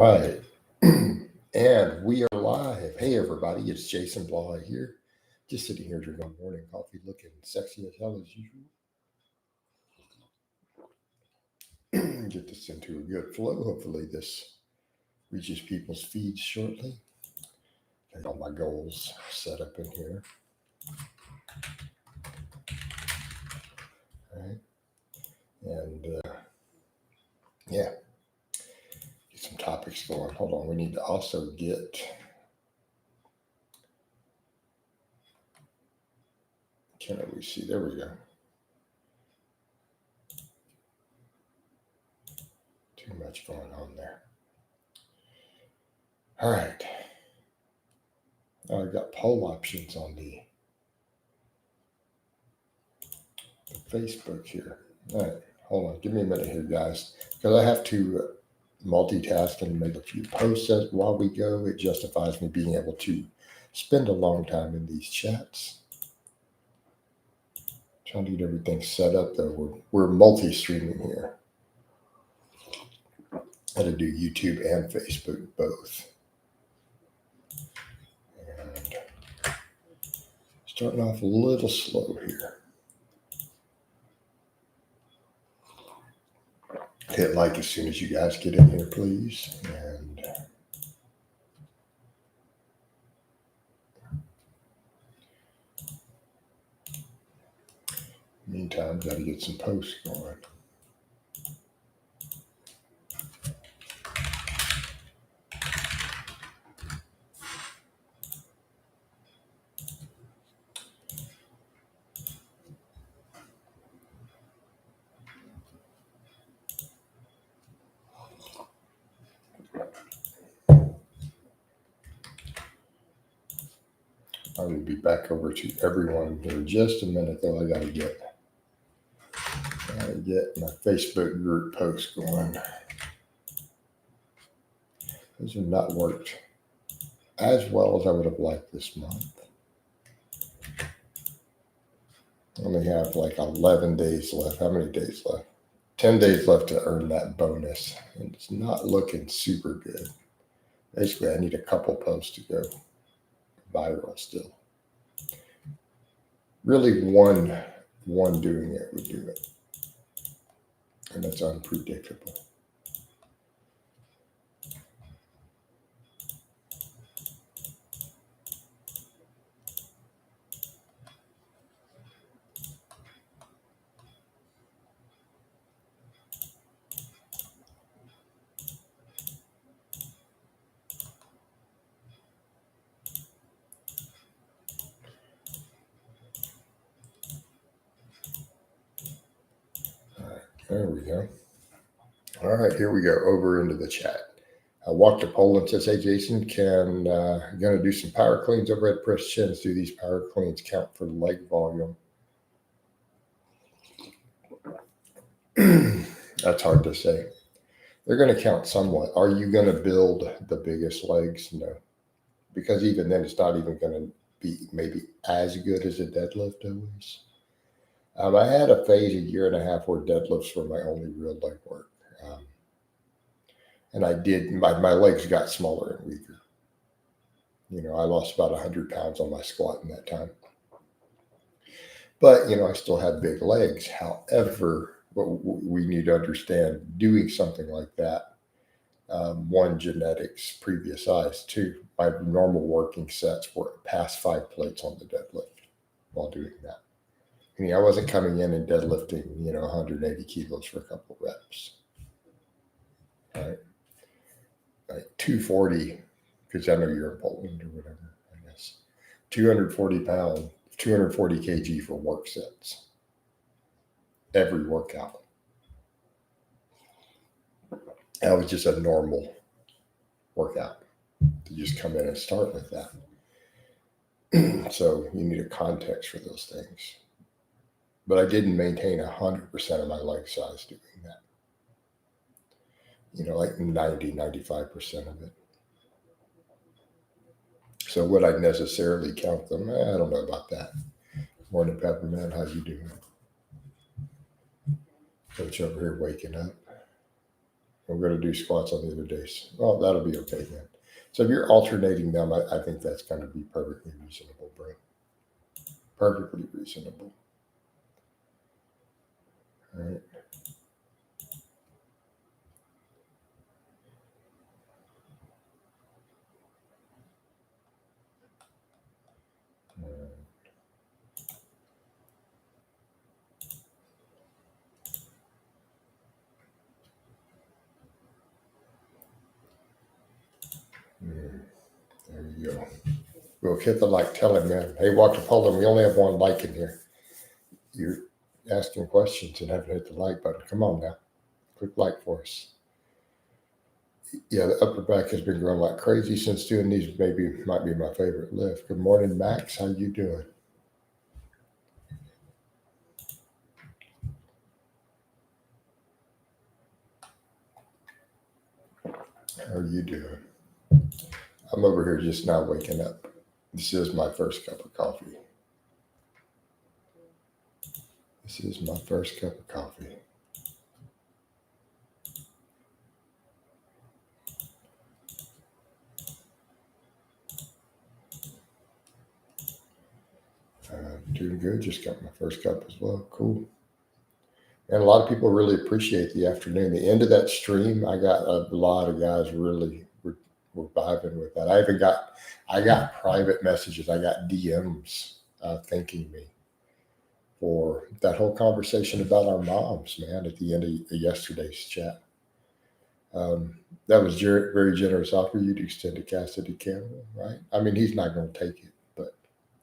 Right. And we are live. Hey, everybody, it's Jason Blaha here. Just sitting here drinking my morning coffee, looking sexy as hell as usual. Get this into a good flow. Hopefully, this reaches people's feeds shortly. Got all my goals set up in here. All right. And yeah, get some topics going. Hold on. We need to also get. Can we see? There we go. Too much going on there. All right. I've got poll options on the Facebook here. All right, hold on. Give me a minute here, guys, because I have to multitask and make a few posts while we go. It justifies me being able to spend a long time in these chats. Trying to get everything set up, though. We're multi-streaming here. I had to do YouTube and Facebook both. And starting off a little slow here. Hit like as soon as you guys get in here, please. And meantime, got to get some posts going. I will be back over to everyone here in just a minute, though. I gotta get my Facebook group post going. Those have not worked as well as I would have liked this month. I only have like 11 days left. How many days left? 10 days left to earn that bonus. And it's not looking super good. Basically, I need a couple posts to go viral still. Really, one doing it would do it. And that's unpredictable. There we go. All right, here we go over into the chat. Walk to Poland says, hey, Jason, going to do some power cleans over at Press Chins. Do these power cleans count for leg volume? That's hard to say. They're going to count somewhat. Are you going to build the biggest legs? No. Because even then, it's not even going to be maybe as good as a deadlift always. I had a phase, a year and a half, where deadlifts were my only real leg work. And I did, my legs got smaller and weaker. You know, I lost about 100 pounds on my squat in that time. But, you know, I still had big legs. However, what we need to understand, doing something like that, one, genetics, previous size. Two, my normal working sets were past 5 plates on the deadlift while doing that. I mean, I wasn't coming in and deadlifting, 180 kilos for a couple reps. Right? Like 240, because I know you're in Poland or whatever, I guess. 240 kg for work sets. Every workout. That was just a normal workout. To just come in and start with that. So you need a context for those things. But I didn't maintain 100% of my leg size doing that. Like 90, 95% of it. So would I necessarily count them? I don't know about that. Morning, Peppermint. How you doing? Coach over here waking up. I'm going to do squats on the other days. Well, that'll be okay then. So if you're alternating them, I think that's going to be perfectly reasonable, bro. Perfectly reasonable. All right. There you go. We'll hit the like. Tell him, man. Hey, Walter Poland, we only have one like in here. You're asking questions and haven't hit the like button. Come on now. Click like for us. Yeah, the upper back has been growing like crazy since doing these. Maybe might be my favorite lift. Good morning, Max. How you doing? How are you doing? I'm over here just now waking up. This is my first cup of coffee. This is my first cup of coffee. Doing good. Just got my first cup as well. Cool. And a lot of people really appreciate the afternoon. The end of that stream, I got a lot of guys really were vibing with that. I got private messages. I got DMs thanking me for that whole conversation about our moms, man, at the end of yesterday's chat. That was very generous offer you to extend to Cassidy Campbell, right? I mean, he's not going to take it, but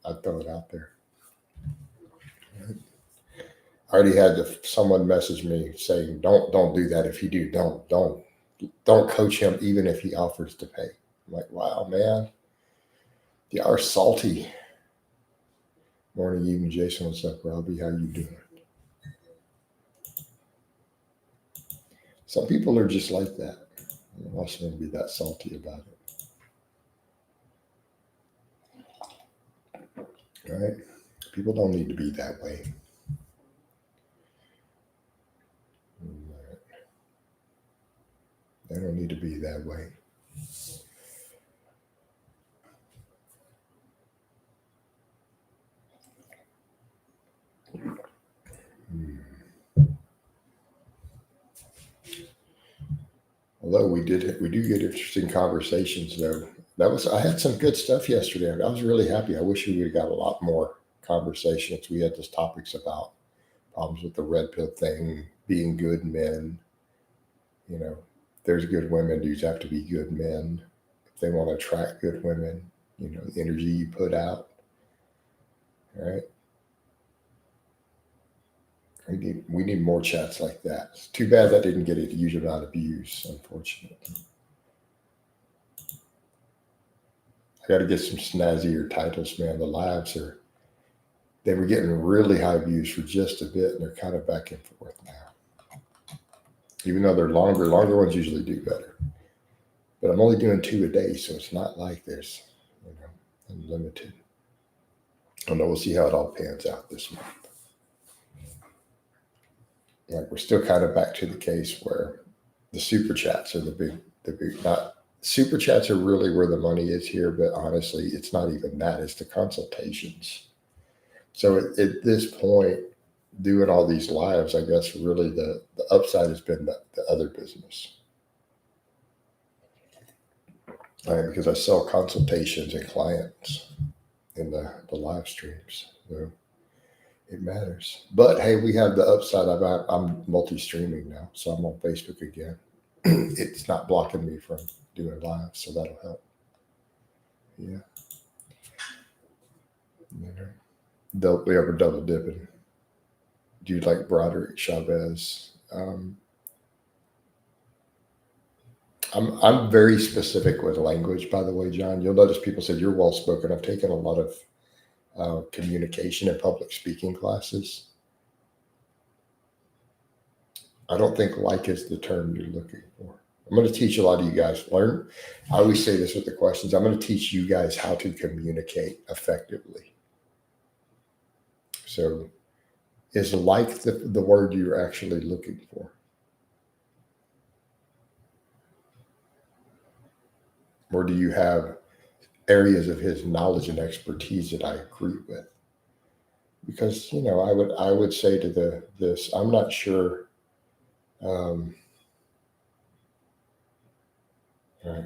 I'd throw it out there. I already had someone message me saying, "Don't do that. If you do, don't coach him, even if he offers to pay." I'm like, wow, man, you are salty. Morning, evening, Jason. What's up, Robbie? How you doing? Some people are just like that. I want someone to be that salty about it. All right? People don't need to be that way. They don't need to be that way. Although we do get interesting conversations though. I had some good stuff yesterday. I was really happy. I wish we would have got a lot more conversations. We had those topics about problems with the red pill thing, being good men. You know, there's good women, dudes have to be good men. If they want to attract good women, the energy you put out. All right. We need more chats like that. It's too bad that didn't get a huge amount of views, unfortunately. I got to get some snazzier titles, man. The lives they were getting really high views for just a bit, and they're kind of back and forth now. Even though they're longer ones usually do better. But I'm only doing 2 a day, so it's not like there's, unlimited. I don't know. We'll see how it all pans out this month. Like we're still kind of back to the case where the super chats are the big. Not super chats are really where the money is here, but honestly, it's not even that. It's the consultations. So at this point, doing all these lives, I guess really the upside has been the other business. Because I sell consultations and clients in the live streams. So it matters. But hey, we have the upside. I'm multi-streaming now, so I'm on Facebook again. It's not blocking me from doing live, so that'll help. Yeah. We have a double dipping. Do you like Broderick Chavez? I'm very specific with language, by the way, John. You'll notice people said you're well spoken. I've taken a lot of communication and public speaking classes. I don't think like is the term you're looking for. I'm going to teach a lot of you guys learn. I always say this with the questions. I'm going to teach you guys how to communicate effectively. So is like the word you're actually looking for? Or do you have areas of his knowledge and expertise that I agree with? Because I would say to this, I'm not sure. Um, right,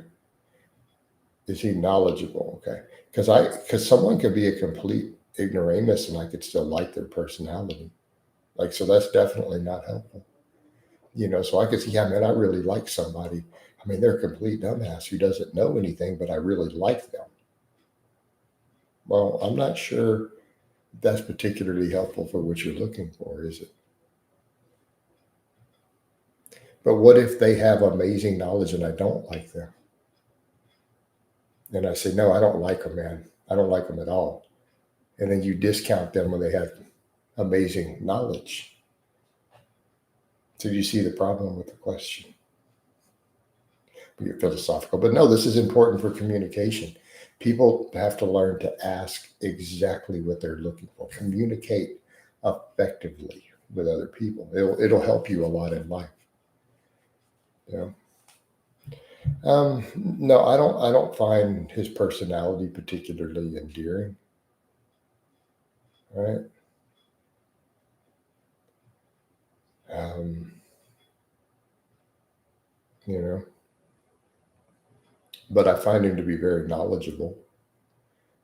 is he knowledgeable? Okay, because someone could be a complete ignoramus and I could still like their personality. Like, so that's definitely not helpful. So I could see, yeah, man, I really like somebody. I mean, they're a complete dumbass who doesn't know anything, but I really like them. Well, I'm not sure that's particularly helpful for what you're looking for, is it? But what if they have amazing knowledge and I don't like them? And I say, no, I don't like them, man. I don't like them at all. And then you discount them when they have amazing knowledge. So do you see the problem with the question? You're philosophical, but no, this is important for communication. People have to learn to ask exactly what they're looking for. Communicate effectively with other people. It'll help you a lot in life. You know? No, I don't find his personality particularly endearing. Right? Um, you know, but I find him to be very knowledgeable.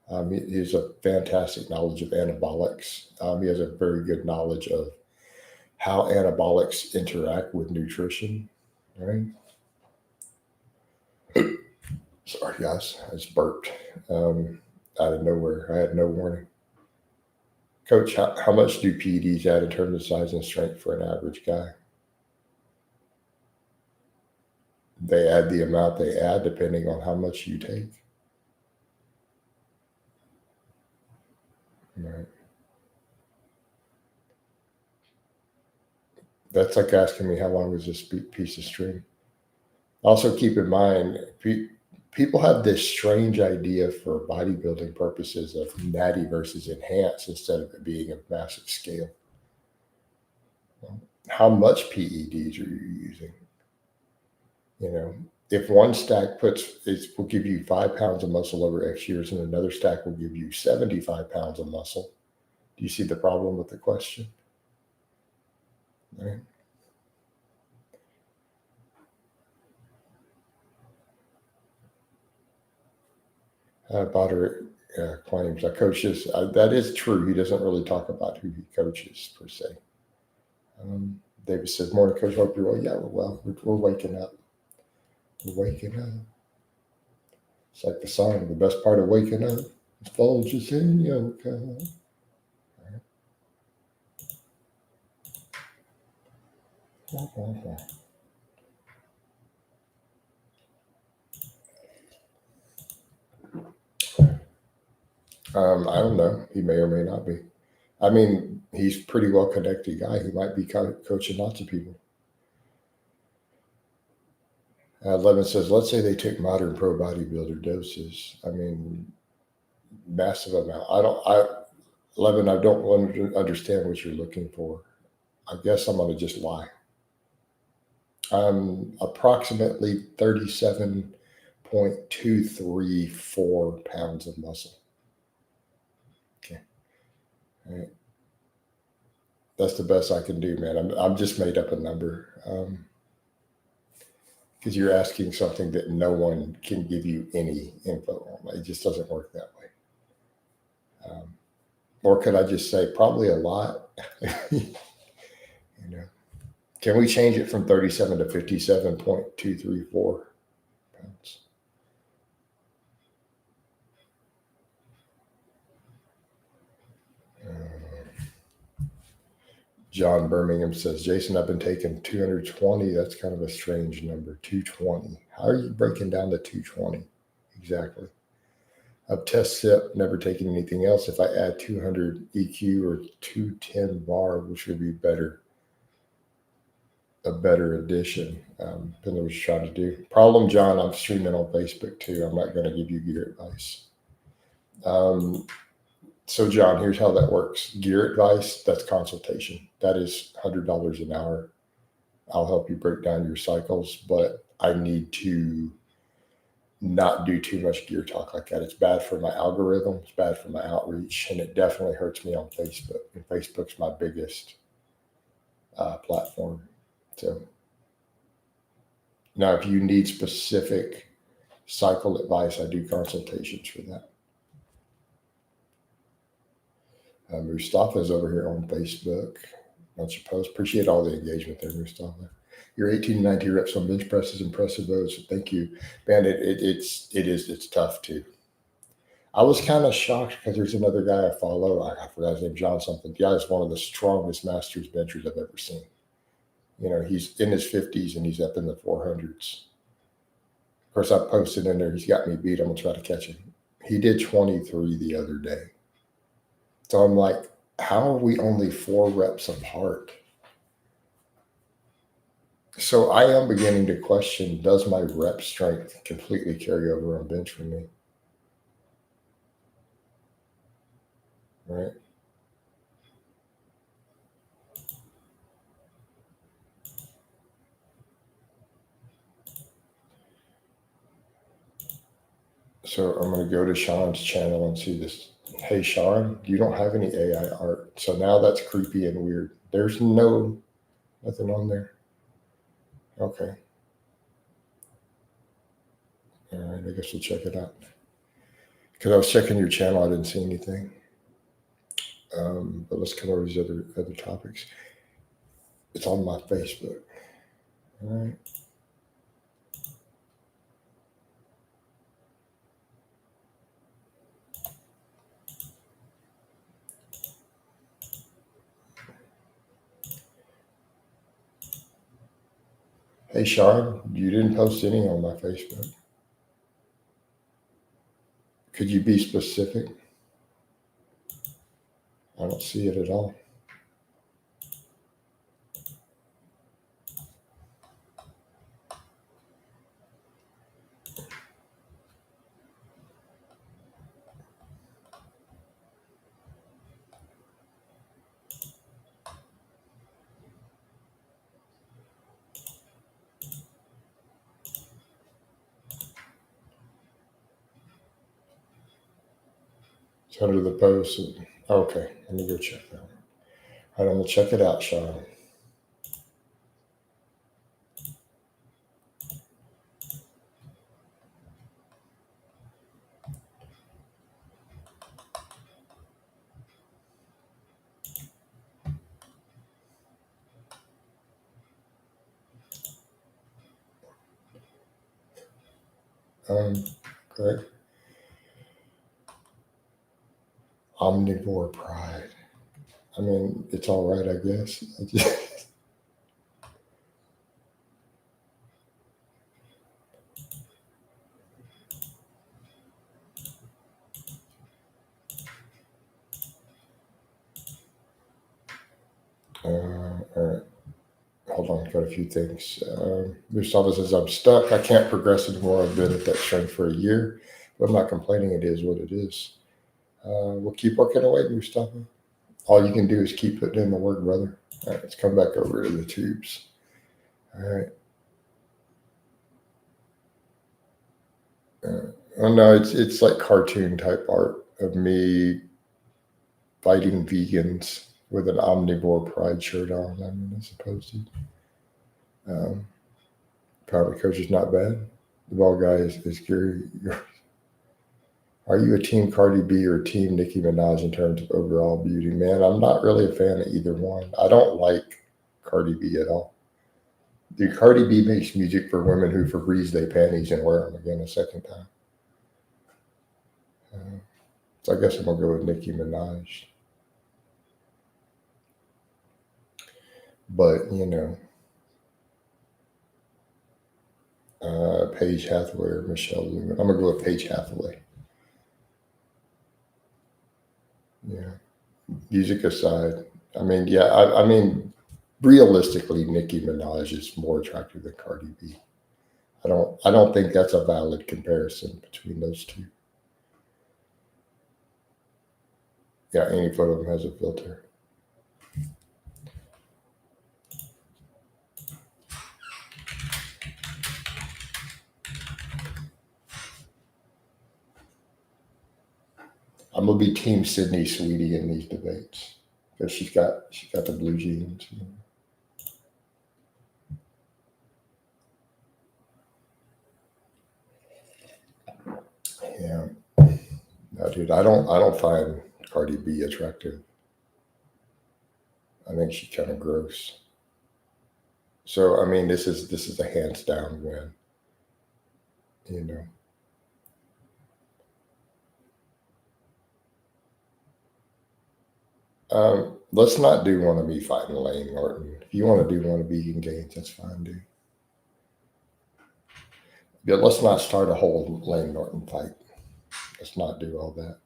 He has a fantastic knowledge of anabolics. He has a very good knowledge of how anabolics interact with nutrition. Right? Sorry, guys, I just burped out of nowhere. I had no warning. Coach, how much do PEDs add in terms of size and strength for an average guy? They add the amount they add depending on how much you take. Right. That's like asking me how long is this piece of string. Also, keep in mind, people have this strange idea for bodybuilding purposes of natty versus enhanced instead of it being a massive scale. How much PEDs are you using? You know, if one stack will give you 5 pounds of muscle over X years, and another stack will give you 75 pounds of muscle, do you see the problem with the question? Right? Botter claims I coaches. That is true. He doesn't really talk about who he coaches per se. David says, "Morning, Coach. Hope you're well." Yeah, we're waking up. We're waking up. It's like the song. The best part of waking up is Folgers in yoga. I don't know. He may or may not be. I mean, he's a pretty well connected guy. He might be coaching lots of people. Levin says, let's say they took modern pro bodybuilder doses. I mean, massive amount. Levin, I don't understand what you're looking for. I guess I'm going to just lie. Approximately 37.234 pounds of muscle. Okay. All right. That's the best I can do, man. I'm just made up a number. Because you're asking something that no one can give you any info on. It just doesn't work that way. Or could I just say probably a lot? you know, can we change it from 37 to 57.234 pounds? John Birmingham says, Jason, I've been taking 220. That's kind of a strange number, 220. How are you breaking down to 220 exactly? I've test SIP, never taken anything else. If I add 200 EQ or 210 bar, which would be a better addition. Depending on what you're trying to do. Problem, John, I'm streaming on Facebook too. I'm not going to give you gear advice. So, John, here's how that works. Gear advice, that's consultation. That is $100 an hour. I'll help you break down your cycles, but I need to not do too much gear talk like that. It's bad for my algorithm. It's bad for my outreach, and it definitely hurts me on Facebook. And Facebook's my biggest platform. So now, if you need specific cycle advice, I do consultations for that. Mustafa's over here on Facebook. Bunch of posts. Appreciate all the engagement there, Mustafa. Your 18 to 19 reps on bench press is impressive, though. So thank you, man. It's tough too. I was kind of shocked because there's another guy I follow. I forgot his name, John something. The guy is one of the strongest masters benchers I've ever seen. You know, he's in his 50s and he's up in the 400s. Of course, I posted in there. He's got me beat. I'm gonna try to catch him. He did 23 the other day. So I'm like, how are we only 4 reps apart? So I am beginning to question, does my rep strength completely carry over on bench for me? Right? So I'm going to go to Sean's channel and see this. Hey, Sean, you don't have any AI art. So now that's creepy and weird. There's nothing on there. Okay. All right. I guess we'll check it out. Because I was checking your channel, I didn't see anything. But let's come over to these other topics. It's on my Facebook. All right. Hey, Sean, you didn't post any on my Facebook. Could you be specific? I don't see it at all. It's under the post. Okay, let me go check that. All right, I'm going to check it out, Sean. Okay. Omnivore pride. I mean, it's all right, I guess. All right. Hold on, got a few things. Mustafa says, I'm stuck. I can't progress anymore. I've been at that strength for a year, but I'm not complaining. It is what it is. We'll keep working away, Mustafa. All you can do is keep putting in the work, brother. All right, let's come back over to the tubes. All right. Oh no, it's like cartoon type art of me fighting vegans with an omnivore pride shirt on. I mean, I suppose. Power coach is not bad. The ball guy is Gary. Are you a team Cardi B or team Nicki Minaj in terms of overall beauty? Man, I'm not really a fan of either one. I don't like Cardi B at all. The Cardi B makes music for women who Febreze their panties and wear them again a second time. So I guess I'm gonna go with Nicki Minaj. But Paige Hathaway or Michelle Lumen. I'm gonna go with Paige Hathaway. Yeah. Music aside, I mean, yeah, I mean, realistically, Nicki Minaj is more attractive than Cardi B. I don't think that's a valid comparison between those two. Yeah, any photo of them has a filter. I'm gonna be Team Sydney Sweetie in these debates because she's got the blue jeans. Yeah, no, dude, I don't find Cardi B attractive. I think she's kind of gross. So I mean, this is a hands down win. You know, let's not do one of me fighting Lane Norton. If you want to do one of Vegan Gains, that's fine, dude. Yeah, let's not start a whole Lane Norton fight. Let's not do all that.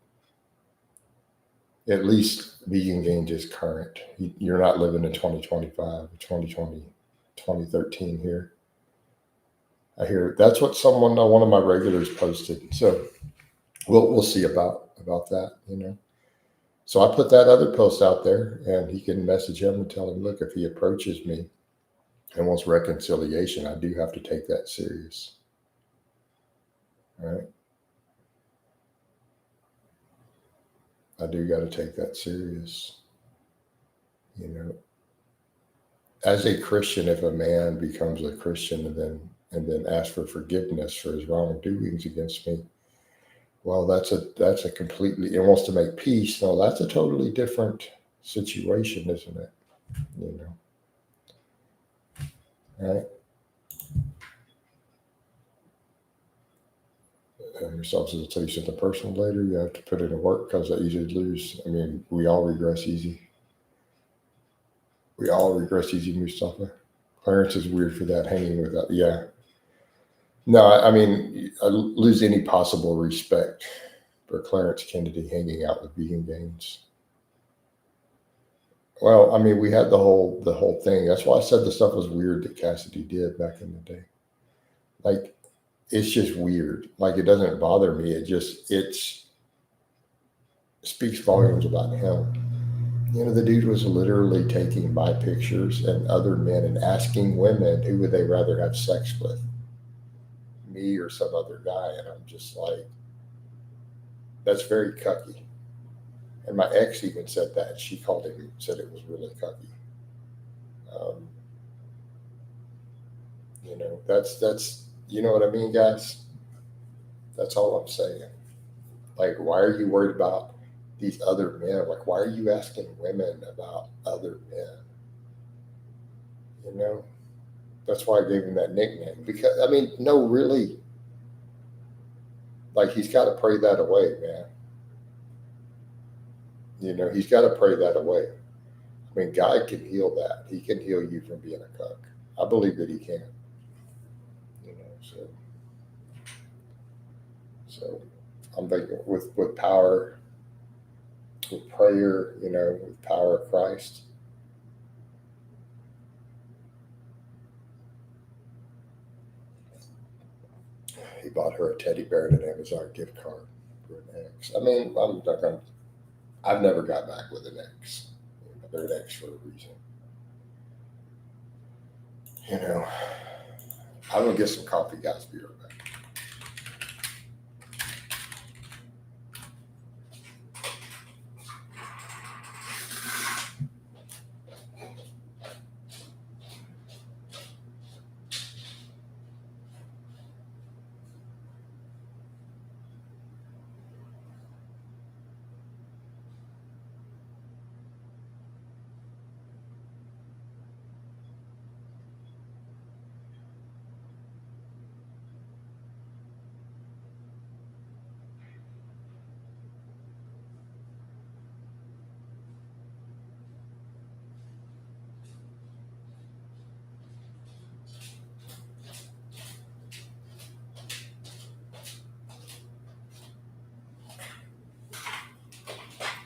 At least Vegan Gains is current. You're not living in 2025, 2020, 2013 here. I hear that's what one of my regulars posted. So we'll see about that. So I put that other post out there, and he can message him and tell him, look, if he approaches me and wants reconciliation, I do have to take that serious. All right. I do got to take that serious. You know, as a Christian, if a man becomes a Christian and then asks for forgiveness for his wrongdoings against me, well, that's a completely, it wants to make peace. No, that's a totally different situation, isn't it? You know, right? And yourself as a taste of the personal later, you have to put in the work because I easy to lose. I mean, we all regress easy. We all regress easy, Mustafa. Clarence is weird for that, hanging with that. Yeah. No, I mean, I lose any possible respect for Clarence Kennedy hanging out with Vegan Gains. Well, I mean, we had the whole thing. That's why I said the stuff was weird that Cassidy did back in the day. Like, it's just weird. Like, it doesn't bother me. It speaks volumes about him. The dude was literally taking my pictures and other men and asking women who would they rather have sex with, me or some other guy. And I'm just like, that's very cucky. And my ex even said that. She called him, said it was really cucky. Um, that's you know what I mean, guys. That's all I'm saying. Like, why are you worried about these other men? Like, why are you asking women about other men? You know, that's why I gave him that nickname. Because I mean, no, really, like he's got to pray that away, man. He's got to pray that away. I mean, God can heal that. He can heal you from being a cuck. I believe that He can. So I'm thinking with power, with prayer, with power of Christ. He bought her a teddy bear and an Amazon gift card for an ex. I mean, I'm not gonna. I've never got back with an ex. They're an ex for a reason. You know. I'm gonna get some coffee, guys. Be right back.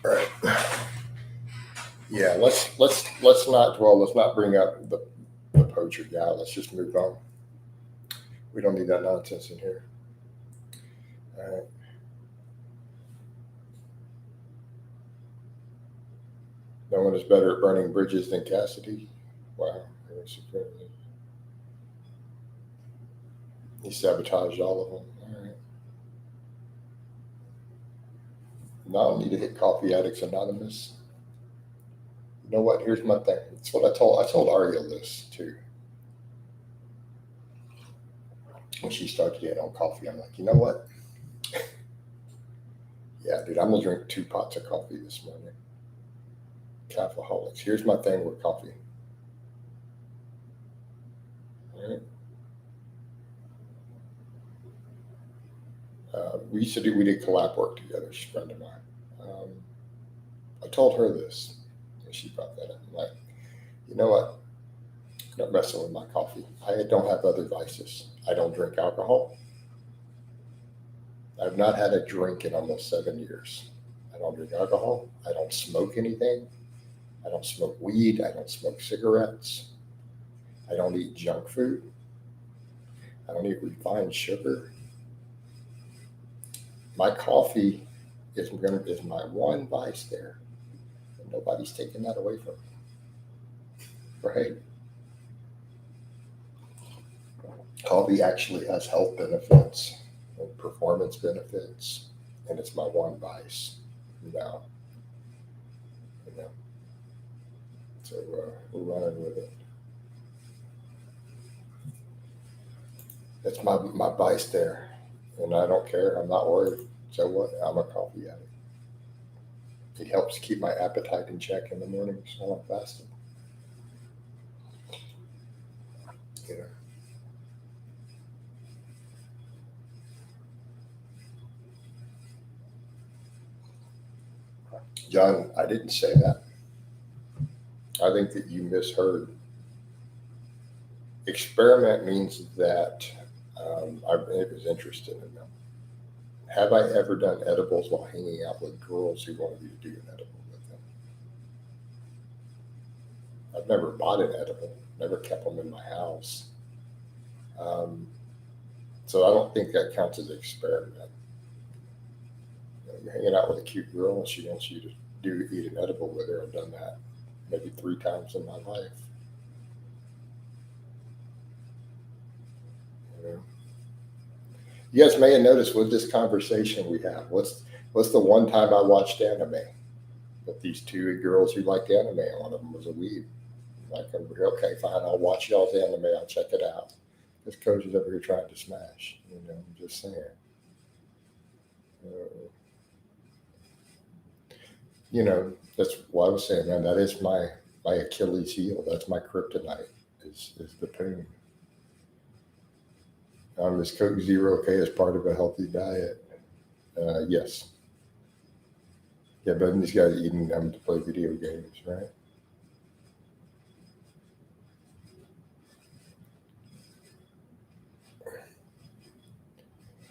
All right. Yeah. Let's not dwell. Let's not bring up the poacher guy. Let's just move on. We don't need that nonsense in here. All right. No one is better at burning bridges than Cassidy. Wow. He sabotaged all of them. All right. Now I need to hit Coffee Addicts Anonymous. You know what? Here's my thing. It's what I told Ariel this too. When she started getting on coffee, I'm like, you know what? Yeah, dude, I'm gonna drink 2 pots of coffee this morning. Caffeaholics. Here's my thing with coffee. All right. We did collab work together. She's a friend of mine. Um, I told her this, and she brought that up. I'm like, you know what? I'm not messing with my coffee. I don't have other vices. I don't drink alcohol. I've not had a drink in almost 7 years. I don't drink alcohol. I don't smoke anything. I don't smoke weed. I don't smoke cigarettes. I don't eat junk food. I don't eat refined sugar. My coffee is my one vice there, and nobody's taking that away from me, right? Coffee actually has health benefits and performance benefits, and it's my one vice. Now, you know, so we're running with it. It's my vice there, and I don't care. I'm not worried. So what? I'm a coffee addict. It helps keep my appetite in check in the morning, so I'm fasting. You know, John, I didn't say that. I think that you misheard. Experiment means that I was interested in them. Have I ever done edibles while hanging out with girls who wanted me to do an edible with them? I've never bought an edible, never kept them in my house. Um, so I don't think that counts as an experiment. You're hanging out with a cute girl and she wants you to eat an edible with her. I've done that maybe 3 times in my life. You know? You guys may have noticed with this conversation we have, what's the one time I watched anime with these 2 girls who liked anime? One of them was a weeb. Like, okay, fine, I'll watch y'all's anime. I'll check it out. This coach is over here trying to smash. I'm just saying. Uh, that's what I was saying, man. That is my Achilles heel. That's my kryptonite. Is the pain. Is Coke Zero okay as part of a healthy diet? Yes. Yeah, but these guys eating them to play video games, right?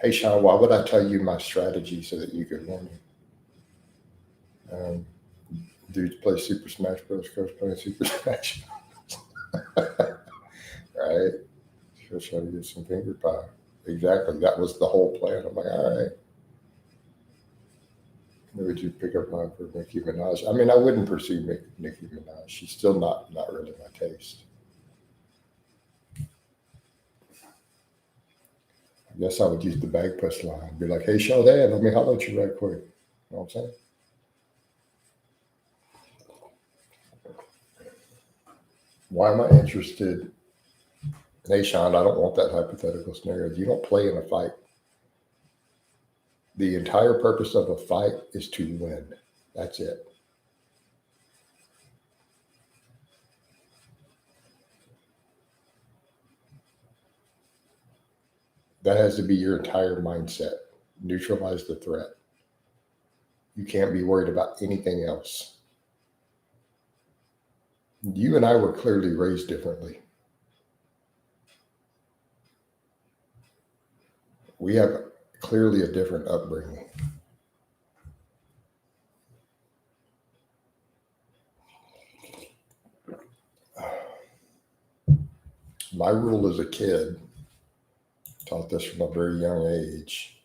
Hey, Sean, why would I tell you my strategy so that you could win? Um, Dudes play Super Smash Bros. Coach playing Super Smash, right? She'll try to get some finger pie. Exactly. That was the whole plan. I'm like, all right. Would you pick up mine for Nicki Minaj? I mean, I wouldn't pursue Nicki Minaj. She's still not really my taste. I guess I would use the bag push line. Be like, hey, show that. Let me holler at you right quick. You know what I'm saying? Why am I interested? Hey, Sean, I don't want that hypothetical scenario. You don't play in a fight. The entire purpose of a fight is to win. That's it. That has to be your entire mindset. Neutralize the threat. You can't be worried about anything else. You and I were clearly raised differently. We have clearly a different upbringing. My rule as a kid, taught this from a very young age.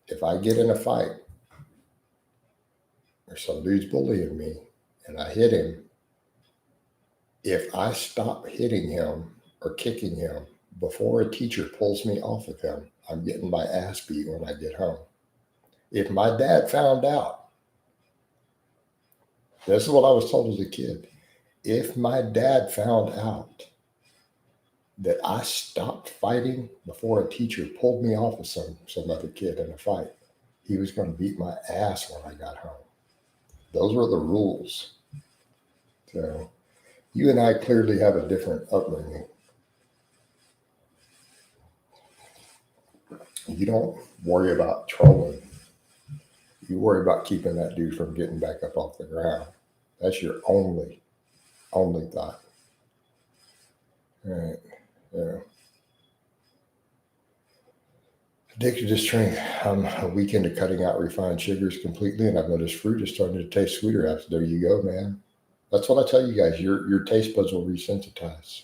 If I get in a fight or some dude's bullying me and I hit him, if I stop hitting him or kicking him before a teacher pulls me off of him, I'm getting my ass beat when I get home. If my dad found out, this is what I was told as a kid. If my dad found out that I stopped fighting before a teacher pulled me off of some other kid in a fight, he was going to beat my ass when I got home. Those were the rules. So you and I clearly have a different upbringing. You don't worry about trolling. You worry about keeping that dude from getting back up off the ground. That's your only thought. Right. Yeah. Addicted to strength. I'm a week into cutting out refined sugars completely, and I've noticed fruit is starting to taste sweeter after. There you go, man. That's what I tell you guys. Your taste buds will resensitize.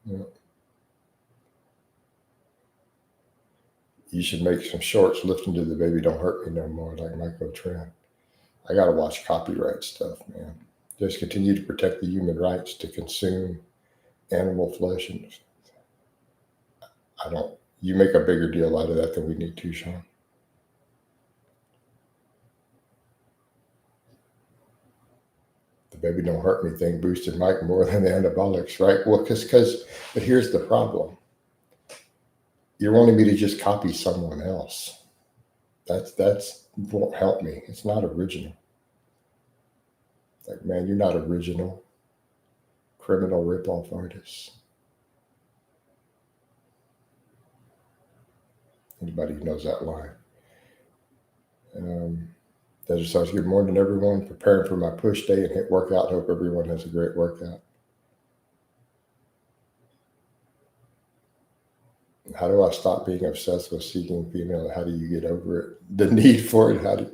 Yeah. You should make some shorts lifting to the baby don't hurt me no more, like Michael Trent. I gotta watch copyright stuff, man. Just continue to protect the human rights to consume animal flesh, and I don't. You make a bigger deal out of that than we need to, Sean. The baby don't hurt me thing boosted Mike more than the antibiotics, right? Well, but here's the problem. You're wanting me to just copy someone else. That's won't help me. It's not original. Like, man, you're not original. Criminal ripoff artist. Anybody who knows that line. Desert Sauce, good morning, everyone. Preparing for my push day and hit workout. Hope everyone has a great workout. How do I stop being obsessed with seeking female? How do you get over it? The need for it? How do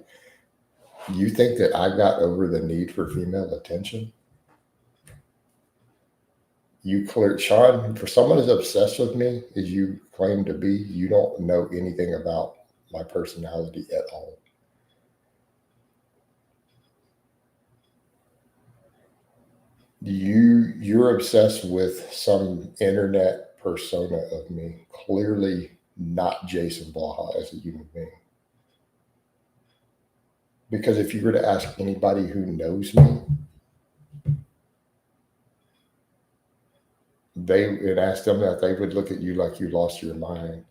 you think that I got over the need for female attention? You clear, Sean, for someone as obsessed with me as you claim to be, you don't know anything about my personality at all. You're obsessed with some internet persona of me, clearly not Jason Blaha as a human being. Because if you were to ask anybody who knows me, they and ask them that, they would look at you like you lost your mind.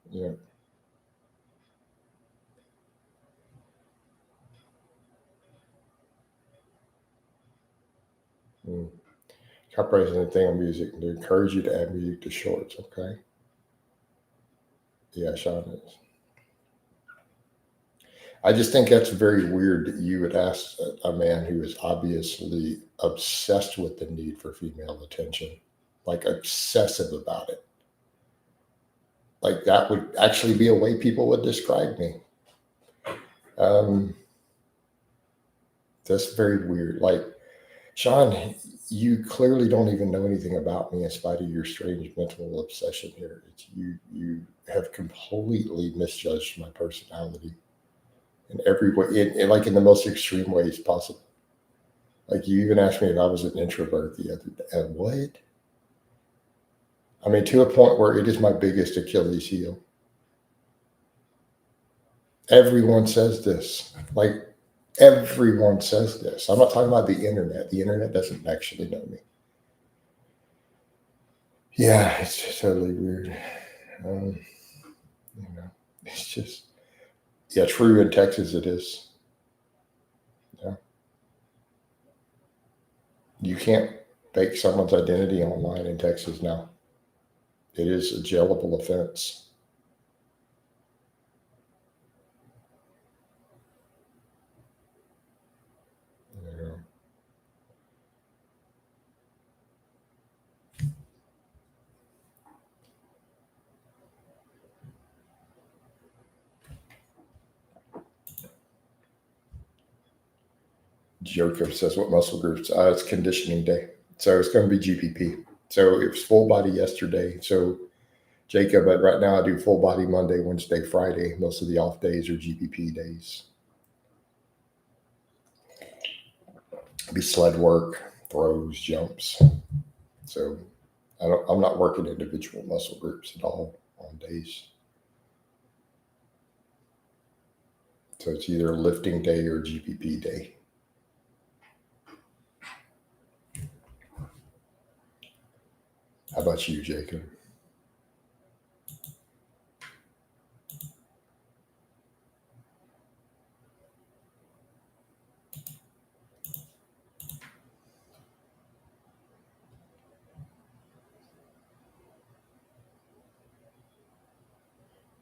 Yeah. Mm. Copyright is anything on music. They encourage you to add music to shorts, okay? Yeah, Sean is. I just think that's very weird that you would ask a man who is obviously obsessed with the need for female attention, like obsessive about it. Like that would actually be a way people would describe me. Um, that's very weird. Like, Sean, you clearly don't even know anything about me in spite of your strange mental obsession here. You have completely misjudged my personality in every way, like in the most extreme ways possible. Like you even asked me if I was an introvert the other day. What? I mean, to a point where it is my biggest Achilles heel. Everyone says this. Like everyone says this. I'm not talking about the internet. The internet doesn't actually know me. Yeah, it's just totally weird. It's just, yeah, true in Texas it is. Yeah. You can't fake someone's identity online in Texas now. It is a jailable offense. Yeah. Jacob says, what muscle groups? It's conditioning day. So it's going to be GPP. So it was full body yesterday. So Jacob, but right now I do full body Monday, Wednesday, Friday. Most of the off days are GPP days. It'd be sled work, throws, jumps. So I'm not working individual muscle groups at all on days. So it's either lifting day or GPP day. How about you, Jacob?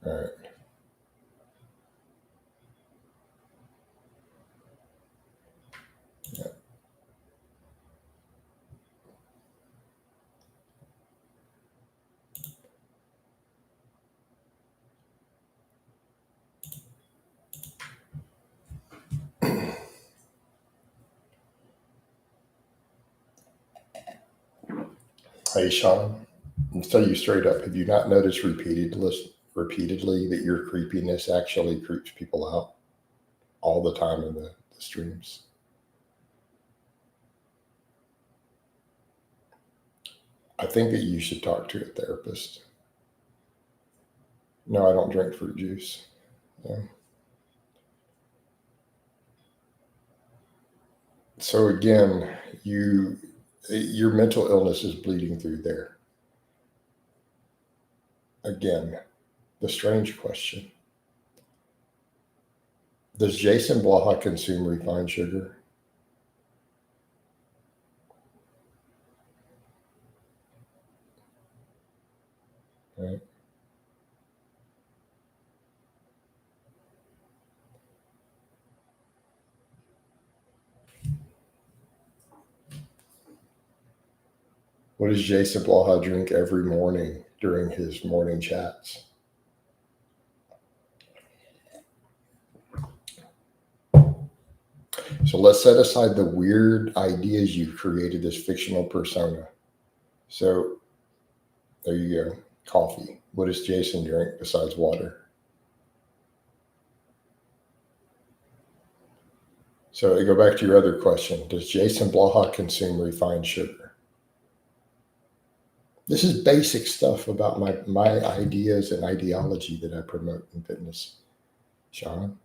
All right. Yeah. Hey, Sean, I'll tell you straight up, have you not noticed repeatedly that your creepiness actually creeps people out all the time in the streams? I think that you should talk to a therapist. No, I don't drink fruit juice. Yeah. So again, your mental illness is bleeding through there. Again, the strange question. Does Jason Blaha consume refined sugar? Right. What does Jason Blaha drink every morning during his morning chats? So let's set aside the weird ideas you've created, this fictional persona. So there you go. Coffee. What does Jason drink besides water? So I go back to your other question. Does Jason Blaha consume refined sugar? This is basic stuff about my ideas and ideology that I promote in fitness. Sean,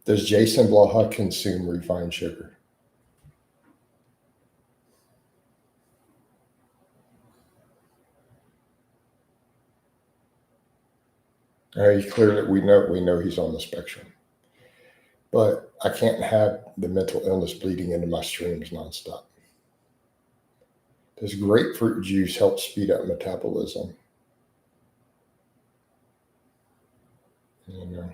does Jason Blaha consume refined sugar? Clearly, we know he's on the spectrum, but I can't have the mental illness bleeding into my streams nonstop. Does grapefruit juice help speed up metabolism? You know,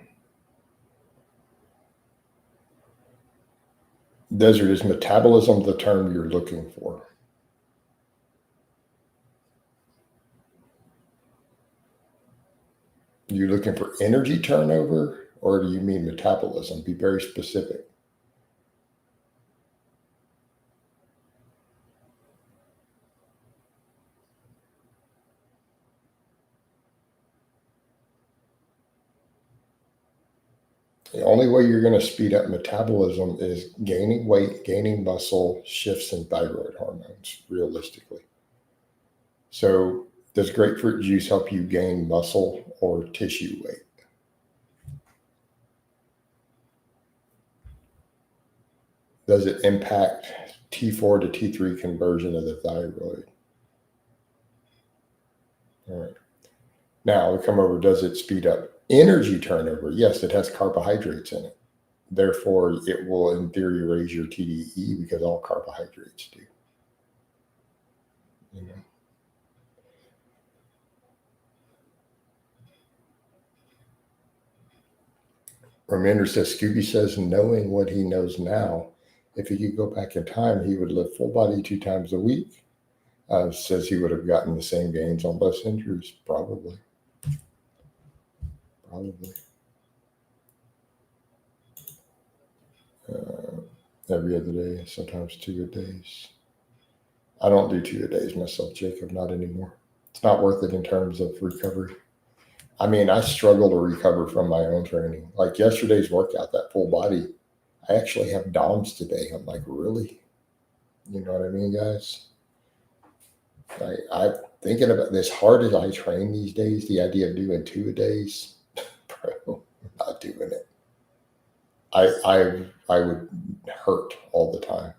Desert, is metabolism the term you're looking for? Are you looking for energy turnover, or do you mean metabolism? Be very specific. The only way you're going to speed up metabolism is gaining weight, gaining muscle, shifts in thyroid hormones, realistically. So, does grapefruit juice help you gain muscle or tissue weight? Does it impact T4 to T3 conversion of the thyroid? All right. Now we come over, does it speed up energy turnover? Yes, it has carbohydrates in it. Therefore, it will, in theory, raise your TDE because all carbohydrates do. You know? Remender says, Scooby says, knowing what he knows now, if he could go back in time, he would live full body 2 times a week. Says he would have gotten the same gains on less injuries. Probably. Every other day, sometimes 2 a days. I don't do 2 a days myself, Jacob, not anymore. It's not worth it in terms of recovery. I mean, I struggle to recover from my own training. Like yesterday's workout, that full body, I actually have DOMs today. I'm like, really? You know what I mean, guys? I'm thinking about this hard as I train these days, the idea of doing 2 a days, bro, I'm not doing it. I would hurt all the time.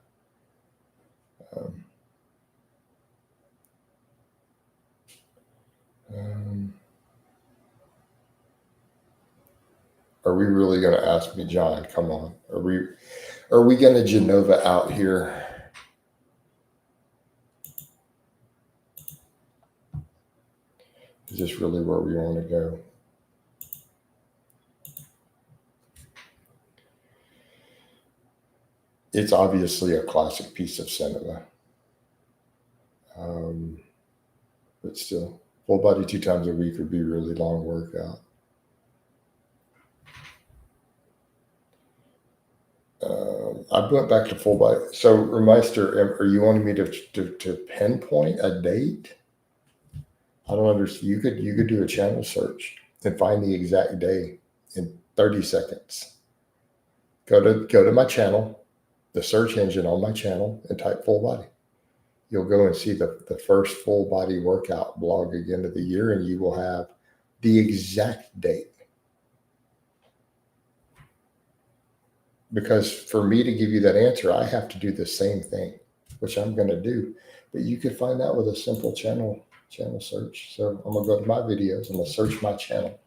Um, um, are we really going to ask me, John? Come on, are we going to Genova out here? Is this really where we want to go? It's obviously a classic piece of cinema, but still, full body 2 times a week would be a really long workout. I went back to full body. So, Remeister, are you wanting me to pinpoint a date? I don't understand. You could do a channel search and find the exact day in 30 seconds. Go to my channel, the search engine on my channel, and type full body. You'll go and see the first full body workout blog again of the year, and you will have the exact date. Because for me to give you that answer, I have to do the same thing, which I'm going to do. But you can find that with a simple channel search. So I'm gonna go to my videos. I'm gonna search my channel.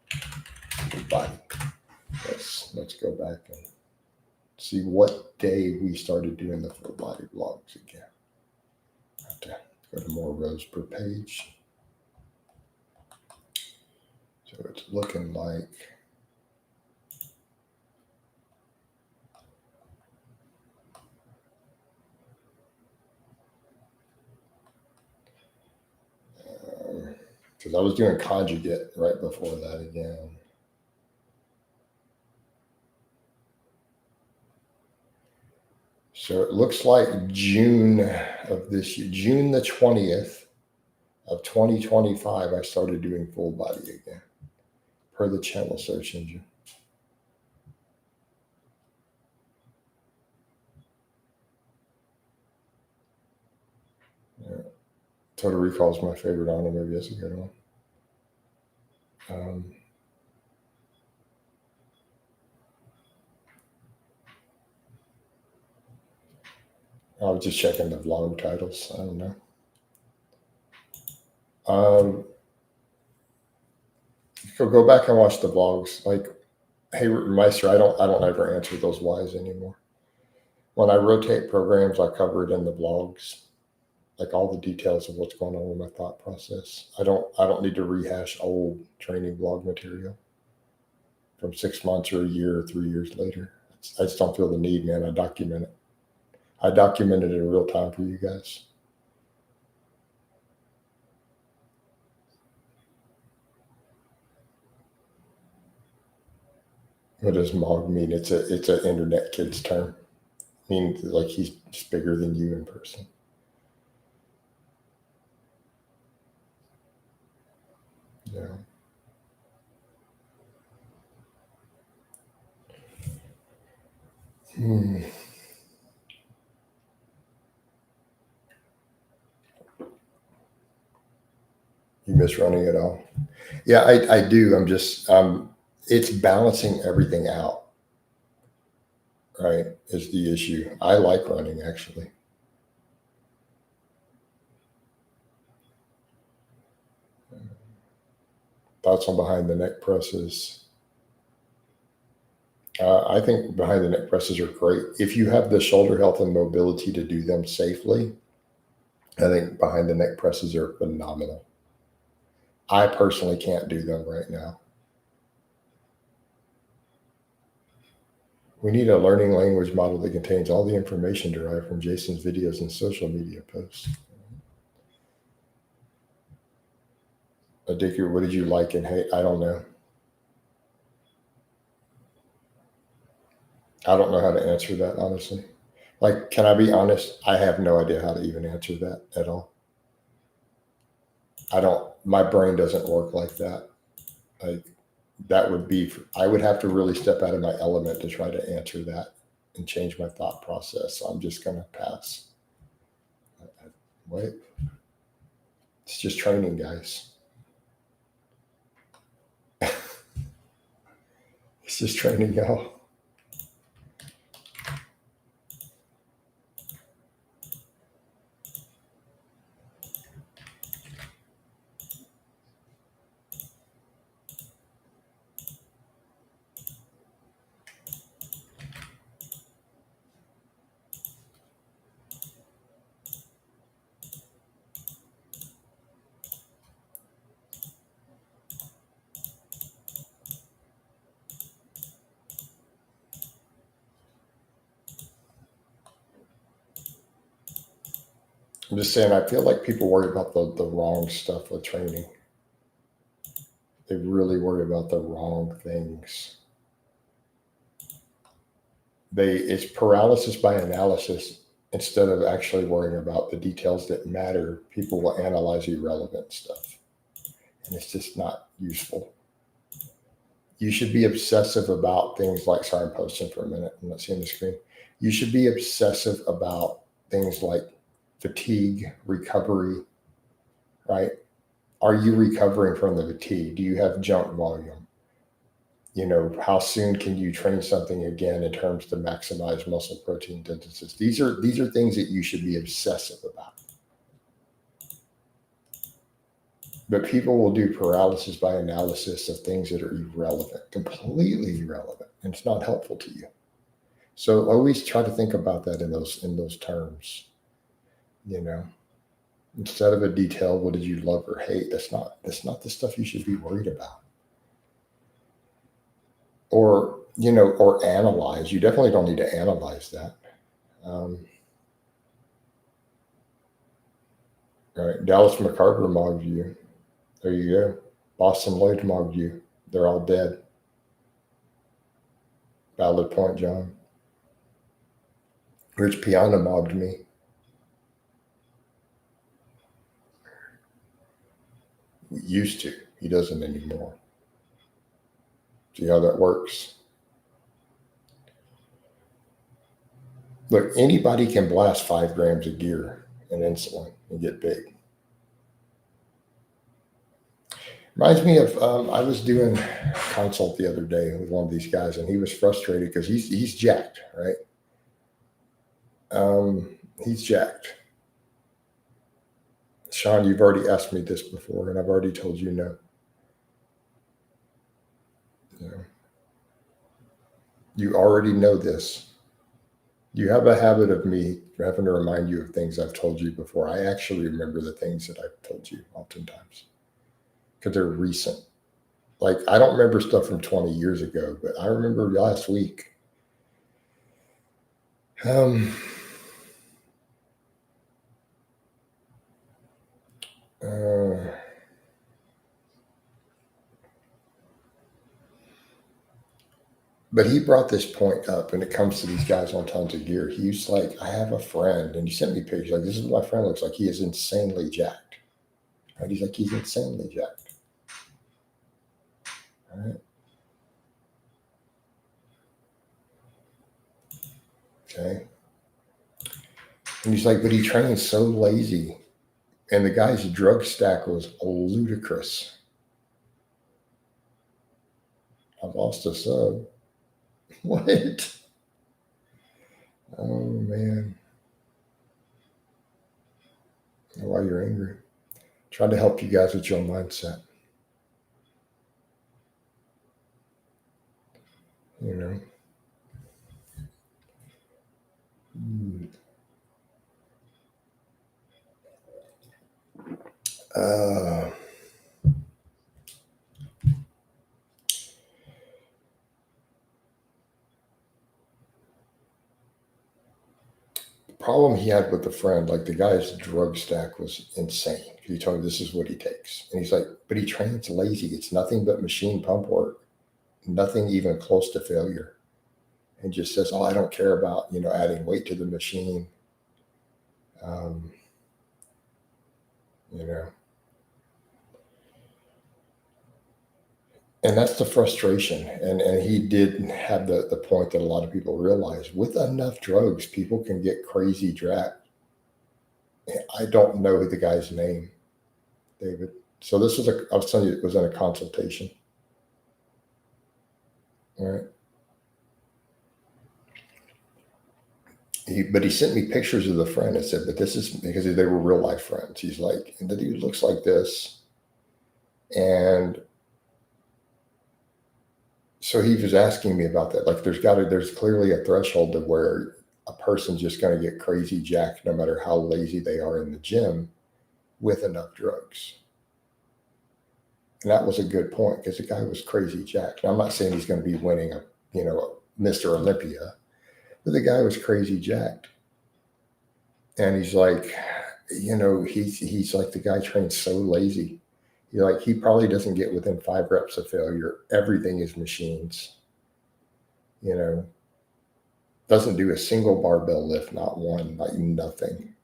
Full body. Let's go back and see what day we started doing the full body vlogs again. I have to go to more rows per page. So it's looking like because I was doing conjugate right before that again. So it looks like June of this year, June the 20th of 2025, I started doing full body again per the channel search engine. Yeah. Total Recall is my favorite on it. Maybe that's a good one. I was just checking the vlog titles. I don't know. Go back and watch the vlogs. Like, hey, Meister, I don't ever answer those whys anymore. When I rotate programs, I cover it in the vlogs, like all the details of what's going on with my thought process. I don't need to rehash old training vlog material from 6 months or a year or 3 years later. I just don't feel the need, man. I document it. I documented it in real time for you guys. What does MOG mean? It's an internet kid's term. It means like he's just bigger than you in person. Yeah. Hmm. You miss running at all? Yeah, I do. I'm just it's balancing everything out, right? Is the issue. I like running actually. Thoughts on behind the neck presses? I think behind the neck presses are great. If you have the shoulder health and mobility to do them safely, I think behind the neck presses are phenomenal. I personally can't do them right now. We need a learning language model that contains all the information derived from Jason's videos and social media posts. Dickie, what did you like and hate? I don't know. I don't know how to answer that, honestly. Like, can I be honest? I have no idea how to even answer that at all. My brain doesn't work like that. Like that would be, I would have to really step out of my element to try to answer that and change my thought process. So I'm just going to pass. Wait, it's just training, guys. It's just training, y'all. I'm just saying, I feel like people worry about the wrong stuff with training. They really worry about the wrong things. It's paralysis by analysis. Instead of actually worrying about the details that matter, people will analyze irrelevant stuff. And it's just not useful. You should be obsessive about things like, sorry, I'm posting for a minute. I'm not seeing the screen. You should be obsessive about things like fatigue, recovery, right? Are you recovering from the fatigue? Do you have junk volume? How soon can you train something again in terms to maximize muscle protein synthesis? These are things that you should be obsessive about. But people will do paralysis by analysis of things that are irrelevant, completely irrelevant, and it's not helpful to you. So always try to think about that in those terms. Instead of a detail, what did you love or hate? That's not the stuff you should be worried about. Or analyze. You definitely don't need to analyze that. All right, Dallas McCarver mogged you. There you go. Boston Lloyd mogged you. They're all dead. Valid point, John. Rich Piana mogged me. He used to. He doesn't anymore. See how that works? Look, anybody can blast 5 grams of gear and insulin and get big. Reminds me of I was doing a consult the other day with one of these guys, and he was frustrated because he's jacked, right? He's jacked. Sean, you've already asked me this before, and I've already told you no. You already know this. You have a habit of me having to remind you of things I've told you before. I actually remember the things that I've told you oftentimes because they're recent. Like, I don't remember stuff from 20 years ago, but I remember last week. But he brought this point up when it comes to these guys on tons of gear. He's like, I have a friend, and he sent me pictures. Like, this is what my friend looks like. He is insanely jacked. Right? He's like, he's insanely jacked. All right. Okay. And he's like, but he trains so lazy. And the guy's drug stack was ludicrous. I lost a sub. What? Oh, man. Why you're angry. Trying to help you guys with your mindset. Problem he had with the friend, like the guy's drug stack was insane. He told me this is what he takes. And he's like, but he trains lazy. It's nothing but machine pump work, nothing even close to failure. And just says, oh, I don't care about, adding weight to the machine. And that's the frustration. And he did have the point that a lot of people realize with enough drugs, people can get crazy jacked. I don't know the guy's name, David. So this was I was telling you, it was in a consultation. All right. But he sent me pictures of the friend and said, but this is because they were real life friends. He's like, and the dude looks like this. And so he was asking me about that. Like there's clearly a threshold to where a person's just going to get crazy jacked no matter how lazy they are in the gym with enough drugs. And that was a good point because the guy was crazy jacked. Now, I'm not saying he's going to be winning a Mr. Olympia, but the guy was crazy jacked. And he's like, he's like, the guy trains so lazy. He probably doesn't get within 5 reps of failure. Everything is machines. Doesn't do a single barbell lift, not one, like nothing.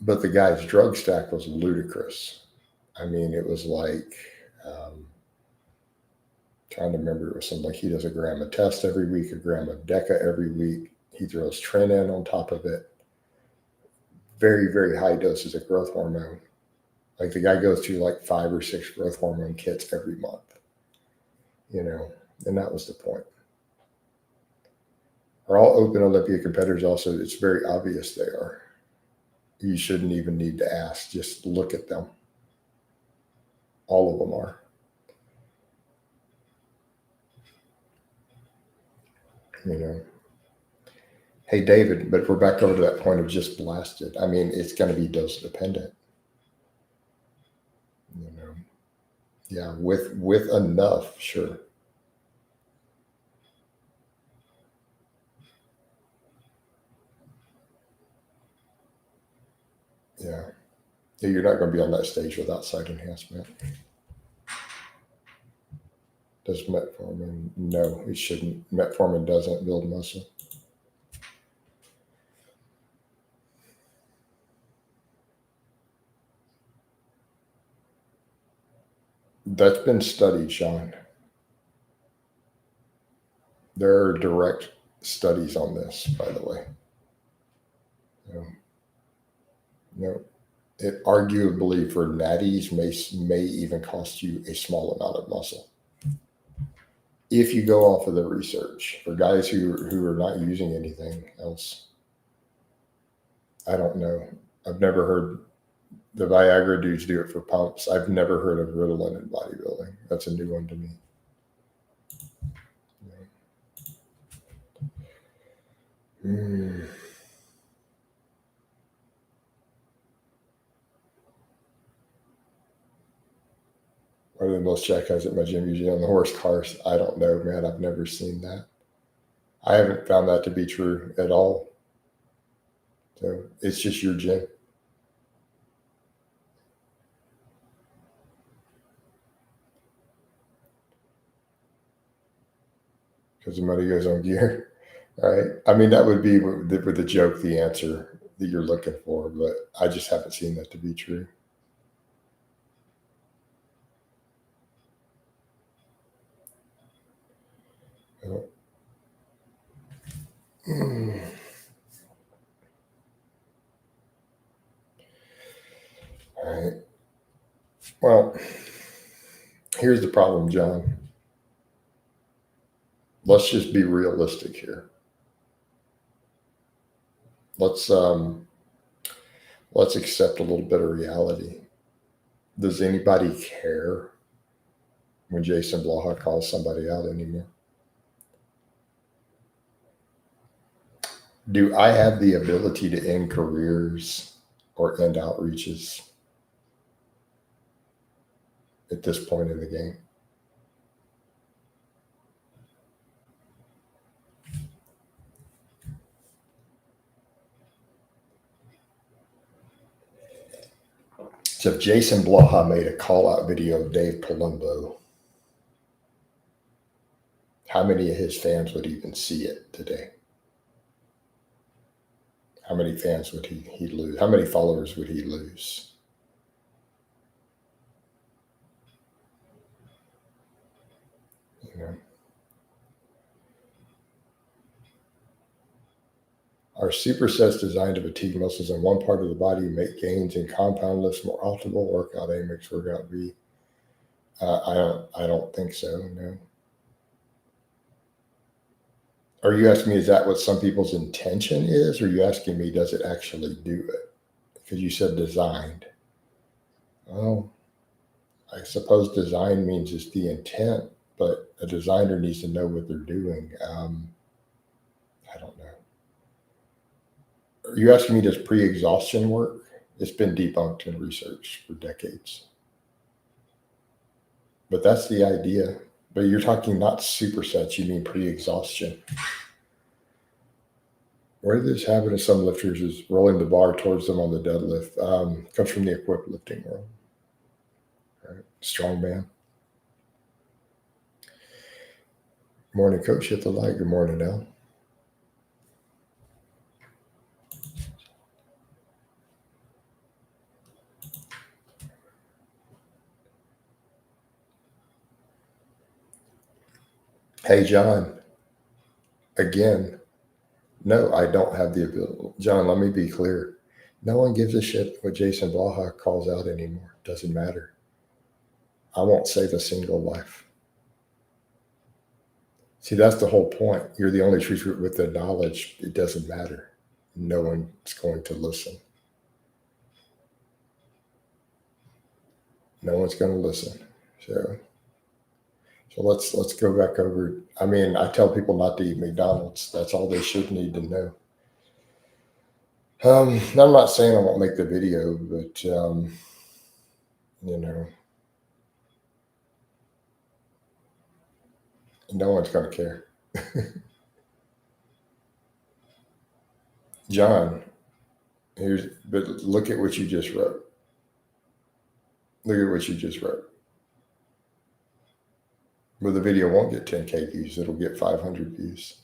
But the guy's drug stack was ludicrous. I mean, it was like, trying to remember, it was something like he does a gram of test every week, a gram of Deca every week. He throws Tren in on top of it. Very, very high doses of growth hormone. Like the guy goes through like 5 or 6 growth hormone kits every month, and that was the point. Are all open Olympia competitors also? It's very obvious they are. You shouldn't even need to ask. Just look at them. All of them are. Hey, David, but we're back over to that point of just blasted. I mean, it's going to be dose dependent. Yeah, with enough, sure. Yeah. You're not going to be on that stage without site enhancement. Does metformin? No, it shouldn't. Metformin doesn't build muscle. That's been studied, Sean. There are direct studies on this, by the way. It arguably for natties may even cost you a small amount of muscle. If you go off of the research for guys who are not using anything else, I don't know. I've never heard the Viagra dudes do it for pumps. I've never heard of Ritalin in bodybuilding. That's a new one to me. What are the most check guys at my gym usually on the horse cars? I don't know, man. I've never seen that. I haven't found that to be true at all. So it's just your gym. Because the money goes on gear, right? I mean, that would be with the joke, the answer that you're looking for, but I just haven't seen that to be true. All right. Well, here's the problem, John. Let's just be realistic here. Let's accept a little bit of reality. Does anybody care when Jason Blaha calls somebody out anymore? Do I have the ability to end careers or end outreaches at this point in the game? So if Jason Blaha made a call-out video of Dave Palumbo, how many of his fans would even see it today? How many fans would he lose? How many followers would he lose? Are supersets designed to fatigue muscles in one part of the body, make gains in compound lifts more optimal? Workout A makes workout B. I don't think so. No. Are you asking me, is that what some people's intention is? Or are you asking me, does it actually do it? Because you said designed. Well, I suppose design means it's the intent, but a designer needs to know what they're doing. I don't know. Are you asking me, does pre-exhaustion work? It's been debunked in research for decades. But that's the idea. But you're talking not supersets, you mean pre-exhaustion. Where this habit of some lifters is rolling the bar towards them on the deadlift comes from the equipped lifting world. Right? Strongman. Morning, Coach. Hit the light. Good morning, Al. Hey, John. Again, no, I don't have the ability. John, let me be clear. No one gives a shit what Jason Blaha calls out anymore. Doesn't matter. I won't save a single life. See, that's the whole point. You're the only truth with the knowledge. It doesn't matter. No one's going to listen. No one's going to listen. So let's go back over. I mean, I tell people not to eat McDonald's. That's all they should need to know. I'm not saying I won't make the video, but no one's going to care. John, but look at what you just wrote. Look at what you just wrote. But the video won't get 10K views. It'll get 500 views.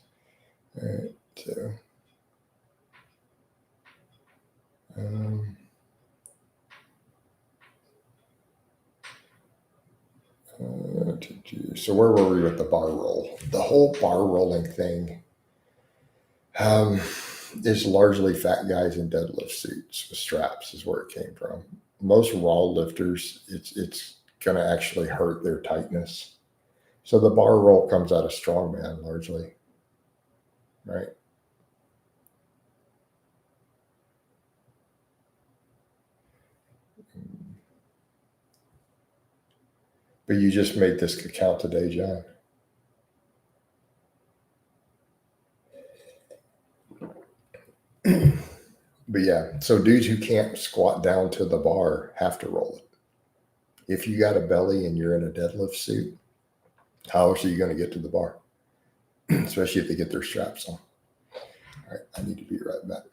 All right, so. So where were we with the bar roll? The whole bar rolling thing is largely fat guys in deadlift suits with straps is where it came from. Most raw lifters, it's going to actually hurt their tightness. So the bar roll comes out of strongman largely, right? But you just made this account today, John. But yeah, so dudes who can't squat down to the bar have to roll it. If you got a belly and you're in a deadlift suit, how else are you going to get to the bar? Especially if they get their straps on. All right, I need to be right back.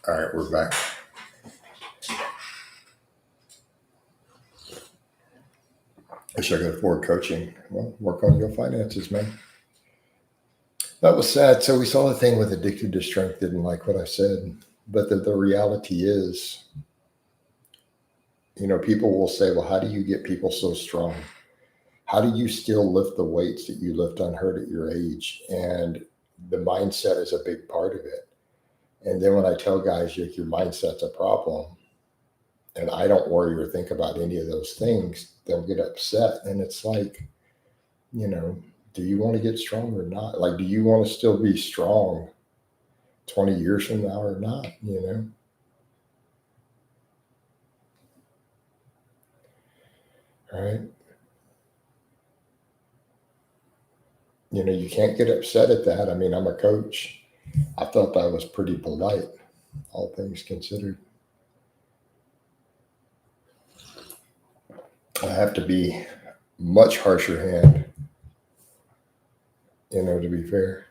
All right, we're back. Wish I could afford coaching. Well, work on your finances, man. That was sad. So we saw the thing with addicted to strength, didn't like what I said. But the reality is, people will say, well, how do you get people so strong? How do you still lift the weights that you lift unhurt at your age? And the mindset is a big part of it. And then when I tell guys, your mindset's a problem, and I don't worry or think about any of those things, they'll get upset. And it's like, do you want to get strong or not? Like, do you want to still be strong 20 years from now or not? Right? You can't get upset at that. I mean, I'm a coach. I thought that was pretty polite, all things considered. I have to be much harsher hand, to be fair.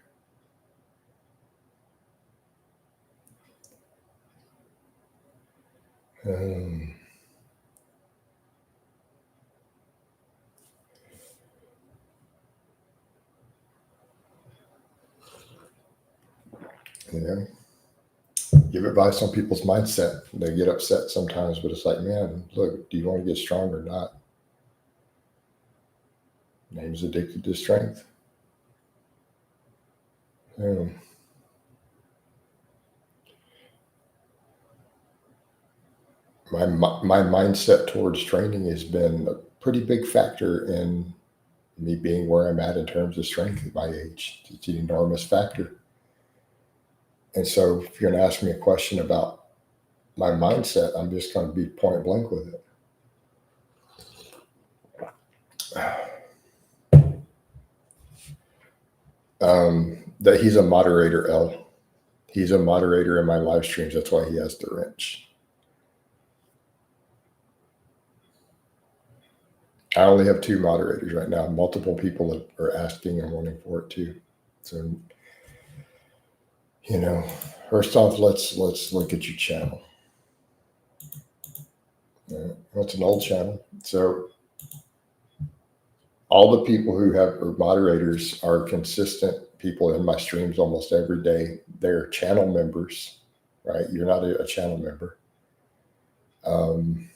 Give advice on people's mindset. They get upset sometimes, but it's like, man, look, do you want to get strong or not? Name's addicted to strength. My mindset towards training has been a pretty big factor in me being where I'm at in terms of strength at my age. It's an enormous factor. And so if you're going to ask me a question about my mindset, I'm just going to be point blank with it. That he's a moderator, L. He's a moderator in my live streams. That's why he has the wrench. I only have 2 moderators right now. Multiple people are asking and wanting for it too. So, first off, let's look at your channel. That's an old channel. So all the people who are moderators are consistent people in my streams almost every day. They're channel members, right? You're not a channel member. And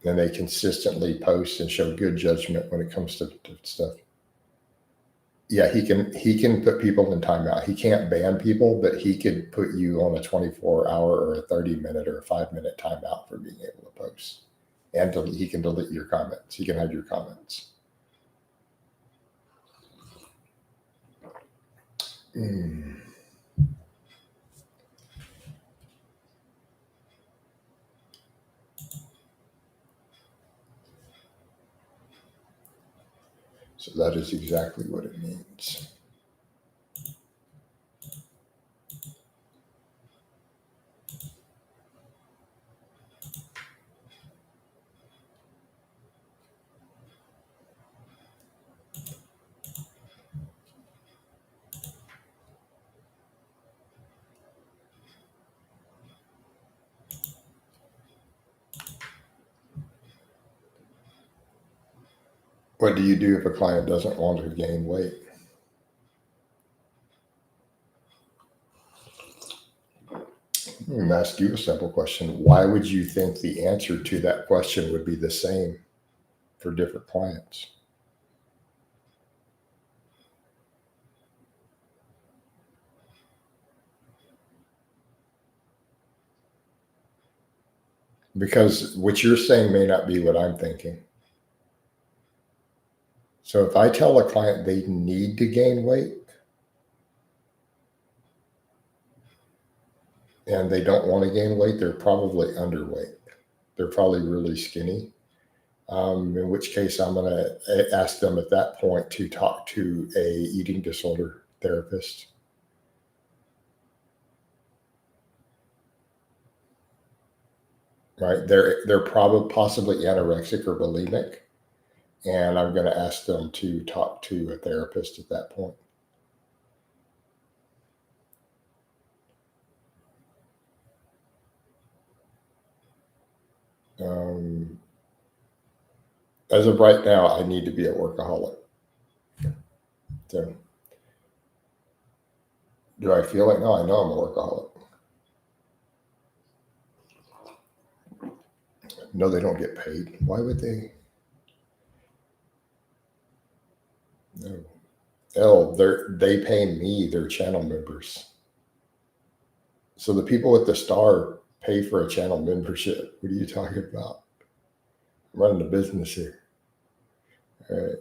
they consistently post and show good judgment when it comes to stuff. Yeah, he can put people in timeout. He can't ban people, but he could put you on a 24-hour or a 30-minute or a 5-minute timeout for being able to post. And he can delete your comments. He can hide your comments. So that is exactly what it means. What do you do if a client doesn't want to gain weight? Let me ask you a simple question. Why would you think the answer to that question would be the same for different clients? Because what you're saying may not be what I'm thinking. So if I tell a client they need to gain weight and they don't want to gain weight, they're probably underweight. They're probably really skinny. In which case I'm going to ask them at that point to talk to a eating disorder therapist. Right? They're probably possibly anorexic or bulimic. And I'm going to ask them to talk to a therapist at that point. As of right now, I need to be a workaholic. So, do I feel like, no, I know I'm a workaholic. No, they don't get paid. Why would they? No. They pay me, they're channel members. So the people with the star pay for a channel membership. What are you talking about? I'm running a business here. All right.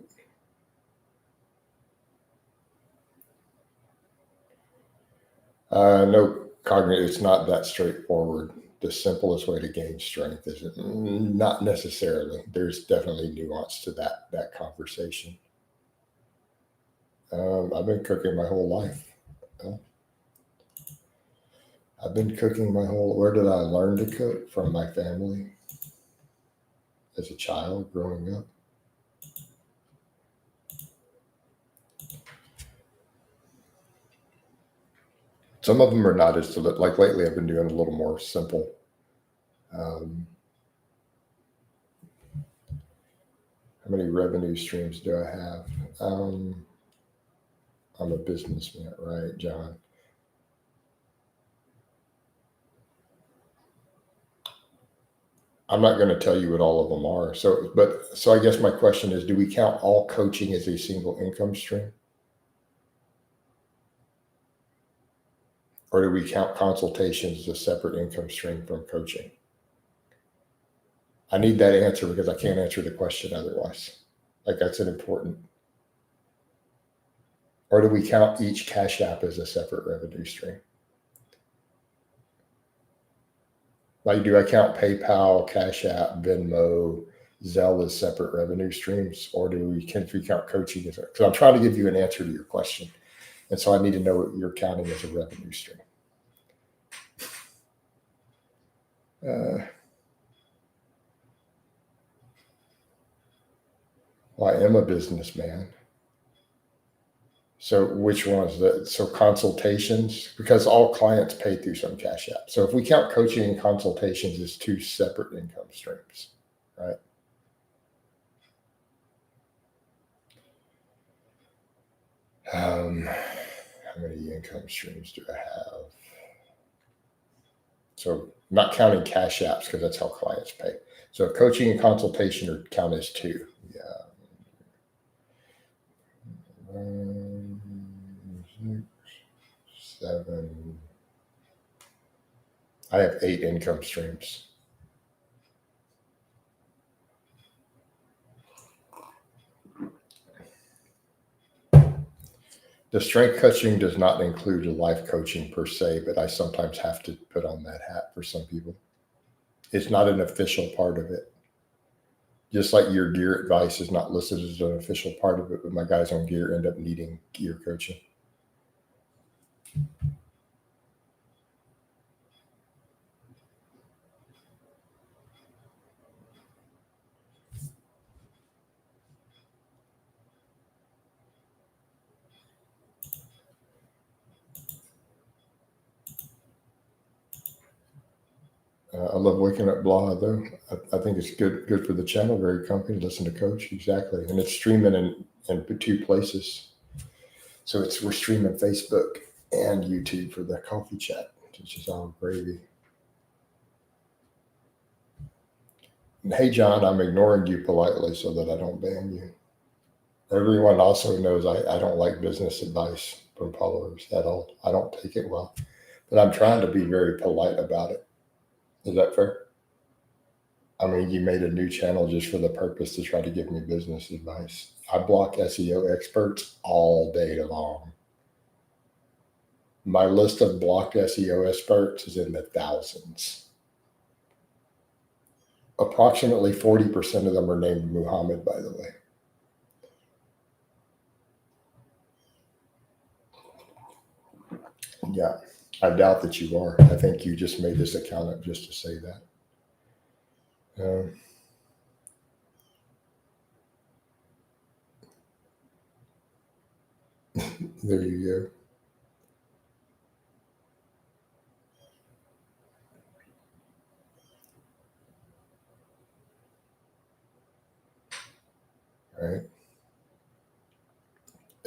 No, cognitive, it's not that straightforward. The simplest way to gain strength is not necessarily. There's definitely nuance to that conversation. I've been cooking my whole life. I've been cooking my whole. Where did I learn to cook? From my family as a child growing up. Some of them are not as like lately. I've been doing a little more simple. Um, how many revenue streams do I have? I'm a businessman, right, John? I'm not going to tell you what all of them are. So I guess my question is, do we count all coaching as a single income stream? Or do we count consultations as a separate income stream from coaching? I need that answer because I can't answer the question otherwise. Like that's an important. Or do we count each Cash App as a separate revenue stream? Like, do I count PayPal, Cash App, Venmo, Zelle as separate revenue streams, or can we count coaching as? Because I'm trying to give you an answer to your question, and so I need to know what you're counting as a revenue stream. Well, I am a businessman. So which ones? So consultations, because all clients pay through some Cash App. So if we count coaching and consultations as two separate income streams, right? How many income streams do I have? So not counting Cash Apps because that's how clients pay. So coaching and consultation are count as two. Yeah. 6, 7. I have 8 income streams. The strength coaching does not include life coaching per se, but I sometimes have to put on that hat for some people. It's not an official part of it. Just like your gear advice is not listed as an official part of it, but my guys on gear end up needing gear coaching. I love waking up Blaha though. I think it's good for the channel. Very comfy. Listen to Coach exactly, and it's streaming in 2 places. So we're streaming Facebook and YouTube for the coffee chat, which is all gravy. And hey, John, I'm ignoring you politely so that I don't ban you. Everyone also knows I don't like business advice from followers at all. I don't take it well, but I'm trying to be very polite about it. Is that fair? I mean, you made a new channel just for the purpose to try to give me business advice. I block SEO experts all day long. My list of blocked SEO experts is in the thousands. Approximately 40% of them are named Muhammad, by the way. Yeah, I doubt that you are. I think you just made this account up just to say that. There you go.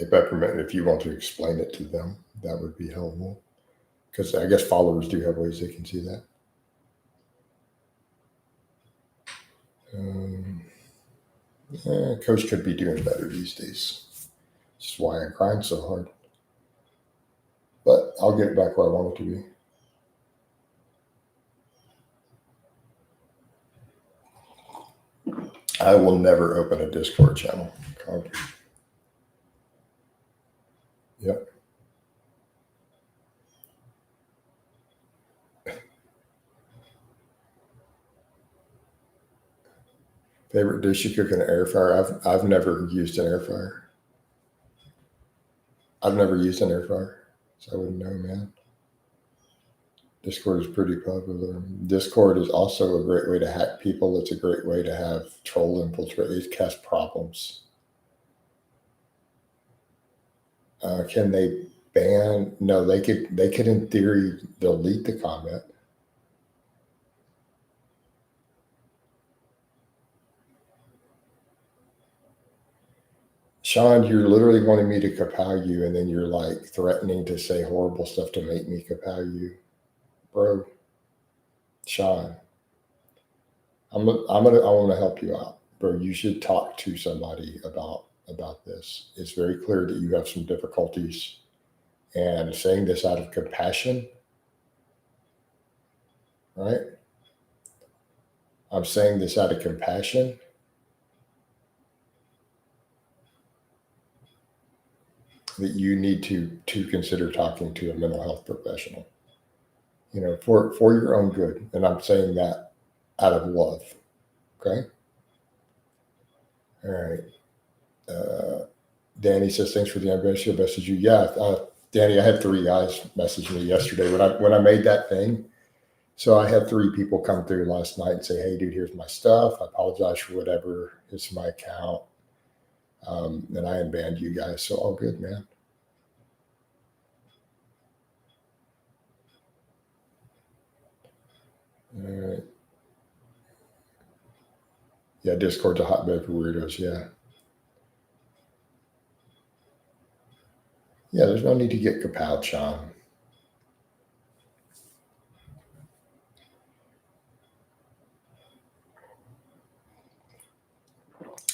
a peppermint. If you want to explain it to them, that would be helpful. Because I guess followers do have ways they can see that. Coach could be doing better these days. That's why I'm crying so hard. But I'll get it back where I want it to be. I will never open a Discord channel. Yep. Favorite dish you cook in an air fryer? I've never used an air fryer. I've never used an air fryer, so I wouldn't know, man. Discord is pretty popular. Discord is also a great way to hack people. It's a great way to have troll infiltrate. It causes problems. Can they ban? No, they could. They could, in theory, delete the comment. Sean, you're literally wanting me to kapow you, and then you're like threatening to say horrible stuff to make me kapow you, bro. Sean, I want to help you out, bro. You should talk to somebody about this. It's very clear that you have some difficulties, and saying this out of compassion, right? I'm saying this out of compassion. That you need to consider talking to a mental health professional, for your own good. And I'm saying that out of love. Okay. All right. Danny says, thanks for the ambassador message. You. Yeah. Danny, I had 3 guys message me yesterday when I made that thing. So I had 3 people come through last night and say, hey dude, here's my stuff. I apologize for whatever. It's my account. And I unbanned you guys. So all good, man. All right. Yeah, Discord's a hotbed for weirdos. Yeah. Yeah, there's no need to get kapowed, Sean.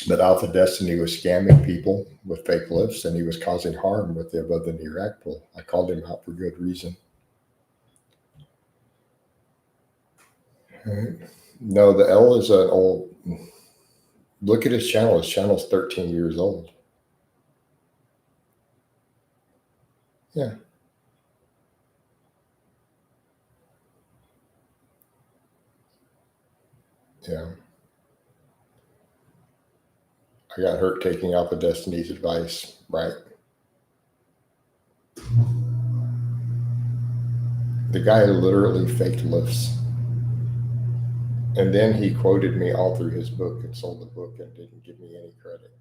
But Alpha Destiny was scamming people with fake lifts, and he was causing harm with the above the knee rack pull. I called him out for good reason. Right. No, the L is an old. Look at his channel. His channel's 13 years old. Yeah. Yeah. I got hurt taking Alpha Destiny's advice, right? The guy literally faked lifts. And then he quoted me all through his book and sold the book and didn't give me any credit.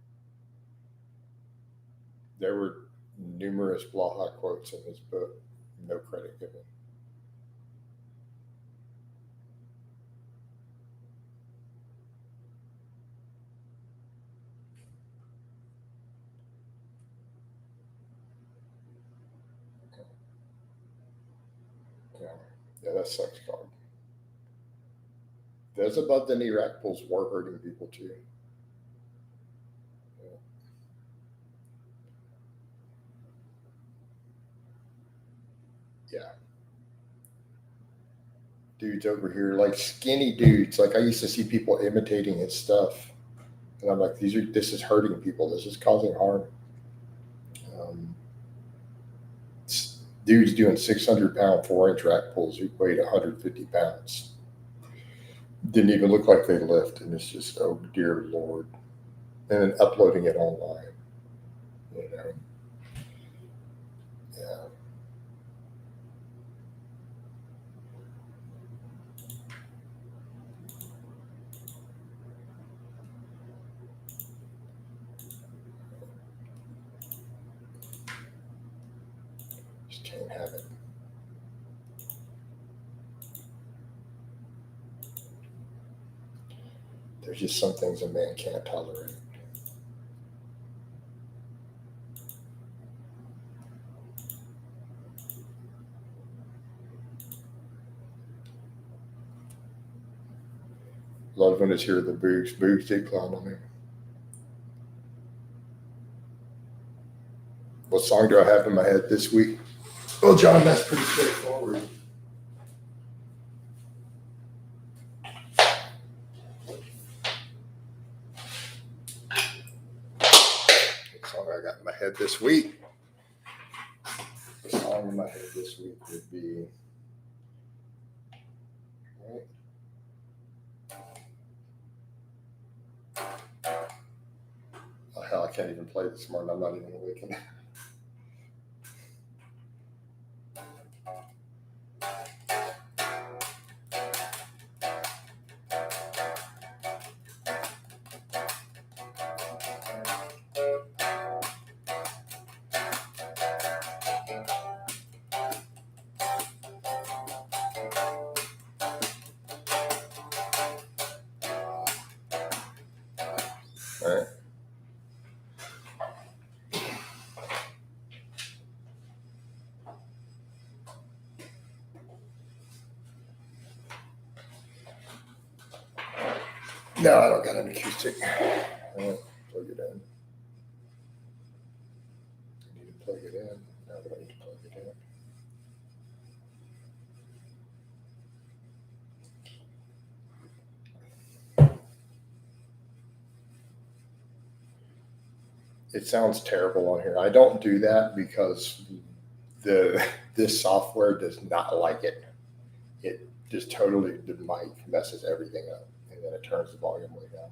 There were numerous Blaha quotes in his book, no credit given. Yeah, that sucks, Cog. Those above the knee rack pulls were hurting people too. Yeah. Dudes over here, like skinny dudes. Like I used to see people imitating his stuff. And I'm like, this is hurting people. This is causing harm. Um, Dudes doing 600-pound 4-inch rack pulls who weighed 150 pounds. Didn't even look like they lift. And it's just, oh dear Lord. And then uploading it online. Yeah. Just can't have it. There's just some things a man can't tolerate. Love when it's here the Boogs. Boogs did clown on him. What song do I have in my head this week? Well, John, that's pretty straightforward. What song I got in my head this week? The song in my head this week would be. Right. Oh, hell, I can't even play this morning. I'm not even awake. All right. No, I don't got an acoustic. I won't plug it in. I need to plug it in. Now that I need to plug it in. It sounds terrible on here. I don't do that because this software does not like it. It just totally, the mic messes everything up, and then it turns the volume way down.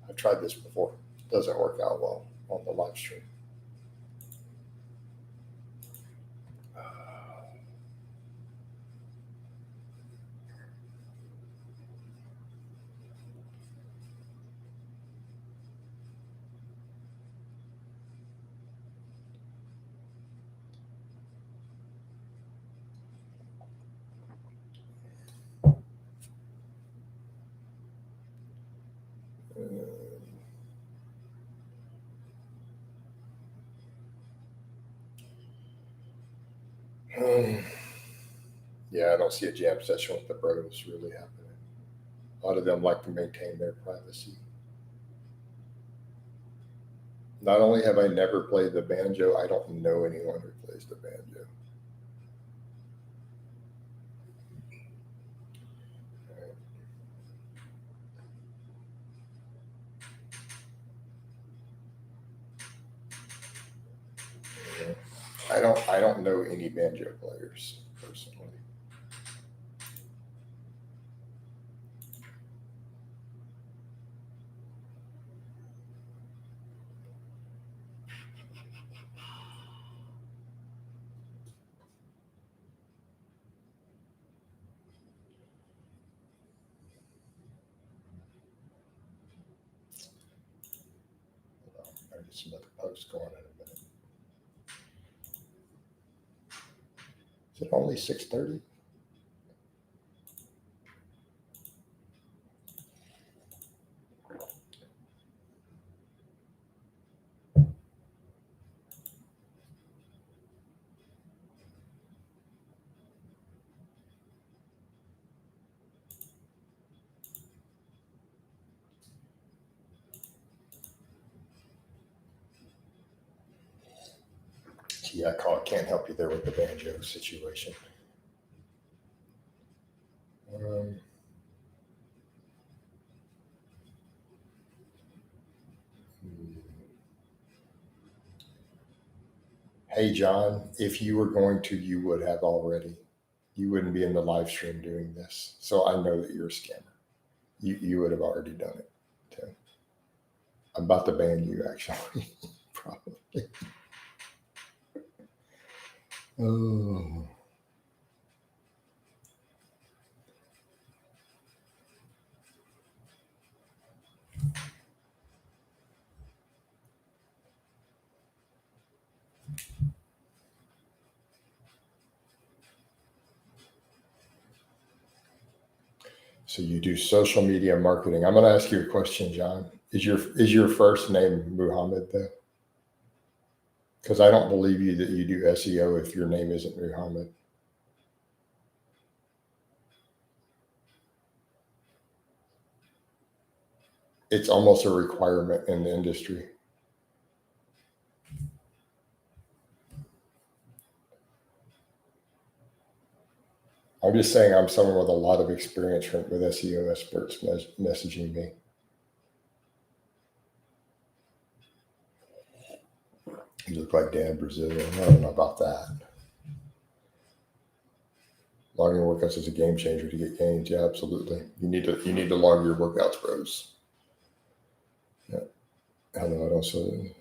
I've tried this before. It doesn't work out well on the live stream. Yeah, I don't see a jam session with the bros really happening. A lot of them like to maintain their privacy. Not only have I never played the banjo, I don't know anyone who plays the banjo. I don't know any banjo players personally. I'll get some other posts going in a minute. Is it only 6:30? Yeah, I can't help you there with the banjo situation. Hey, John, if you were going to, you would have already. You wouldn't be in the live stream doing this. So I know that you're a scammer. You would have already done it. Too. I'm about to ban you, actually. Probably. Oh. So you do social media marketing. I'm going to ask you a question, John. Is your first name Muhammad though? Because I don't believe you that you do SEO if your name isn't Muhammad. It's almost a requirement in the industry. I'm just saying I'm someone with a lot of experience with SEO experts messaging me. You look like Dan Brazilian. I don't know about that. Logging workouts is a game changer to get gains. Yeah, absolutely. You need to log your workouts, bros. Yeah. I know. I don't say.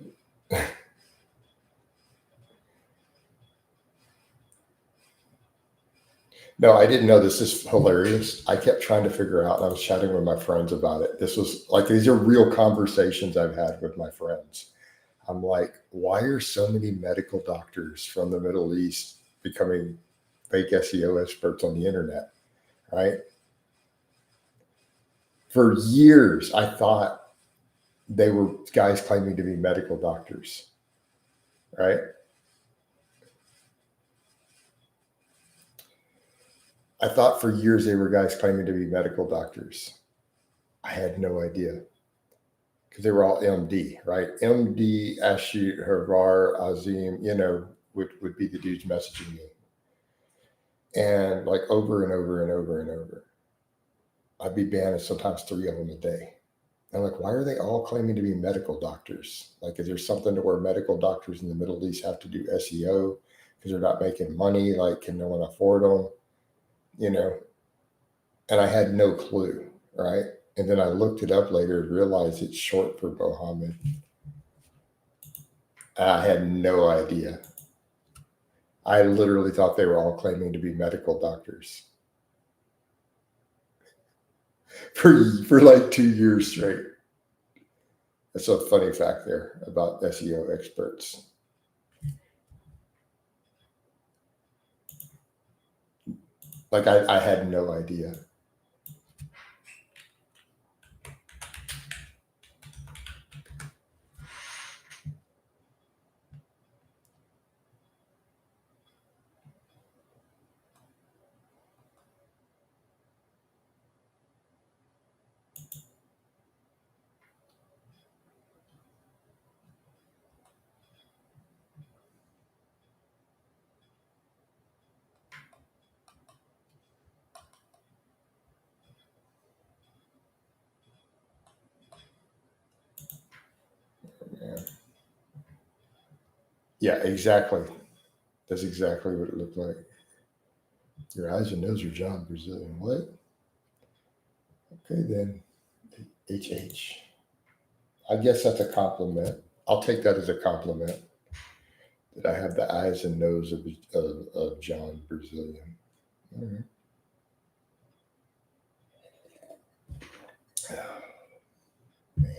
No, I didn't know this is hilarious. I kept trying to figure out, and I was chatting with my friends about it. This was like, these are real conversations I've had with my friends. I'm like, why are so many medical doctors from the Middle East becoming fake SEO experts on the internet? Right? For years, I thought they were guys claiming to be medical doctors. Right? I thought for years they were guys claiming to be medical doctors. I had no idea because they were all MD, right? MD, Ashut, Havar, Azim, would be the dudes messaging me. And like over and over and over and over, I'd be banned sometimes 3 of them a day. And like, why are they all claiming to be medical doctors? Like, is there something to where medical doctors in the Middle East have to do SEO because they're not making money? Like, can no one afford them? And I had no clue, right? And then I looked it up later and realized it's short for Mohammed. I had no idea. I literally thought they were all claiming to be medical doctors for like 2 years straight. That's a funny fact there about SEO experts. Like I had no idea. Yeah, exactly. That's exactly what it looked like. Your eyes and nose are John Brazilian. What? Okay, then. HH. I guess that's a compliment. I'll take that as a compliment that I have the eyes and nose of John Brazilian. All right. Oh, man.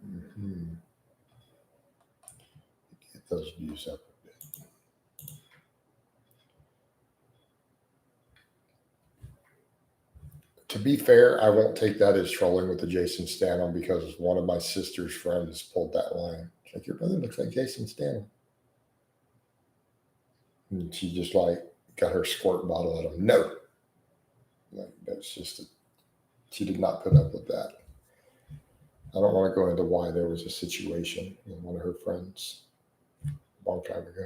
Mm-hmm. Get those views up. To be fair, I won't take that as trolling with the Jason Statham because one of my sister's friends pulled that line. She's like, your brother looks like Jason Statham. And she just like got her squirt bottle at him. No. Like, that's just, she did not put up with that. I don't want to go into why there was a situation with one of her friends a long time ago.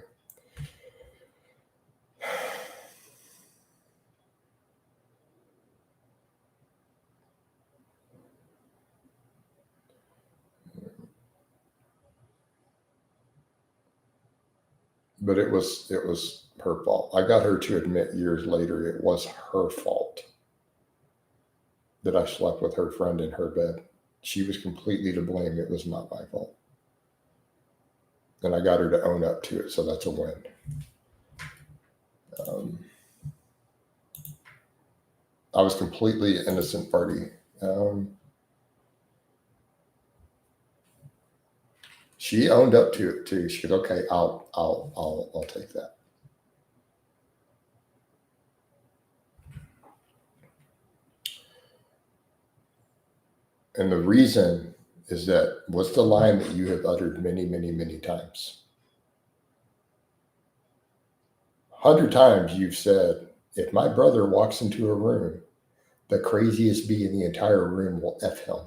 But it was her fault. I got her to admit years later it was her fault that I slept with her friend in her bed. She was completely to blame. It was not my fault. And I got her to own up to it, so that's a win. Um, I was completely innocent party. She owned up to it too. She goes, "Okay, I'll take that." And the reason is that what's the line that you have uttered many, many, many times? 100 times you've said, if my brother walks into a room, the craziest bee in the entire room will F him.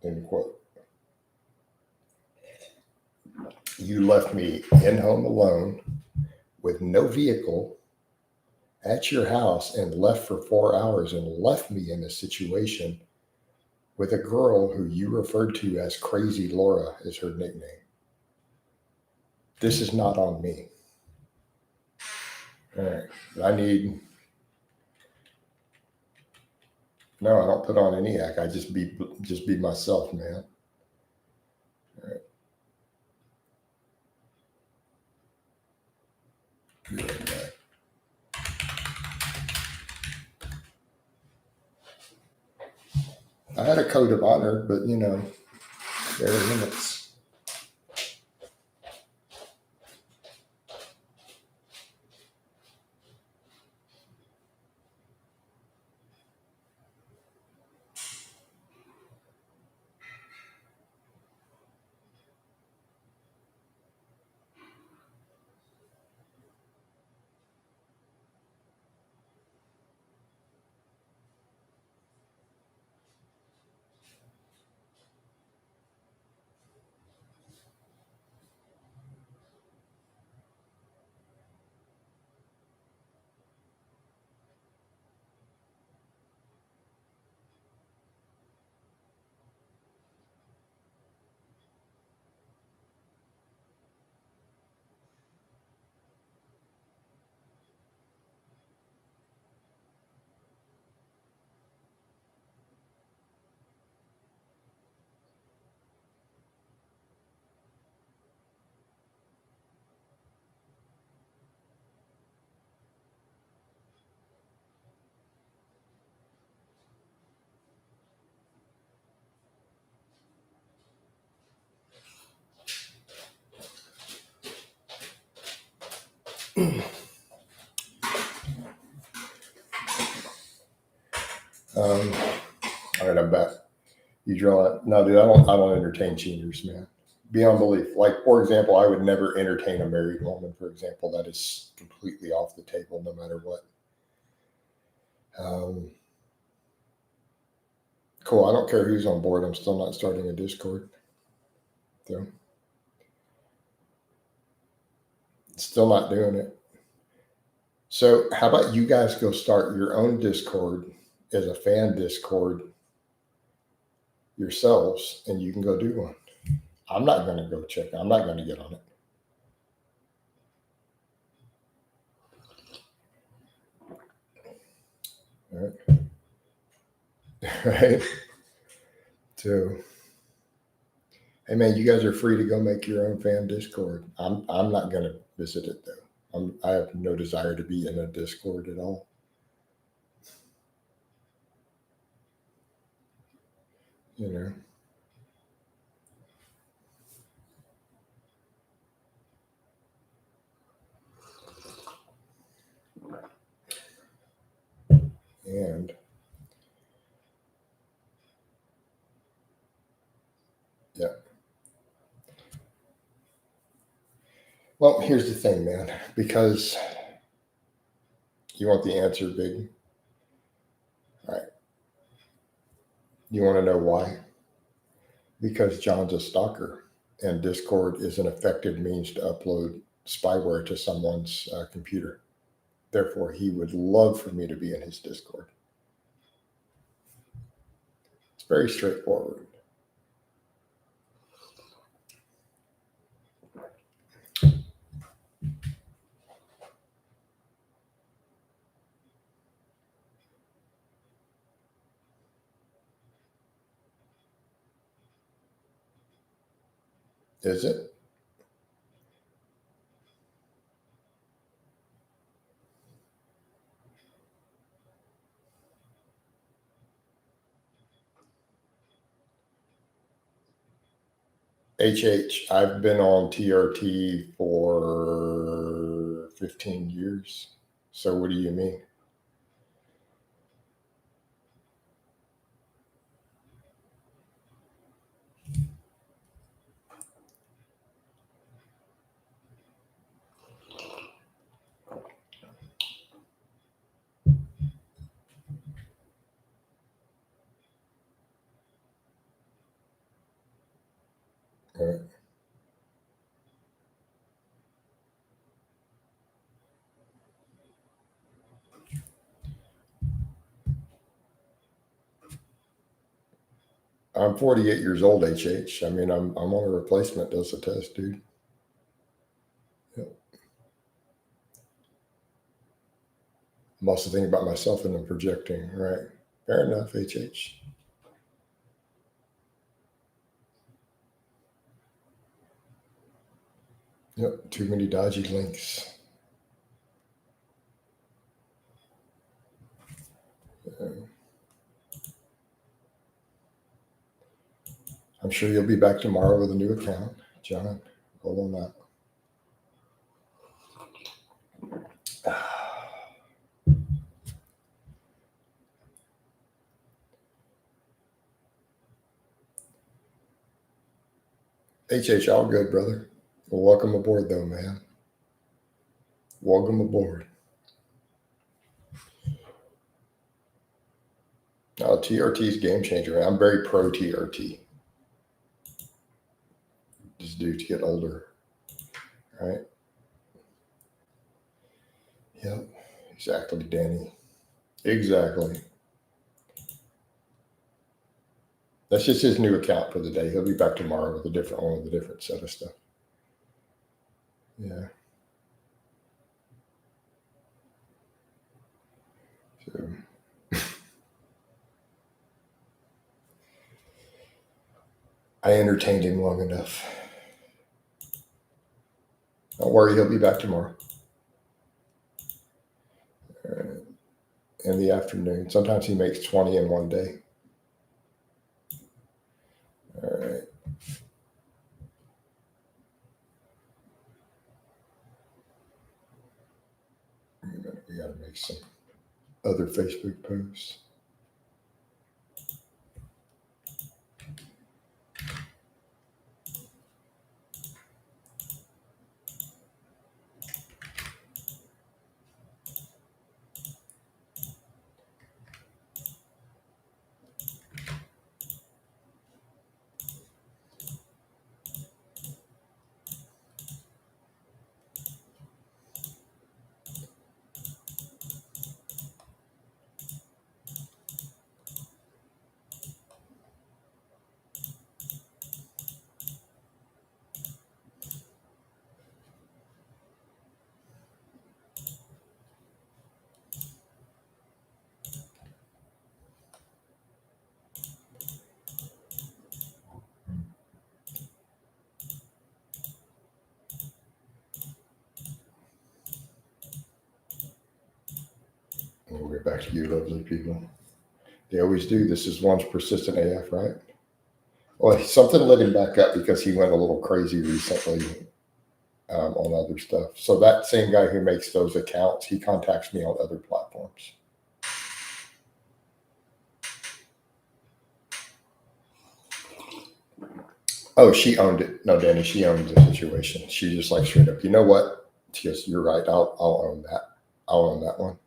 End quote. You left me in home alone with no vehicle at your house and left for 4 hours and left me in a situation with a girl who you referred to as Crazy Laura is her nickname. This is not on me. All right. No, I don't put on any act. I just be myself, man. All right. I had a code of honor, but there are limits. All right, I'm back. You draw it. No, dude, I don't entertain cheaters, man. Beyond belief. Like, for example, I would never entertain a married woman, for example. That is completely off the table no matter what. Cool. I don't care who's on board. I'm still not starting a Discord. So, still not doing it. So, how about you guys go start your own Discord as a fan Discord yourselves, and you can go do one. I'm not going to go check. I'm not going to get on it. All right. Right. So, hey man, you guys are free to go make your own fan Discord. I'm not going to visit it though. I have no desire to be in a Discord at all. You know. And yeah. Well, here's the thing, man. Because you want the answer, big. All right. You want to know why? Because John's a stalker, and Discord is an effective means to upload spyware to someone's computer. Therefore, he would love for me to be in his Discord. It's very straightforward. Is it? HH, I've been on TRT for 15 years. So what do you mean? Right. I'm 48 years old, HH. I mean, I'm on a replacement dose of test, dude. Yep. I'm also thinking about myself and I'm projecting, right? Fair enough, HH. Yep, too many dodgy links. I'm sure you'll be back tomorrow with a new account, John. Hold on that. HH, all good, brother. Well, welcome aboard, though, man. Welcome aboard. TRT's game changer. I'm very pro TRT. Just due to get older, right? Yep, exactly, Danny. Exactly. That's just his new account for the day. He'll be back tomorrow with a different one with a different set of stuff. Yeah. So I entertained him long enough. Don't worry, he'll be back tomorrow. In the afternoon. Sometimes he makes 20 in one day. All right. We got to make some other Facebook posts. We'll get back to you, lovely people. They always do. This is one's persistent AF, right? Well, something lit him back up because he went a little crazy recently on other stuff. So that same guy who makes those accounts, he contacts me on other platforms. Oh, she owned it. No, Danny, she owned the situation. She just like straight up, you know what? She goes, you're right. I'll own that. I'll own that one.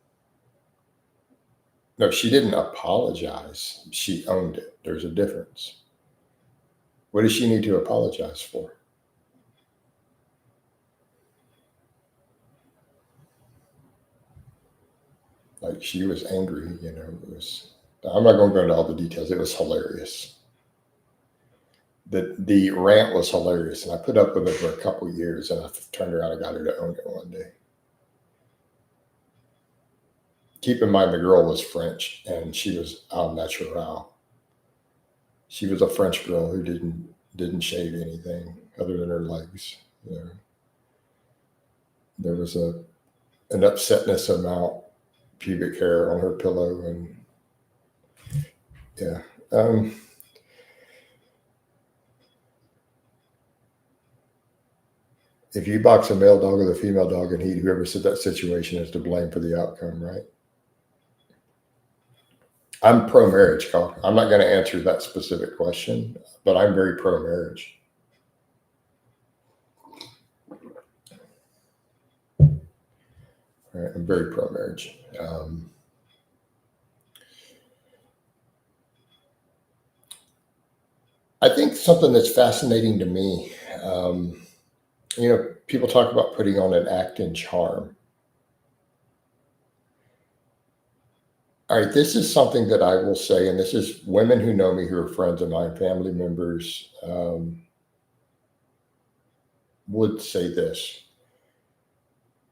No, she didn't apologize. She owned it. There's a difference. What does she need to apologize for? Like she was angry, you know. It was. I'm not going to go into all the details. It was hilarious. The rant was hilarious, and I put up with it for a couple of years, and I turned around and got her to own it one day. Keep in mind, the girl was French, and she was au naturel. She was a French girl who didn't shave anything other than her legs. You know, there was an upsetness amount pubic hair on her pillow, and yeah. If you box a male dog with a female dog and whoever said that situation is to blame for the outcome, right? I'm pro-marriage, Carl. I'm not going to answer that specific question, but I'm very pro-marriage. Right? I'm very pro-marriage. I think something that's fascinating to me, people talk about putting on an act and charm. All right, this is something that I will say, and this is women who know me, who are friends of mine, family members, would say this.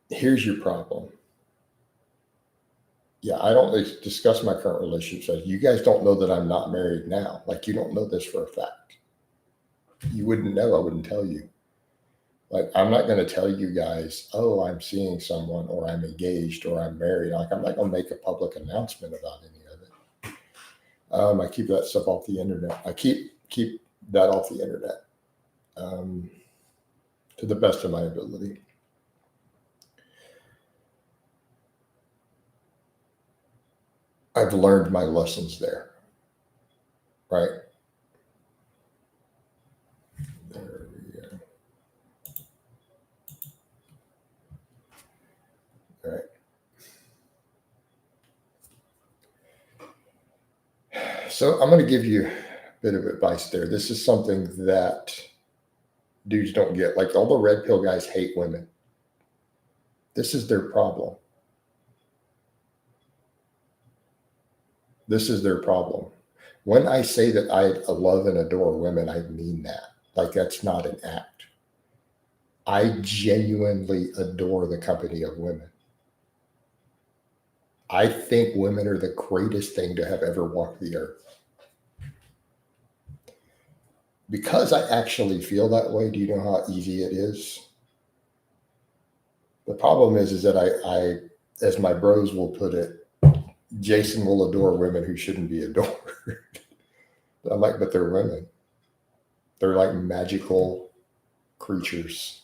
Here's your problem. Yeah, I don't discuss my current relationship. You guys don't know that I'm not married now. Like, you don't know this for a fact. You wouldn't know. I wouldn't tell you. Like, I'm not going to tell you guys, oh, I'm seeing someone or I'm engaged or I'm married. Like, I'm not going to make a public announcement about any of it. I keep that stuff off the internet. I keep that off the internet to the best of my ability. I've learned my lessons there, right? There we go. All right. So I'm going to give you a bit of advice there. This is something that dudes don't get. Like, all the red pill guys hate women. This is their problem. This is their problem. When I say that I love and adore women, I mean that. Like, that's not an act. I genuinely adore the company of women. I think women are the greatest thing to have ever walked the earth. Because I actually feel that way, do you know how easy it is? The problem is that I, as my bros will put it, Jason will adore women who shouldn't be adored. I'm like, but they're women. They're like magical creatures,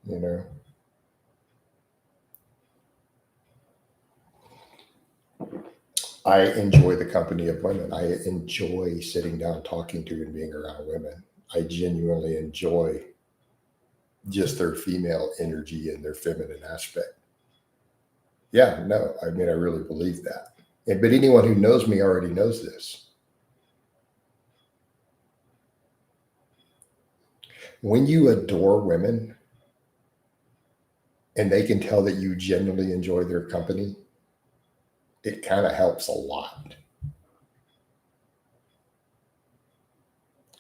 you know? I enjoy the company of women. I enjoy sitting down, talking to, and being around women. I genuinely enjoy just their female energy and their feminine aspect. Yeah, no, I mean, I really believe that. But anyone who knows me already knows this. When you adore women and they can tell that you genuinely enjoy their company, it kind of helps a lot.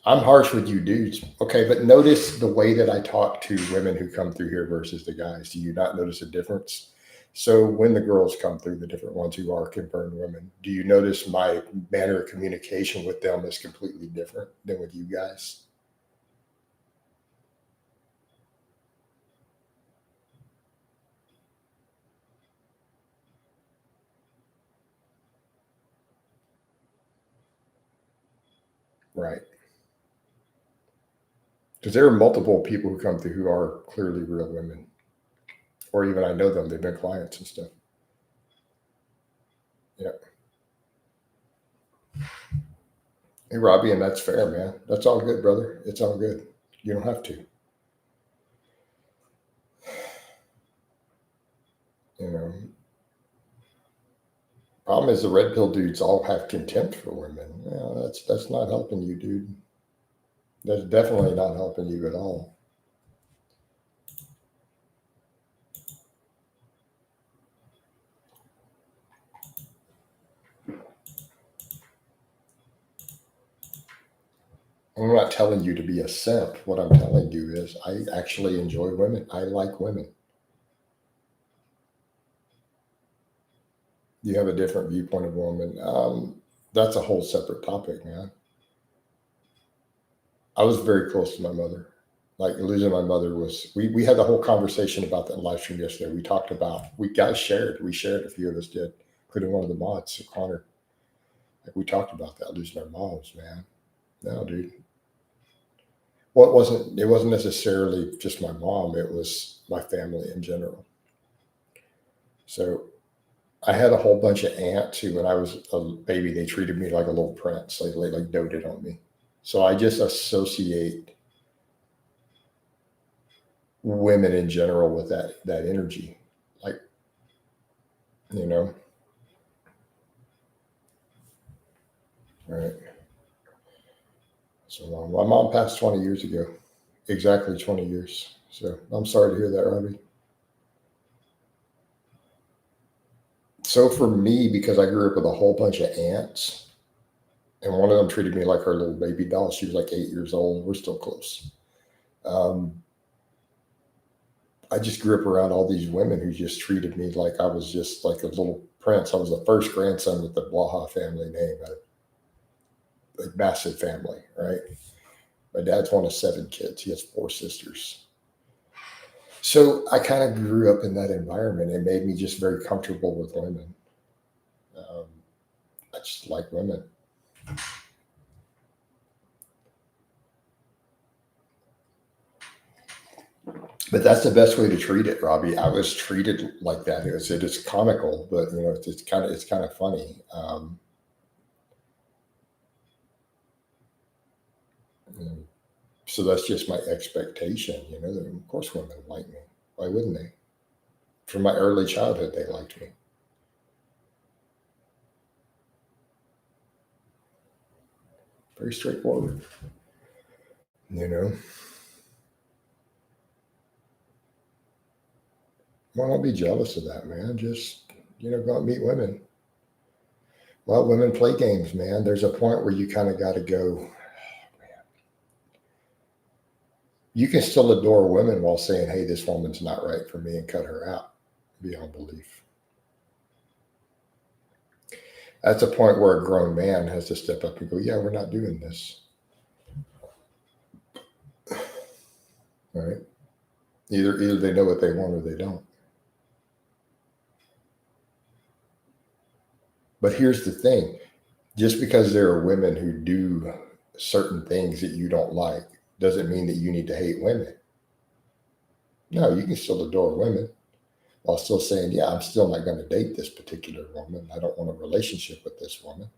I'm harsh with you dudes. Okay, but notice the way that I talk to women who come through here versus the guys. Do you not notice a difference? So when the girls come through, the different ones who are confirmed women, do you notice my manner of communication with them is completely different than with you guys? Right. Because there are multiple people who come through who are clearly real women. Or even I know them, they've been clients and stuff. Yeah. Hey, Robbie, and that's fair, man. That's all good, brother. It's all good. You don't have to. You know, problem is the red pill dudes all have contempt for women. Yeah, that's not helping you, dude. That's definitely not helping you at all. I'm not telling you to be a simp. What I'm telling you is I actually enjoy women. I like women. You have a different viewpoint of women. That's a whole separate topic, man. I was very close to my mother. Like, losing my mother was, we had the whole conversation about that live stream yesterday. We talked about, we shared, a few of us did, including one of the mods, Connor. Like, we talked about that, losing our moms, man. No, dude. Well, it wasn't necessarily just my mom, it was my family in general. So I had a whole bunch of aunts who, when I was a baby, they treated me like a little prince. Like doted on me. So I just associate women in general with that energy. Like, you know, right? So my mom passed 20 years ago, exactly 20 years. So I'm sorry to hear that, Robbie. So for me, because I grew up with a whole bunch of aunts, and one of them treated me like her little baby doll. She was like 8 years old. We're still close. Um, I just grew up around all these women who just treated me like I was just like a little prince. I was the first grandson with the Blaha family name, a massive family, right? My dad's one of 7 kids. He has 4 sisters. So I kind of grew up in that environment. It made me just very comfortable with women. Um, I just like women. But that's the best way to treat it, Robbie. I was treated like that. It is comical, but it's kind of funny. You know, so that's just my expectation. That of course women like me. Why wouldn't they? From my early childhood, they liked me. Very straightforward. You know, well, don't be jealous of that, man. Just go out and meet women. Well, women play games, man. There's a point where you kind of got to go. You can still adore women while saying, "Hey, this woman's not right for me," and cut her out beyond belief. That's a point where a grown man has to step up and go, "Yeah, we're not doing this." Right? Either they know what they want or they don't. But here's the thing: just because there are women who do certain things that you don't like doesn't mean that you need to hate women. No, you can still adore women while still saying, "Yeah, I'm still not going to date this particular woman. I don't want a relationship with this woman."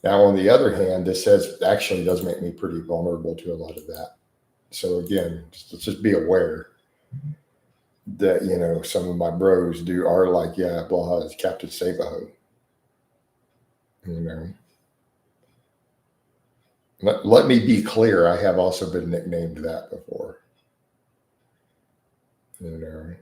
Now, on the other hand, this actually does make me pretty vulnerable to a lot of that. So again, just be aware that some of my bros are like, "Yeah, Blaha is Captain Sabaho." You know, let me be clear. I have also been nicknamed that before. You know,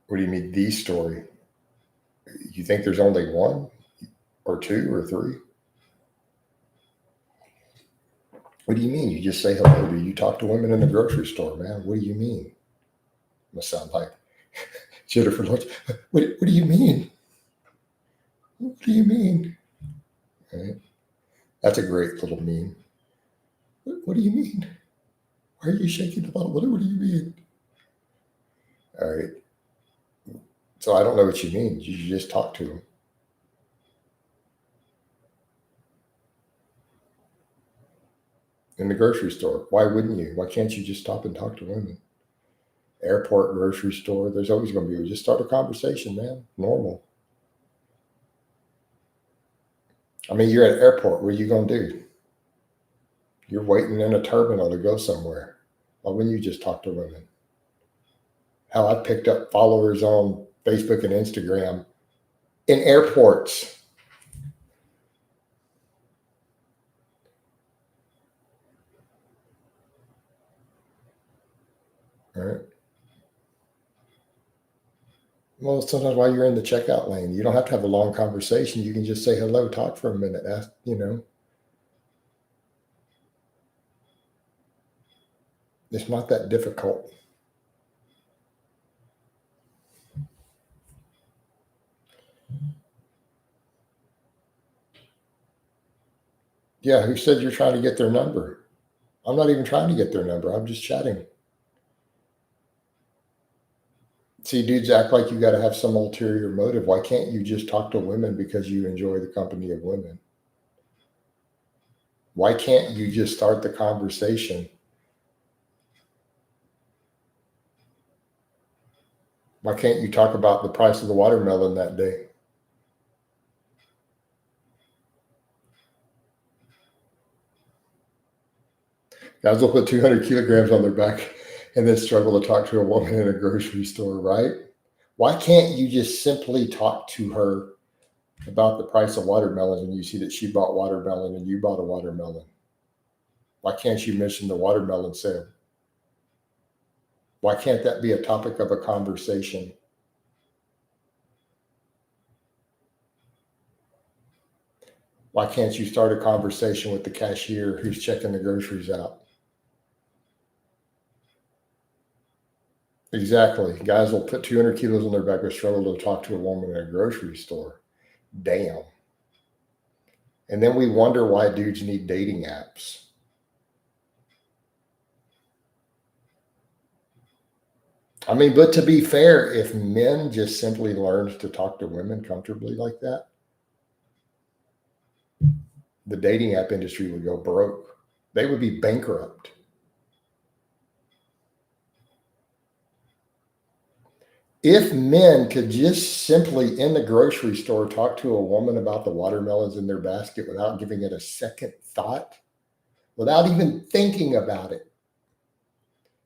what do you mean the story? You think there's only one or two or three? What do you mean? You just say hello? Do you talk to women in the grocery store, man? What do you mean? Must sound like Jennifer Lawrence. What do you mean? What do you mean? Right? That's a great little meme. What do you mean? Why are you shaking the bottle? What do you mean? All right. So I don't know what you mean. You just talk to them in the grocery store. Why wouldn't you? Why can't you just stop and talk to women? Airport, grocery store. There's always going to be. Just start a conversation, man. Normal. I mean, you're at an airport. What are you going to do? You're waiting in a terminal to go somewhere. Why wouldn't you just talk to women? How I picked up followers on Facebook and Instagram in airports. All right. Well, sometimes while you're in the checkout lane, you don't have to have a long conversation. You can just say hello, talk for a minute. It's not that difficult. Yeah, who said you're trying to get their number? I'm not even trying to get their number. I'm just chatting. See, dudes act like you got to have some ulterior motive. Why can't you just talk to women because you enjoy the company of women? Why can't you just start the conversation? Why can't you talk about the price of the watermelon that day? Guys will put 200 kilograms on their back and then struggle to talk to a woman in a grocery store, right? Why can't you just simply talk to her about the price of watermelons and you see that she bought watermelon and you bought a watermelon? Why can't you mention the watermelon sale? Why can't that be a topic of a conversation? Why can't you start a conversation with the cashier who's checking the groceries out? Exactly. Guys will put 200 kilos on their back and struggle to talk to a woman in a grocery store. Damn. And then we wonder why dudes need dating apps. I mean, but to be fair, if men just simply learned to talk to women comfortably like that, the dating app industry would go broke. They would be bankrupt. If men could just simply in the grocery store talk to a woman about the watermelons in their basket without giving it a second thought, without even thinking about it,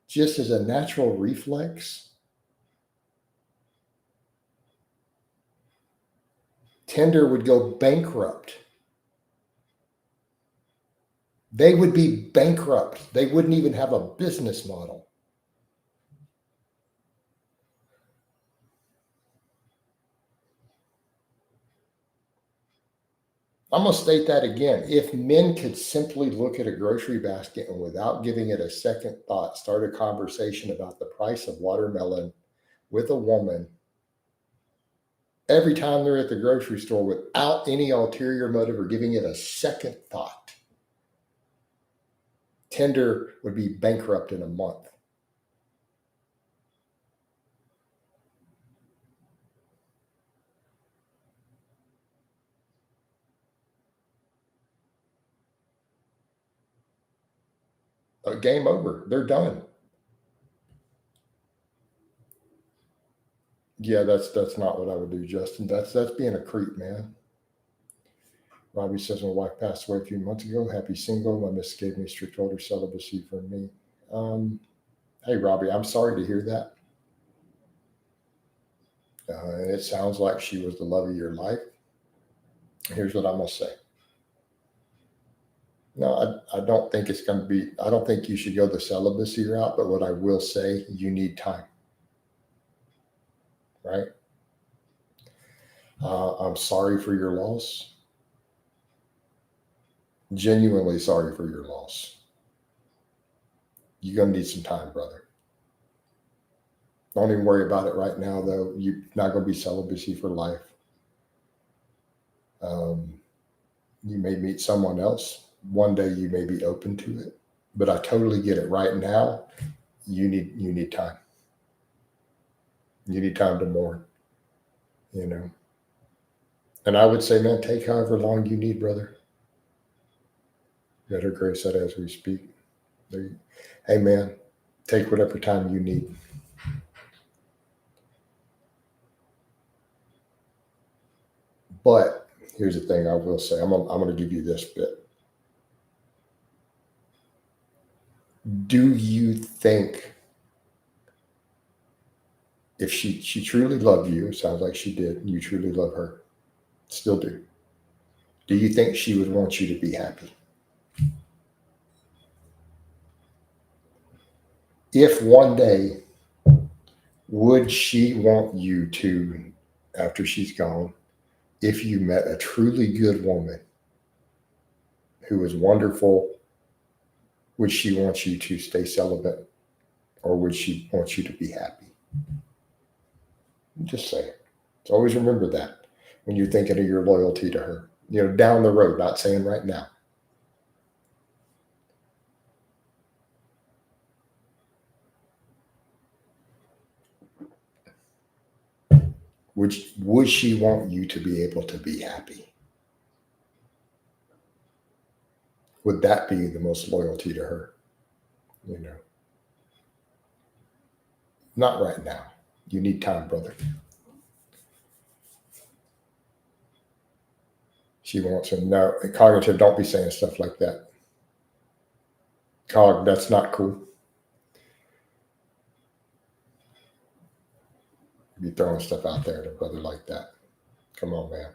just as a natural reflex, Tinder would go bankrupt. They would be bankrupt. They wouldn't even have a business model. I'm going to state that again. If men could simply look at a grocery basket and without giving it a second thought, start a conversation about the price of watermelon with a woman every time they're at the grocery store without any ulterior motive or giving it a second thought, Tinder would be bankrupt in a month. Game over. They're done. Yeah, that's not what I would do, Justin. That's being a creep, man. Robbie says my wife passed away a few months ago. Happy single. My miss gave me strict order celibacy for me. Hey, Robbie, I'm sorry to hear that. And it sounds like she was the love of your life. Here's what I'm gonna say. No, I don't think it's going to be. I don't think you should go the celibacy route. But what I will say, you need time, right? I'm sorry for your loss. Genuinely sorry for your loss. You're going to need some time, brother. Don't even worry about it right now, though. You're not going to be celibacy for life. You may meet someone else. One day you may be open to it. But I totally get it. Right now, you need time. You need time to mourn. You know. And I would say, man, take however long you need, brother. Let her grace that as we speak. Hey, man, take whatever time you need. But here's the thing I will say. I'm going to give you this bit. Do you think if she truly loved you, it sounds like she did, you truly love her, still do you think she would want you to be happy? If one day, would she want you to, after she's gone, if you met a truly good woman who was wonderful, would she want you to stay celibate or would she want you to be happy? Just say it. So always remember that when you're thinking of your loyalty to her, down the road, not saying right now. Would she want you to be able to be happy? Would that be the most loyalty to her? You know, not right now. You need time, brother. She wants him. No, cognitive, don't be saying stuff like that. Cog, that's not cool. You be throwing stuff out there to a brother like that. Come on, man.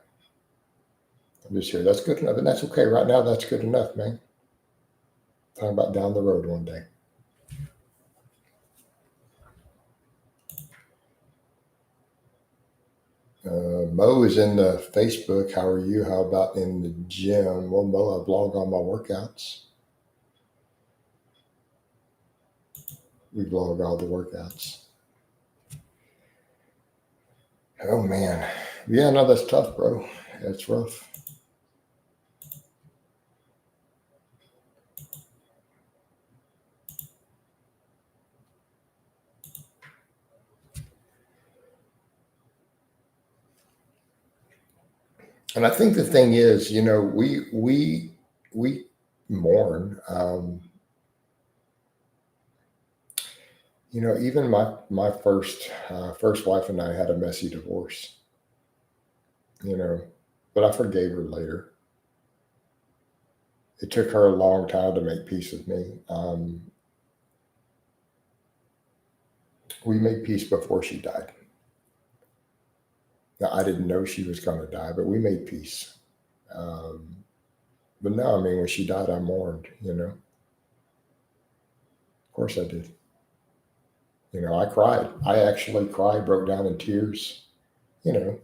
I'm just here. That's good enough. And that's okay. Right now, that's good enough, man. Talking about down the road one day. Mo is in the Facebook. How are you? How about in the gym? Well, Mo, I vlog all my workouts. We vlog all the workouts. Oh man, yeah, no, that's tough, bro. That's rough. And I think the thing is, we mourn. Even my first wife and I had a messy divorce. You know, but I forgave her later. It took her a long time to make peace with me. We made peace before she died. Now, I didn't know she was going to die, but we made peace. Um, but no, I mean, when she died, I mourned. Of course I did. I cried. I actually cried, broke down in tears. You know,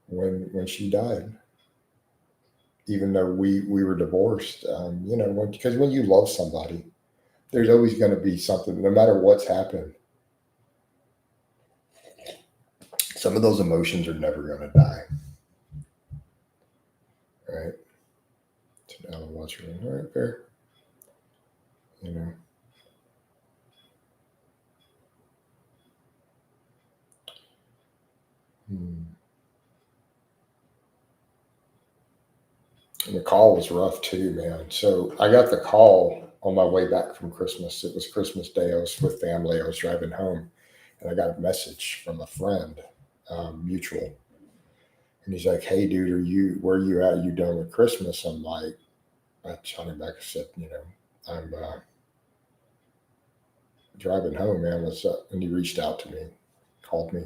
when she died, even though we were divorced. Because when you love somebody, there's always going to be something, no matter what's happened. Some of those emotions are never going to die, right? So now watch her. All right, fair. You know. Hmm. And the call was rough too, man. So I got the call on my way back from Christmas. It was Christmas Day. I was with family. I was driving home, and I got a message from a friend, mutual, and he's like, "Hey, dude, where are you at? Are you done with Christmas?" I'm like, I shot him back and said, I'm driving home, man. What's up? And he reached out to me, called me.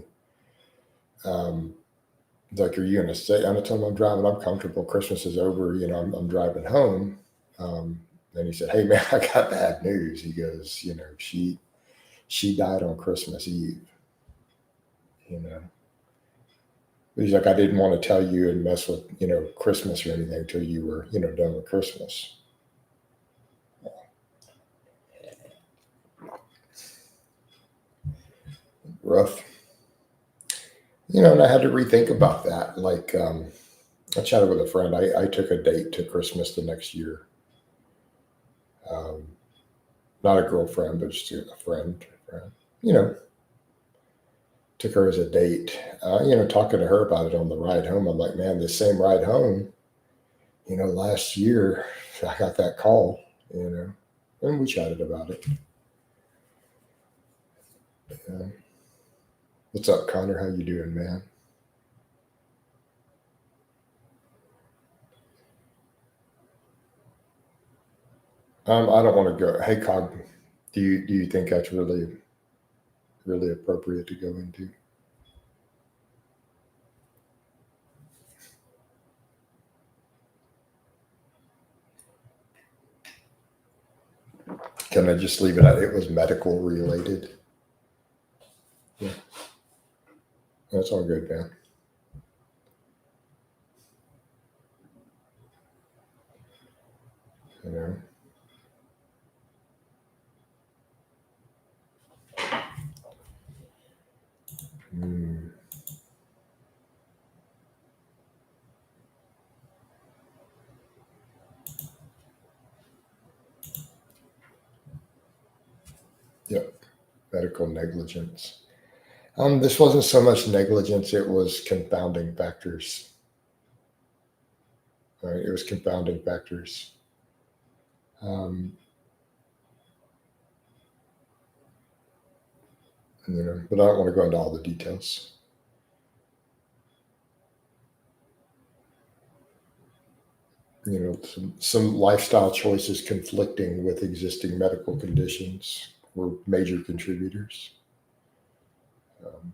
Um, he's like, "Are you gonna stay?" And I told him I'm driving. I'm comfortable. Christmas is over. I'm driving home. Then he said, "Hey, man, I got bad news." He goes, she died on Christmas Eve. You know, but he's like, "I didn't want to tell you and mess with Christmas or anything until you were done with Christmas." Rough. And I had to rethink about that. Like, I chatted with a friend. I took a date to Christmas the next year. Um, Not a girlfriend, but just a friend. You know, took her as a date. Talking to her about it on the ride home, I'm like, man, this same ride home, last year I got that call, and we chatted about it. Uh, what's up, Connor? How you doing, man? I don't want to go. Hey, Cog, do you think that's really appropriate to go into? Can I just leave it at it was medical related? Yeah, that's all good, man. You know. Mm, yep, medical negligence. This wasn't so much negligence; it was confounding factors. Right? It was confounding factors. Um, but I don't want to go into all the details. Some lifestyle choices conflicting with existing medical conditions were major contributors. Um,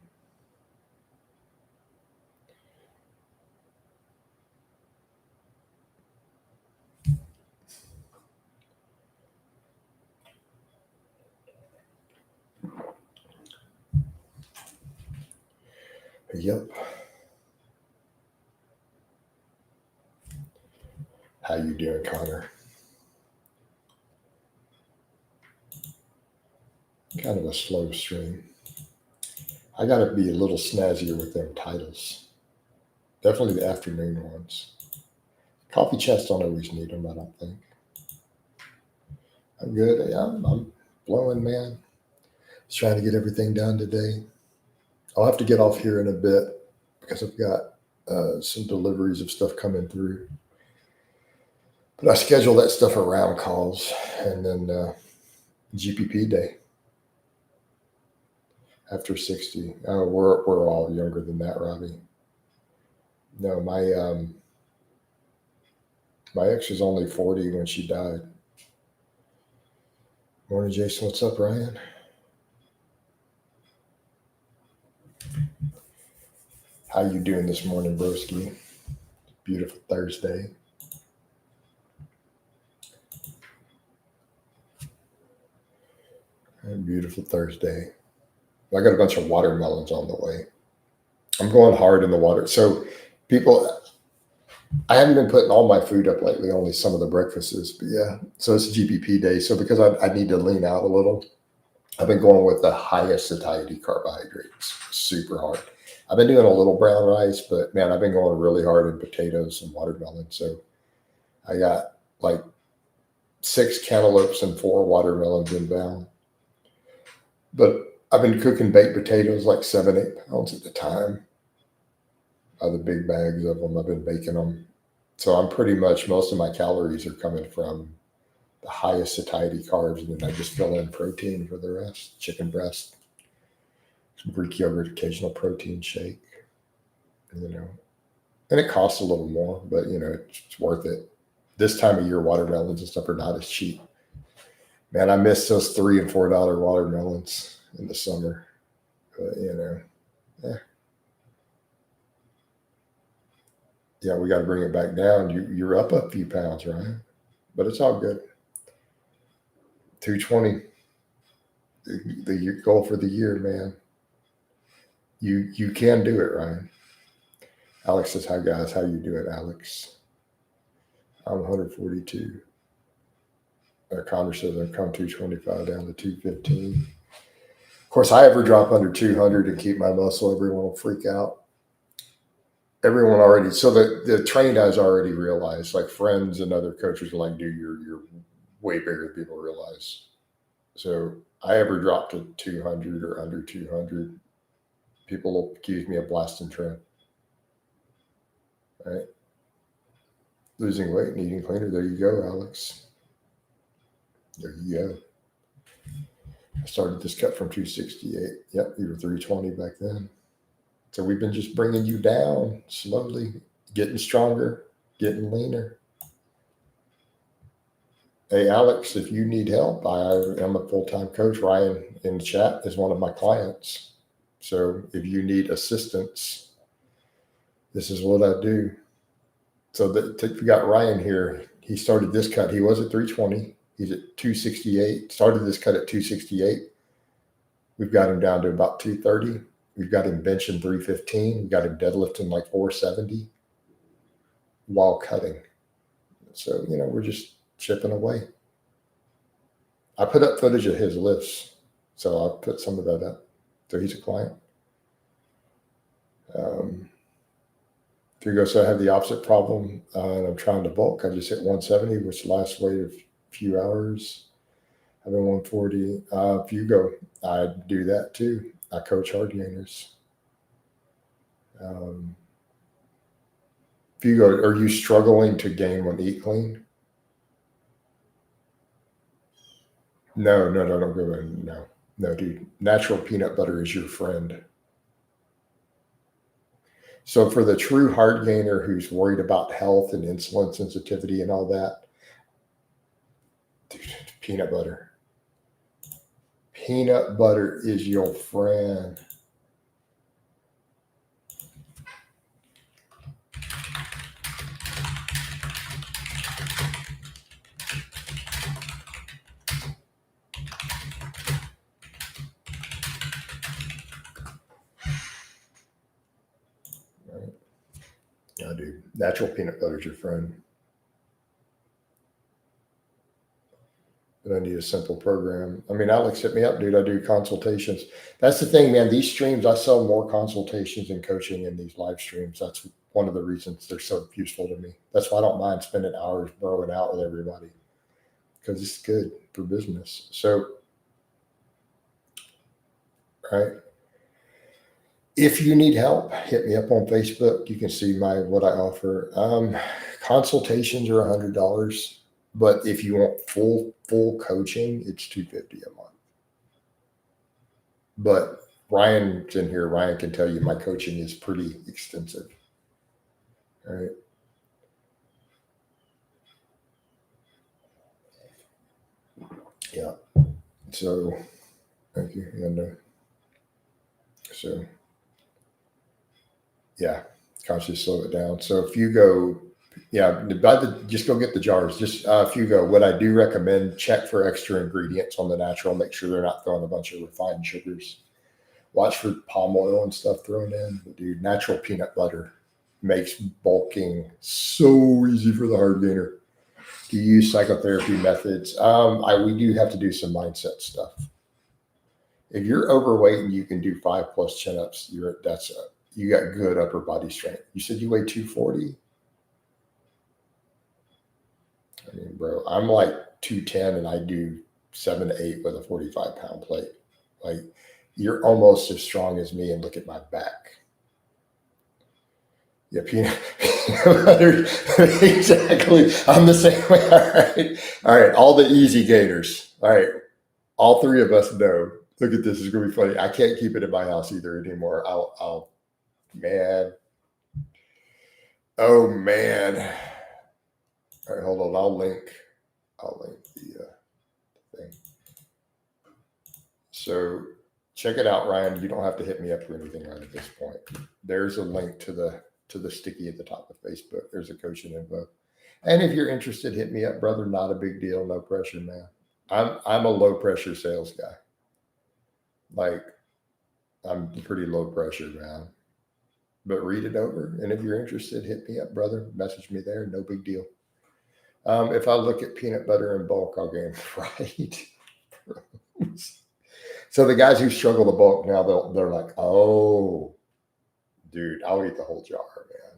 yep. How you doing, Connor? Kind of a slow stream. I got to be a little snazzier with them titles. Definitely the afternoon ones. Coffee chats don't always need them, I don't think. I'm good. Yeah, I'm blowing, man. Just trying to get everything done today. I'll have to get off here in a bit because I've got some deliveries of stuff coming through. But I schedule that stuff around calls, and then GPP day after 60. Oh, we're all younger than that, Robbie. No, my ex was only 40 when she died. Morning, Jason. What's up, Ryan? How you doing this morning, broski? Beautiful Thursday. Beautiful Thursday. I got a bunch of watermelons on the way. I'm going hard in the water. So people, I haven't been putting all my food up lately, only some of the breakfasts. But yeah, so it's GPP day. So because I need to lean out a little, I've been going with the highest satiety carbohydrates, super hard. I've been doing a little brown rice, but man, I've been going really hard in potatoes and watermelon. So I got like 6 cantaloupes and 4 watermelons inbound. But I've been cooking baked potatoes like 7, 8 pounds at a time. The big bags of them, I've been baking them. So I'm pretty much, most of my calories are coming from the highest satiety carbs, and then I just fill in protein for the rest. Chicken breast, some Greek yogurt, occasional protein shake, and it costs a little more, but it's worth it. This time of year, watermelons and stuff are not as cheap. Man, I miss those $3 and $4 watermelons in the summer. But yeah, we got to bring it back down. You're up a few pounds, right? But it's all good. 220, the goal for the year, man. You can do it, Ryan. Alex says, "Hi guys, how you doing, Alex?" I'm 142. Connor says I've come 225 down to 215. Of course, I ever drop under 200 and keep my muscle, everyone will freak out. Everyone already, so the trained guys already realize, like friends and other coaches are like, dude, you're way bigger than people realize. So I ever dropped to 200 or under 200, people will accuse me of blasting trim. Right? Losing weight and eating cleaner. There you go, Alex. There you go. I started this cut from 268. Yep, you were 320 back then. So we've been just bringing you down slowly, getting stronger, getting leaner. Hey, Alex, if you need help, I am a full-time coach. Ryan in the chat is one of my clients. So if you need assistance, this is what I do. So we got Ryan here. He started this cut. He was at 320. He's at 268. Started this cut at 268. We've got him down to about 230. We've got him benching 315. We've got him deadlifting like 470 while cutting. So, we're just chipping away. I put up footage of his lifts, so I'll put some of that up. So he's a client. So I have the opposite problem, and I'm trying to bulk. I just hit 170, which lasts weight of a few hours. I've been 140. Fugo, I do that too. I coach hard gainers. If you go, are you struggling to gain when eat clean? No, don't go in. No, dude. Natural peanut butter is your friend. So for the true hard gainer who's worried about health and insulin sensitivity and all that, dude, peanut butter. Peanut butter is your friend. Right? Yeah, dude. Natural peanut butter is your friend. But I need a simple program. I mean, Alex, hit me up, dude. I do consultations. That's the thing, man. These streams, I sell more consultations and coaching in these live streams. That's one of the reasons they're so useful to me. That's why I don't mind spending hours burrowing out with everybody, because it's good for business. So, right. If you need help, hit me up on Facebook. You can see what I offer. Consultations are $100. But if you want full coaching, it's $250 a month. But Ryan's in here. Ryan can tell you my coaching is pretty extensive. All right. Yeah. So thank you. And so yeah, consciously slow it down. So if you go, just go get the jars. Just if you go, what I do recommend, check for extra ingredients on the natural. Make sure they're not throwing a bunch of refined sugars. Watch for palm oil and stuff thrown in. But dude, natural peanut butter makes bulking so easy for the hard gainer. Do you use psychotherapy methods? We do have to do some mindset stuff. If you're overweight and you can do 5+ chin-ups, you got good upper body strength. You said you weigh 240? I mean, bro, I'm like 210 and I do 7 to 8 with a 45-pound plate. Like, you're almost as strong as me, and look at my back. Yeah, peanut butter. Exactly. I'm the same way. All right. All the easy gainers. All right. All three of us know. Look at this. It's going to be funny. I can't keep it in my house either anymore. Man. Oh, man. All right, hold on. I'll link the thing. So check it out, Ryan. You don't have to hit me up or anything right at this point. There's a link to the sticky at the top of Facebook. There's a coaching info. And if you're interested, hit me up, brother. Not a big deal. No pressure, man. I'm a low pressure sales guy. Like, I'm pretty low pressure, man. But read it over. And if you're interested, hit me up, brother. Message me there. No big deal. If I look at peanut butter in bulk, I'll gain right. So the guys who struggle to bulk now, they're like, oh, dude, I'll eat the whole jar, man.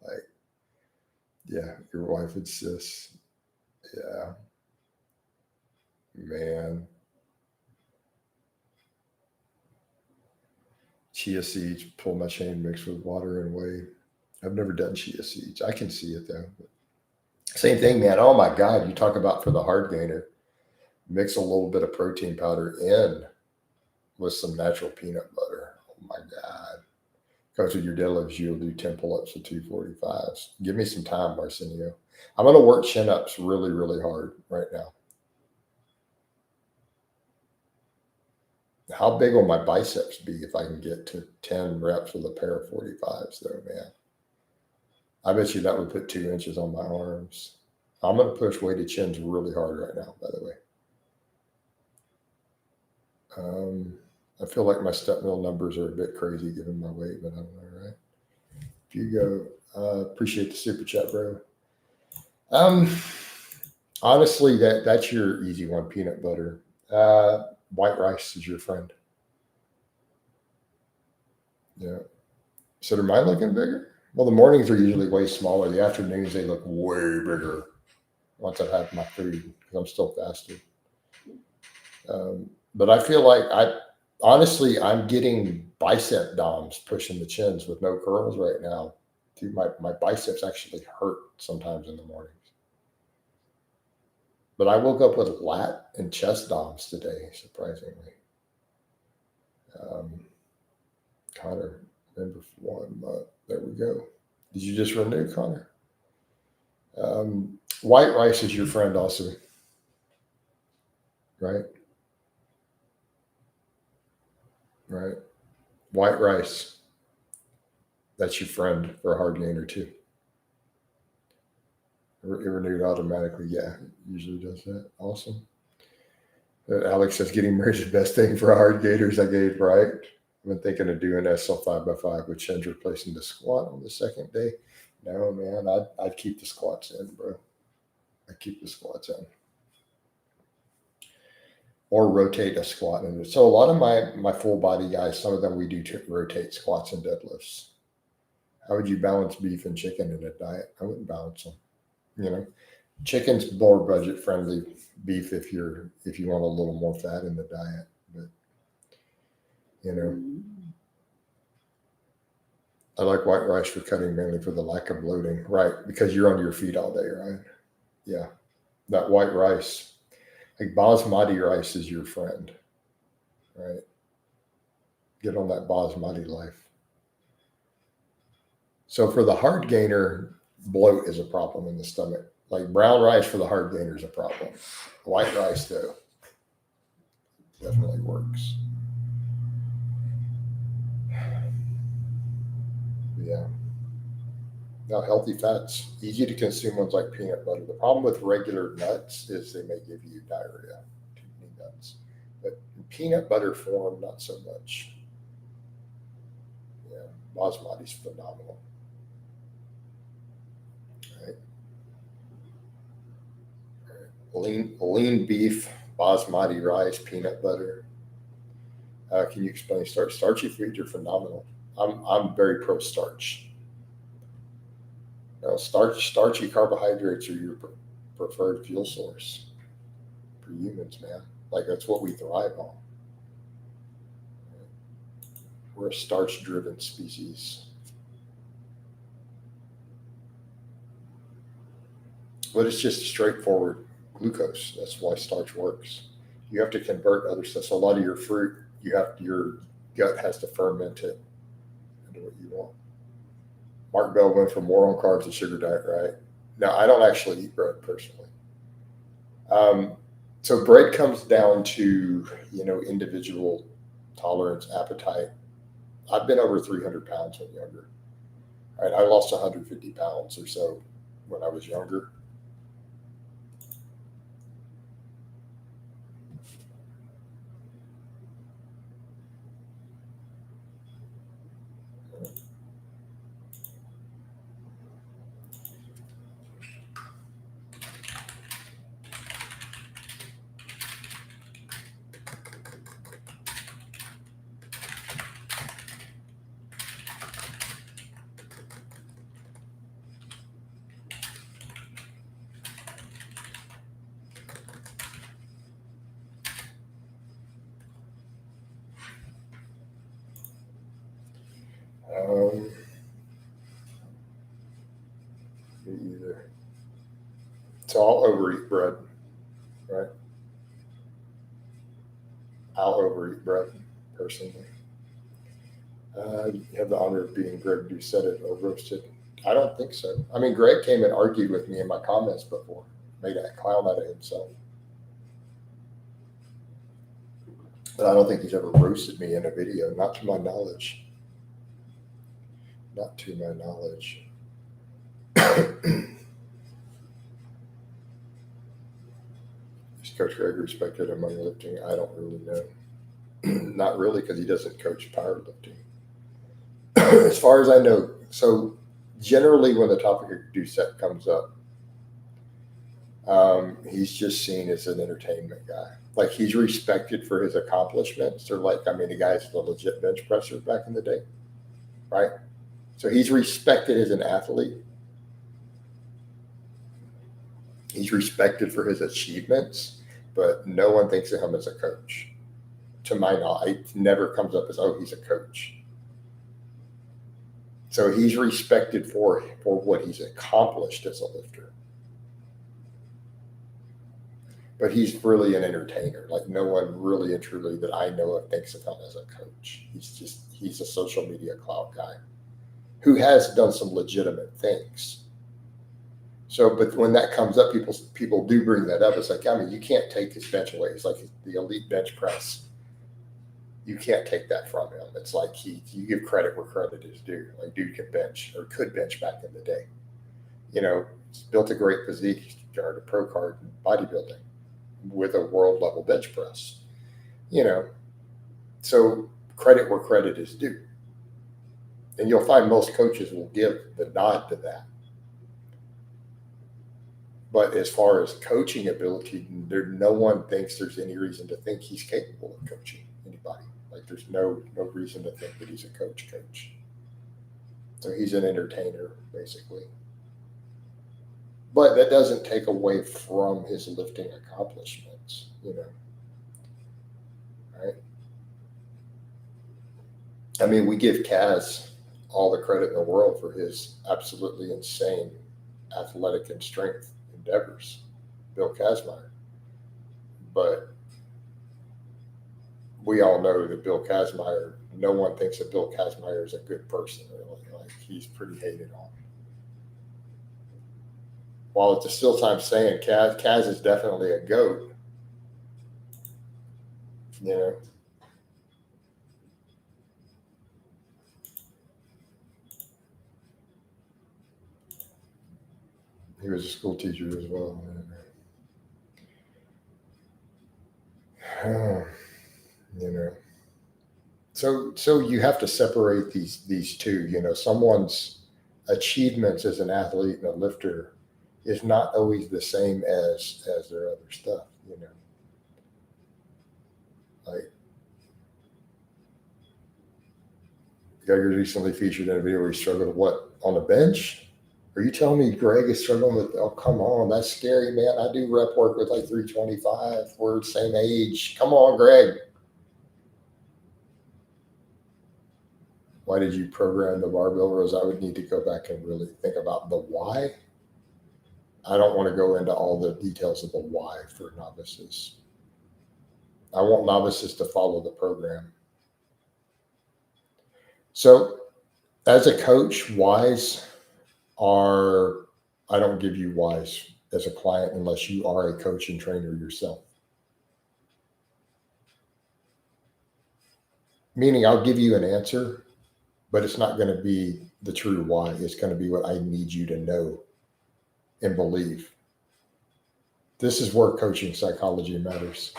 Like, yeah, your wife insists. Yeah, man. Chia seeds, pull my chain mixed with water and whey. I've never done chia seeds. I can see it though. Same thing, man. Oh my God, you talk about for the hard gainer. Mix a little bit of protein powder in with some natural peanut butter. Oh my God. Coach, with your deadlifts, you'll do 10 pull-ups with 245s. Give me some time, Arsenio. I'm going to work chin-ups really, really hard right now. How big will my biceps be if I can get to 10 reps with a pair of 45s though, man? I bet you that would put 2 inches on my arms. I'm going to push weighted chins really hard right now, by the way. I feel like my step mill numbers are a bit crazy given my weight, but I don't know, right? If you go, appreciate the super chat, bro. Honestly, that's your easy one, peanut butter. White rice is your friend. Yeah. So are mine looking bigger? Well, the mornings are usually way smaller. The afternoons, they look way bigger once I've had my food because I'm still fasting. But I feel like Honestly, I'm getting bicep DOMs pushing the chins with no curls right now. Dude, my biceps actually hurt sometimes in the mornings. But I woke up with lat and chest DOMs today, surprisingly. Um, Connor, member for 1 month. There we go. Did you just renew, Connor? White rice is your friend also, right? Right. White rice. That's your friend for a hard gainer too. It renewed automatically. Yeah, it usually does that. Awesome. Alex says getting married is the best thing for hard gainers. I gave right. I've been thinking of doing SL 5x5 with chins replacing the squat on the second day. No, man, I'd keep the squats in, bro. I keep the squats in. Or rotate a squat. And so a lot of my full body guys, some of them we do rotate squats and deadlifts. How would you balance beef and chicken in a diet? I wouldn't balance them. You know, chicken's more budget friendly. Beef if you want a little more fat in the diet, but you know, I like white rice for cutting mainly for the lack of bloating, right? Because you're on your feet all day, right? Yeah, that white rice, like basmati rice, is your friend, right? Get on that basmati life. So for the hard gainer, bloat is a problem in the stomach. Like brown rice for the hard gainer is a problem. White rice though definitely works. Yeah. Now healthy fats, easy to consume ones like peanut butter. The problem with regular nuts is they may give you diarrhea. Too many nuts, but in peanut butter form, not so much. Yeah, basmati's phenomenal. Right? Lean beef, basmati rice, peanut butter. Can you explain starch? Starchy foods are phenomenal. I'm very pro starch. Now, starchy carbohydrates are your preferred fuel source for humans, man. Like that's what we thrive on. We're a starch-driven species. But it's just straightforward glucose. That's why starch works. You have to convert other stuff. So a lot of your fruit, your gut has to ferment it into what you want. Mark Bell went from war on carbs to sugar diet, right? Now I don't actually eat bread personally. Um, so bread comes down to individual tolerance, appetite. I've been over 300 pounds when younger. Right, I lost 150 pounds or so when I was younger. Um, Me either. So I'll overeat bread, right? I'll overeat bread personally. You have the honor of being Greg Doucette or roasted. I don't think so. I mean, Greg came and argued with me in my comments before, made a clown out of himself. But I don't think he's ever roasted me in a video, not to my knowledge. Not to my knowledge. Is Coach Greg respected among lifting? I don't really know. Not really, because he doesn't coach powerlifting. As far as I know, so generally when the topic of Doucette comes up, he's just seen as an entertainment guy. Like he's respected for his accomplishments. Or like, I mean, the guy's the legit bench presser back in the day, right? So he's respected as an athlete. He's respected for his achievements, but no one thinks of him as a coach. to my knowledge, it never comes up as, oh, he's a coach. So he's respected for what he's accomplished as a lifter. But he's really an entertainer. Like no one really and truly that I know of thinks of him as a coach. He's a social media clout guy who has done some legitimate things. So, but when that comes up, people do bring that up. It's like, I mean, you can't take his bench away. It's like the elite bench press. You can't take that from him. It's like you give credit where credit is due. Like dude can bench or could bench back in the day. You know, he's built a great physique, earned a pro card in bodybuilding with a world level bench press. You know, so credit where credit is due. And you'll find most coaches will give the nod to that. But as far as coaching ability, no one thinks there's any reason to think he's capable of coaching anybody. Like there's no reason to think that he's a coach. So he's an entertainer, basically. But that doesn't take away from his lifting accomplishments, you know. Right? I mean, we give Kaz all the credit in the world for his absolutely insane athletic and strength endeavors, Bill Kazmaier. But we all know that Bill Kazmaier, no one thinks that Bill Kazmaier is a good person, really. Like he's pretty hated on. While at the still time saying Kaz is definitely a GOAT, you know. He was a school teacher as well. You know. So you have to separate these two. You know, someone's achievements as an athlete and a lifter is not always the same as their other stuff. You know, like Geiger recently featured in a video where he struggled what on the bench. Are you telling me Greg is struggling with? Oh, come on, that's scary, man. I do rep work with like 325. We're the same age. Come on, Greg. Why did you program the barbell rows? I would need to go back and really think about the why. I don't want to go into all the details of the why for novices. I want novices to follow the program. So as a coach, whys are, I don't give you whys as a client unless you are a coach and trainer yourself. Meaning I'll give you an answer, but it's not going to be the true why. It's going to be what I need you to know and believe. This is where coaching psychology matters.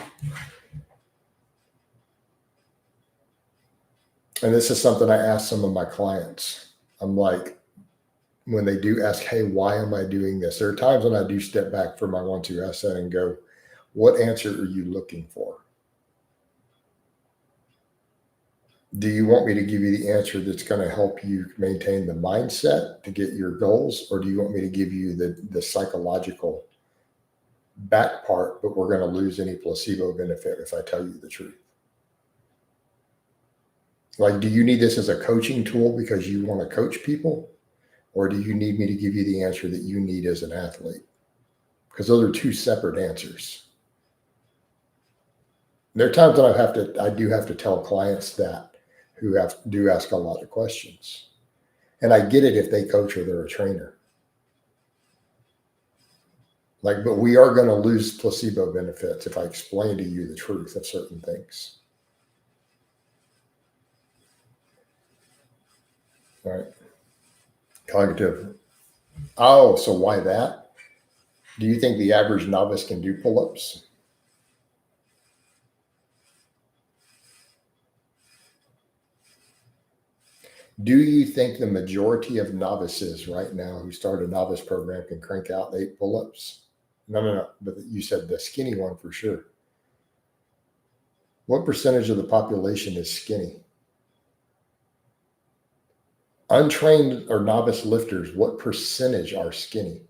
And this is something I ask some of my clients. I'm like, when they do ask, hey, why am I doing this? There are times when I do step back from my 1-2 asset and go, what answer are you looking for? Do you want me to give you the answer that's going to help you maintain the mindset to get your goals? Or do you want me to give you the psychological back part, but we're going to lose any placebo benefit if I tell you the truth? Like, do you need this as a coaching tool because you want to coach people? Or do you need me to give you the answer that you need as an athlete? Because those are two separate answers. There are times that I do have to tell clients that who do ask a lot of questions. And I get it if they coach or they're a trainer. Like, but we are going to lose placebo benefits if I explain to you the truth of certain things. All right. Cognitive. Oh, so why that? Do you think the average novice can do pull-ups? Do you think the majority of novices right now who start a novice program can crank out 8 pull-ups? No. But you said the skinny one for sure. What percentage of the population is skinny? Untrained or novice lifters, what percentage are skinny?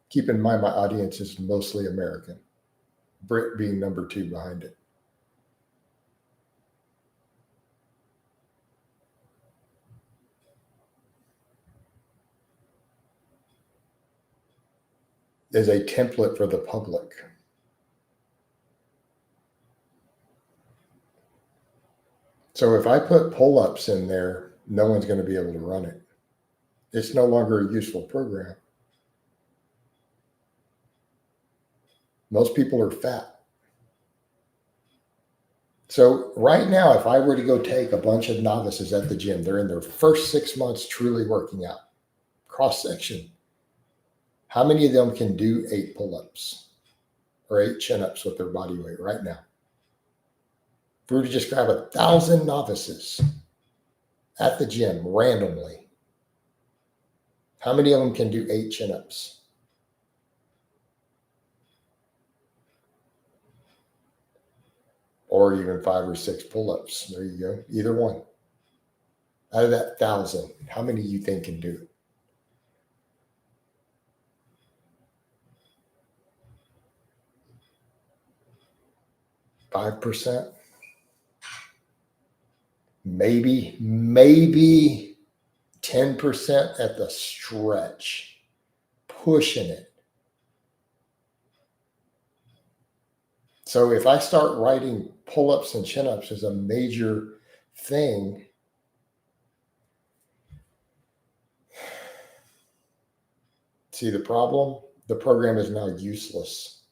Keep in mind, my audience is mostly American, Brit being number 2 behind it. is a template for the public. So if I put pull-ups in there, no one's going to be able to run it. It's no longer a useful program. Most people are fat. So right now, if I were to go take a bunch of novices at the gym, they're in their first 6 months truly working out, cross-section. How many of them can do 8 pull-ups or 8 chin-ups with their body weight right now? If we were to just grab 1,000 novices at the gym randomly, how many of them can do 8 chin-ups? Or even 5 or 6 pull-ups. There you go. Either one. Out of that 1,000, how many you think can do it? 5%? Maybe 10% at the stretch. Pushing it. So if I start writing pull-ups and chin-ups as a major thing, see the problem? The program is now useless.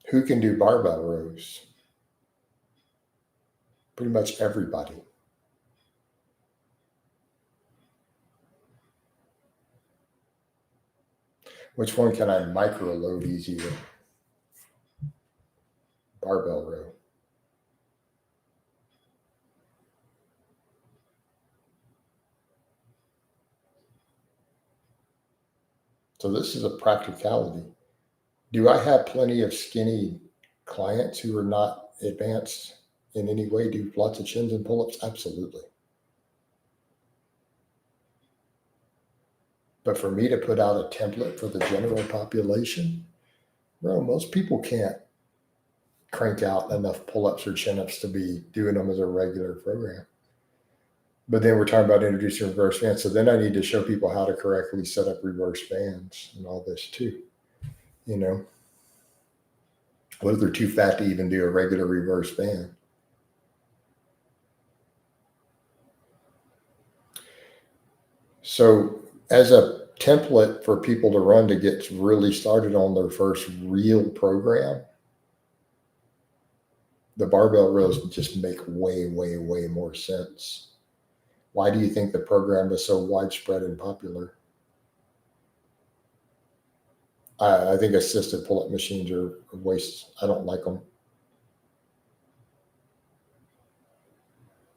Who can do barbell rows? Pretty much everybody. Which one can I micro load easy with? Barbell row. So this is a practicality. Do I have plenty of skinny clients who are not advanced in any way, do lots of chins and pull-ups? Absolutely. But for me to put out a template for the general population, bro, most people can't crank out enough pull-ups or chin-ups to be doing them as a regular program. But then we're talking about introducing reverse bands. So then I need to show people how to correctly set up reverse bands and all this too. You know, what if they're too fat to even do a regular reverse band? So as a template for people to run to get really started on their first real program, the barbell rows just make way, way, way more sense. Why do you think the program is so widespread and popular? I think assisted pull-up machines are a waste. I don't like them.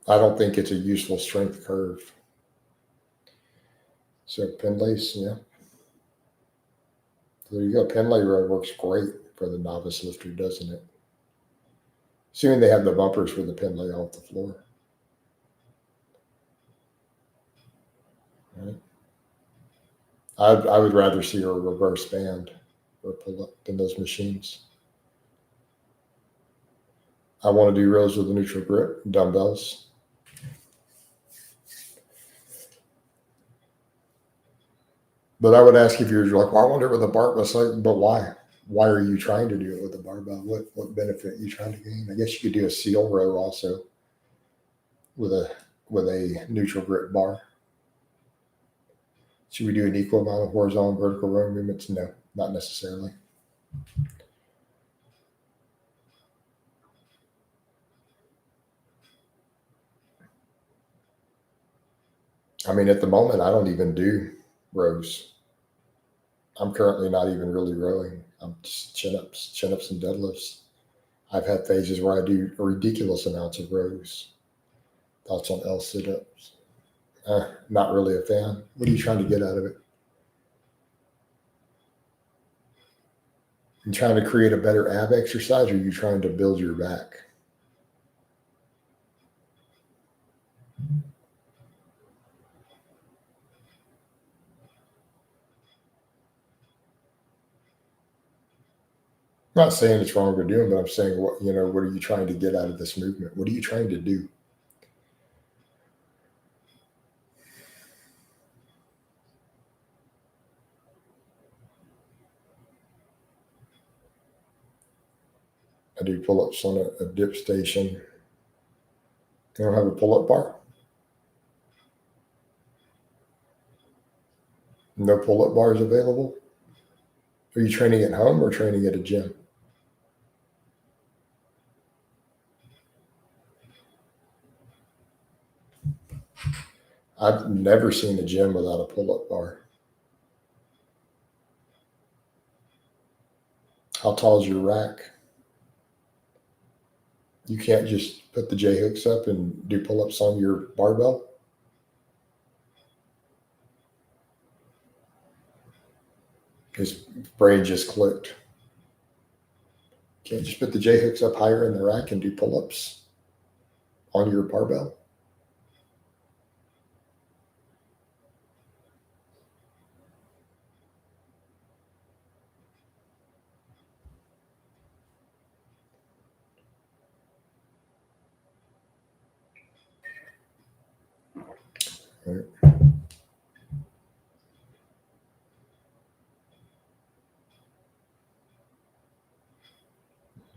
I don't think it's a useful strength curve. So Pendlay's, yeah. There you go. Pendlay row works great for the novice lifter, doesn't it? Assuming they have the bumpers for the Pendlay off the floor. Right. I would rather see a reverse band or pull-up than those machines. I want to do rows with a neutral grip, dumbbells. But I would ask if you're like, well, I want to do it with a barbell. But why? Why are you trying to do it with a barbell? What benefit are you trying to gain? I guess you could do a seal row also with a neutral grip bar. Should we do an equal amount of horizontal and vertical row movements? No, not necessarily. I mean, at the moment, I don't even do rows. I'm currently not even really rowing. I'm just chin-ups and deadlifts. I've had phases where I do ridiculous amounts of rows. Thoughts on L sit-ups? Not really a fan. What are you trying to get out of it? You trying to create a better ab exercise, or are you trying to build your back? I'm not saying it's wrong to do them, but I'm saying what are you trying to get out of this movement? What are you trying to do? I do pull-ups on a dip station. You don't have a pull-up bar? No pull-up bars available? Are you training at home or training at a gym? I've never seen a gym without a pull-up bar. How tall is your rack? You can't just put the J hooks up and do pull-ups on your barbell? His brain just clicked. Can't just put the J hooks up higher in the rack and do pull-ups on your barbell? Right.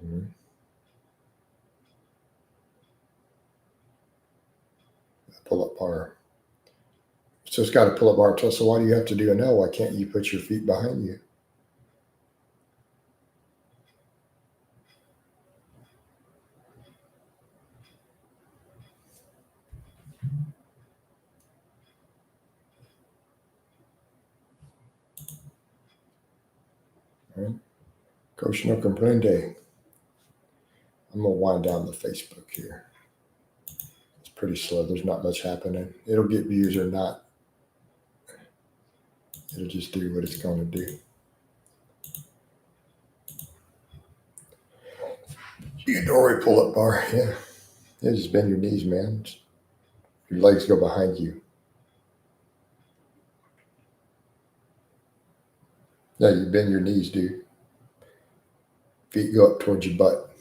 Mm-hmm. Pull-up bar. So it's got a pull-up bar. So why do you have to do an L? Why can't you put your feet behind you? Right? Coach no comprende. I'm gonna wind down the Facebook here. It's pretty slow. There's not much happening. It'll get views or not. It'll just do what it's gonna do. You can already pull up bar. Yeah. Yeah, just bend your knees, man. Your legs go behind you. Yeah, you bend your knees, dude. Feet go up towards your butt.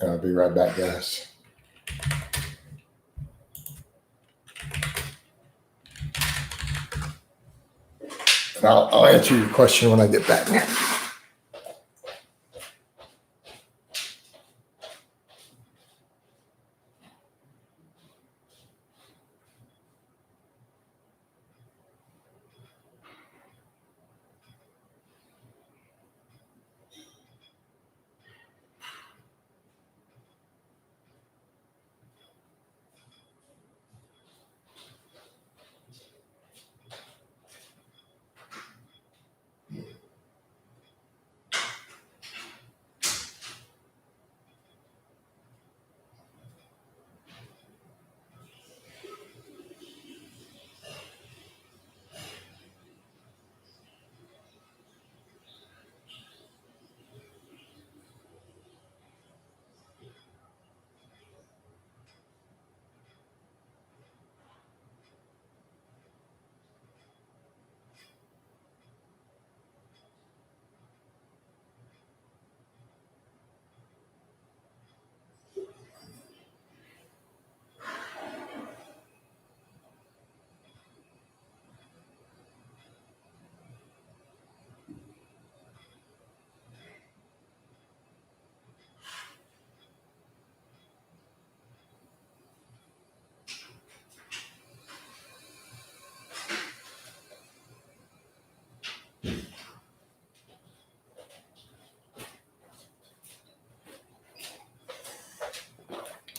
I'll be right back, guys. And I'll answer your question when I get back.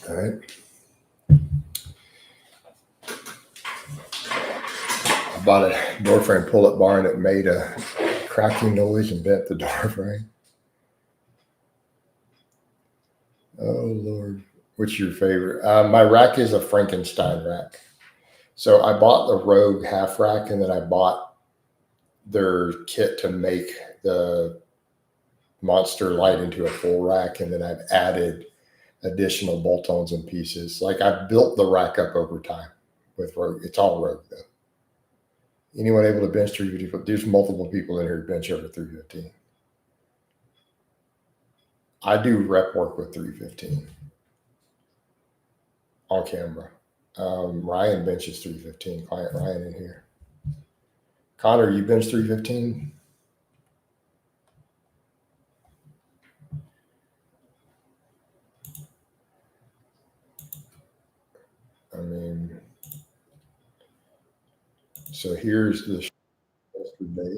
All right. I bought a door frame pull-up bar and it made a cracking noise and bent the door frame. Oh Lord, what's your favorite? My rack is a Frankenstein rack. So I bought the Rogue half rack, and then I bought their kit to make the Monster Light into a full rack, and then I've added additional bolt-ons and pieces. Like I've built the rack up over time with Rogue. It's all Rogue though. Anyone able to bench 350? There's multiple people in here who bench over 315. I do rep work with 315 on camera. Ryan benches 315. Client Ryan in here. Connor, you bench 315? I mean, so here's the yesterday.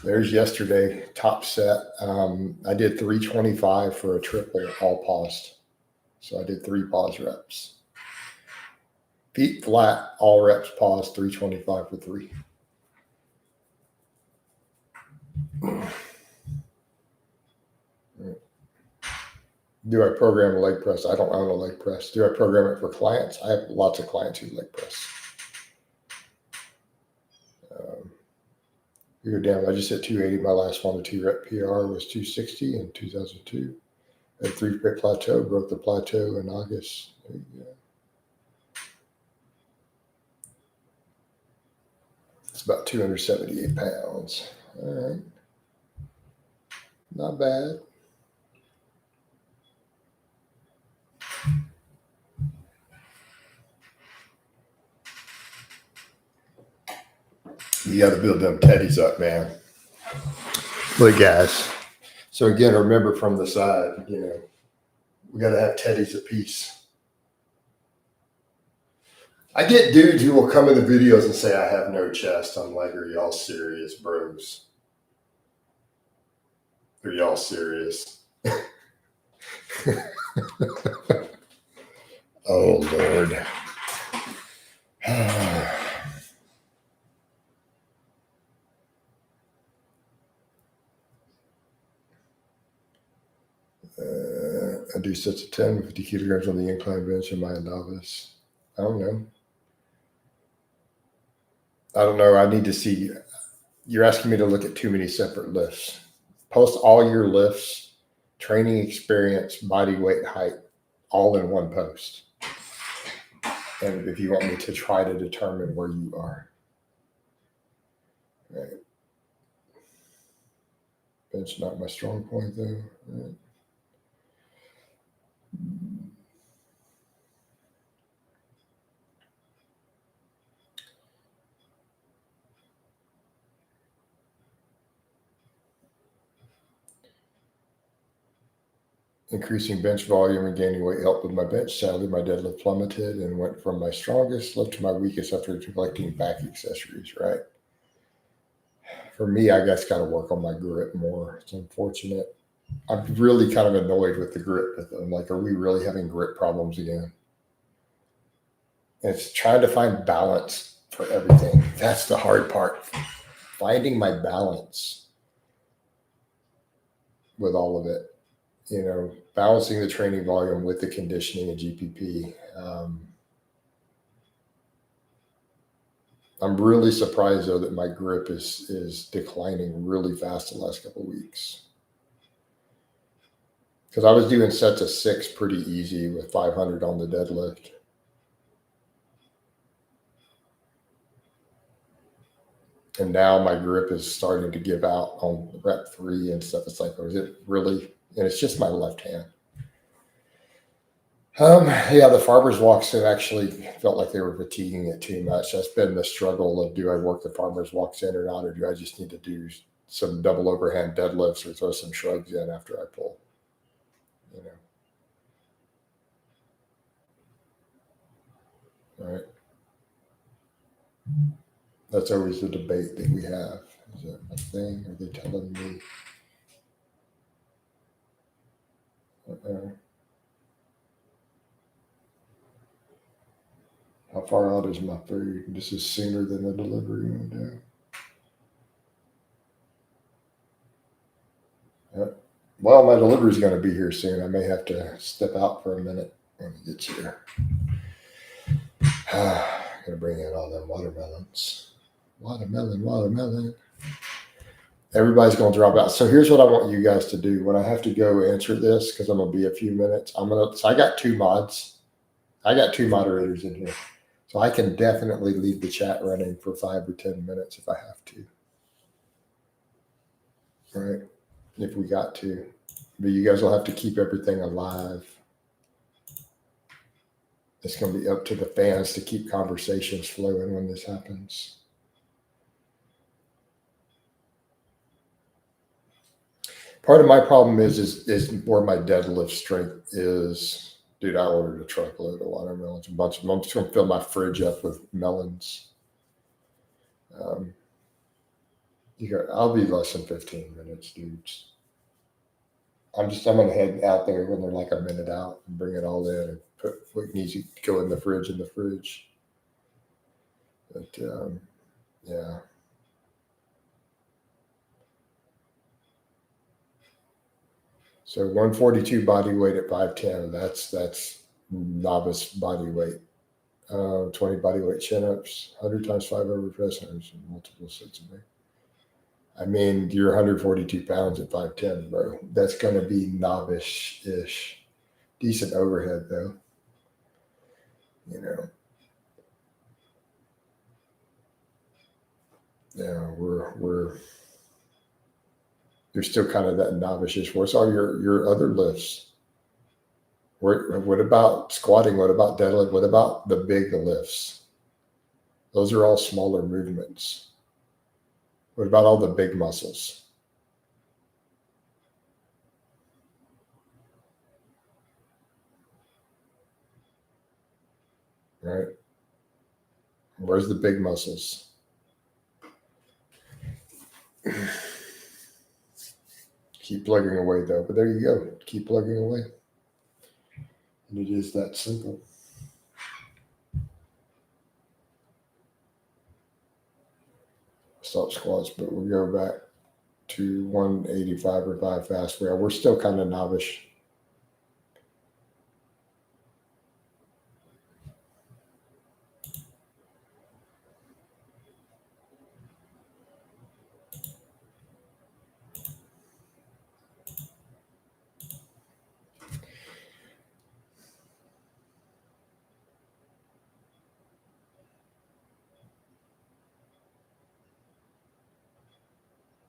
There's yesterday top set. I did 325 for a triple, all paused. So I did 3 pause reps. Feet flat, all reps paused, 325 for 3. Do I program a leg press? I don't own a leg press. Do I program it for clients? I have lots of clients who leg press. You go down. I just hit 280. My last 1 to 2 rep PR was 260 in 2002. At 3 pit plateau, broke the plateau in August. There you go. It's about 278 pounds. All right. Not bad. You got to build them teddies up, man. Look, guys. So again, remember from the side, we got to have teddies apiece. I get dudes who will come in the videos and say, I have no chest. I'm like, are y'all serious, bros? Are y'all serious? Oh, Lord. I do sets of 10 with 50 kilograms on the incline bench. Am I a novice? I don't know. I need to see. You're asking me to look at too many separate lifts. Post all your lifts, training experience, body weight, height, all in one post. And if you want me to try to determine where you are. Right. Bench not my strong point though. Right. Increasing bench volume and gaining weight helped with my bench. Sadly, my deadlift plummeted and went from my strongest lift to my weakest after collecting back accessories, right? For me, I guess got to work on my grip more. It's unfortunate. I'm really kind of annoyed with the grip. I'm like, are we really having grip problems again? And it's trying to find balance for everything. That's the hard part. Finding my balance with all of it. Balancing the training volume with the conditioning and GPP. I'm really surprised though that my grip is declining really fast the last couple of weeks. Because I was doing sets of 6 pretty easy with 500 on the deadlift. And now my grip is starting to give out on rep 3 and stuff. It's like, oh, is it really? And it's just my left hand. Yeah, the farmer's walks have actually felt like they were fatiguing it too much. That's been the struggle of, do I work the farmer's walks in or not, or do I just need to do some double overhand deadlifts or throw some shrugs in after I pull? All right. That's always the debate that we have. Is that a thing? Are they telling me How far out is my food? This is sooner than the delivery window. Yep. Well, my delivery is going to be here soon. I may have to step out for a minute when it gets here. I'm going to bring in all them watermelons. Watermelon. Everybody's going to drop out. So here's what I want you guys to do. When I have to go answer this, because I'm going to be a few minutes, so I got 2 mods. I got 2 moderators in here. So I can definitely leave the chat running for 5 or 10 minutes if I have to. Right? If we got to. But you guys will have to keep everything alive. It's going to be up to the fans to keep conversations flowing when this happens. Part of my problem is where my deadlift strength is. Dude, I ordered a truckload of watermelons, a bunch of them. I'm just going to fill my fridge up with melons. I'll be less than 15 minutes, dudes. I'm going to head out there when they're like a minute out and bring it all in and put what needs to go in the fridge. But yeah. So 142 body weight at 5'10". That's novice body weight. 20 body weight chin-ups, 100 times 5 over press and multiple sets of weight. I mean, you're 142 pounds at 5'10", bro. That's going to be novice-ish. Decent overhead, though. You know. Yeah, we're you're still kind of that novice-ish. What's all your other lifts? What about squatting? What about deadlift? What about the big lifts? Those are all smaller movements. What about all the big muscles? Right? Where's the big muscles? Keep plugging away, though. But there you go. Keep plugging away. And it is that simple. Stop squats, but we'll go back to 185 or 5 fast. We're still kind of novice.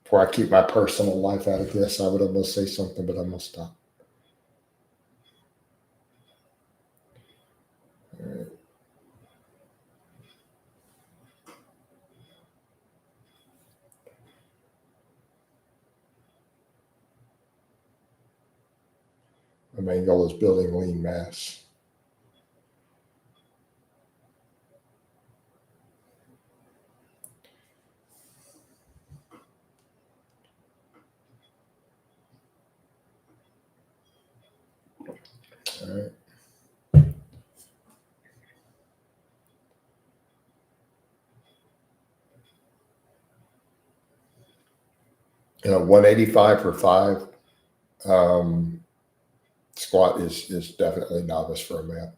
Before I keep my personal life out of this, I would almost say something, but I'm going to stop. All right. My main goal is building lean mass. All right. 185 for 5 squat is definitely novice for a man.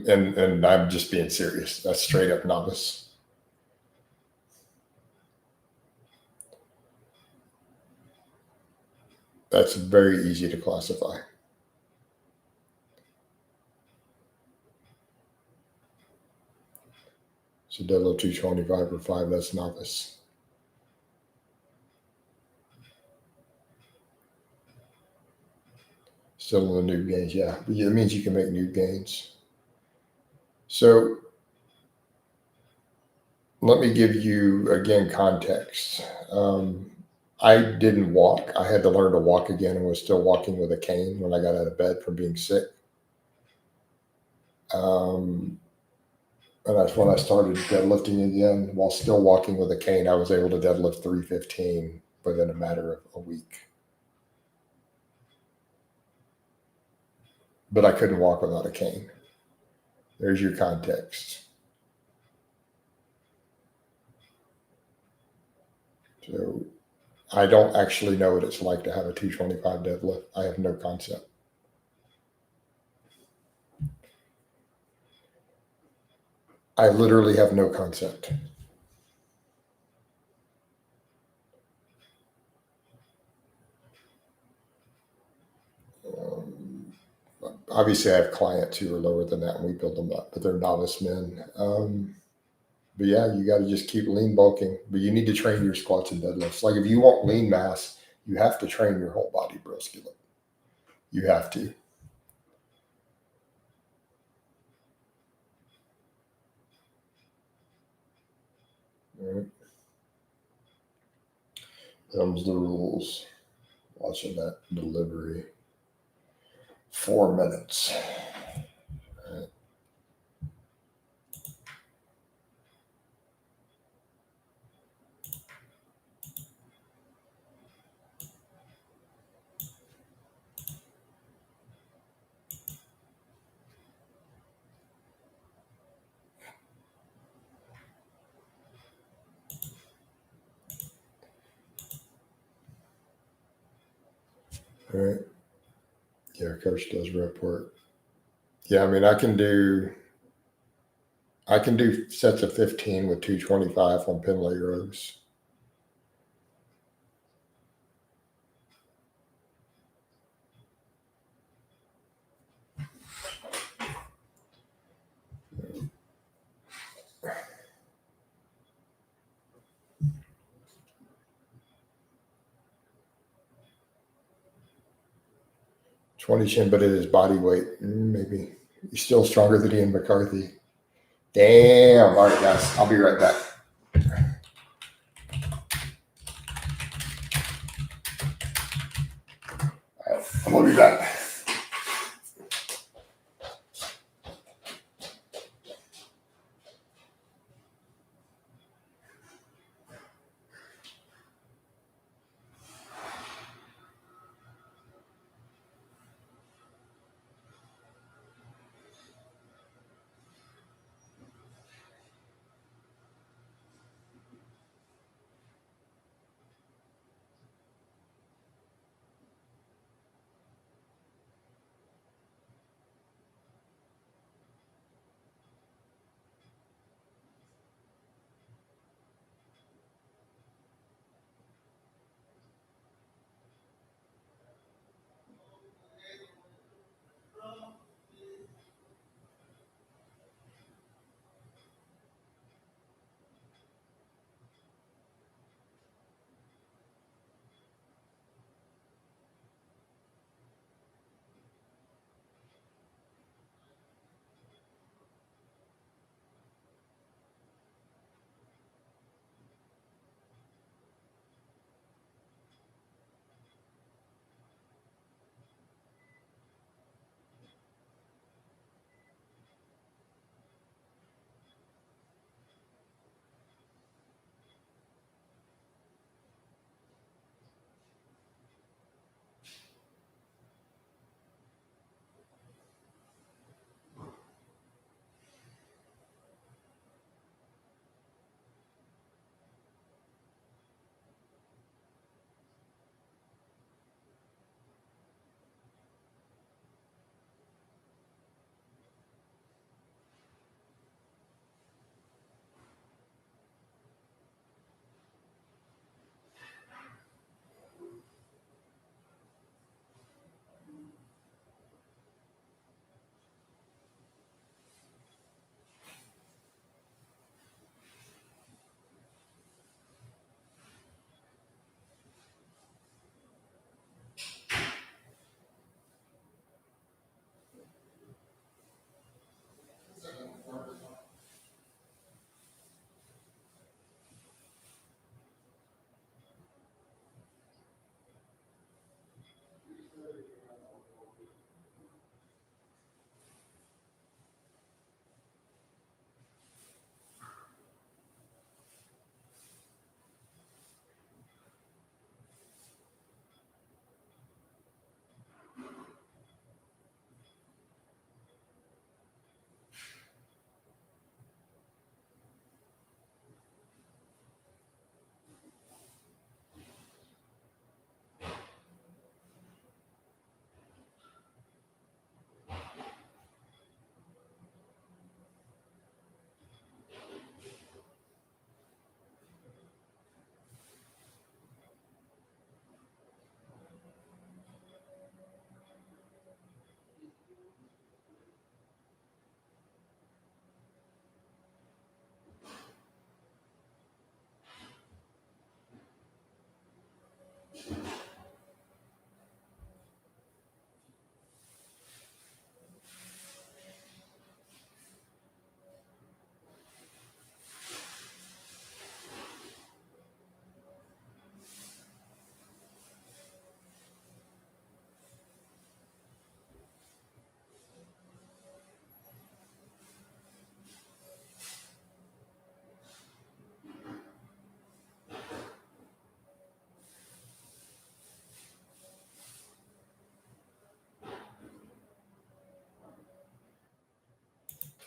And I'm just being serious. That's straight up novice. That's very easy to classify. So deadlift 225 or 5, that's novice. Still in the new gains, yeah. It means you can make new gains. So let me give you, again, context. I didn't walk. I had to learn to walk again and was still walking with a cane when I got out of bed from being sick. And that's when I started deadlifting again. While still walking with a cane, I was able to deadlift 315 within a matter of a week. but I couldn't walk without a cane. There's your context. So I don't actually know what it's like to have a 225 deadlift. I have no concept. I literally have no concept. Obviously, I have clients who are lower than that, and we build them up, but they're novice men. But yeah, you got to just keep lean bulking. But you need to train your squats and deadlifts. Like if you want lean mass, you have to train your whole body, broski. You have to. All right. Them's the rules. Watching that delivery. 4 minutes. All right. All right. Yeah, coach does rep work. Yeah, I mean, I can do sets of 15 with 225 on pin leg rows. '20 chin, but it is body weight. Maybe he's still stronger than Ian McCarthy. Damn. All right, guys. I'll be right back. All right, I'm gonna be back.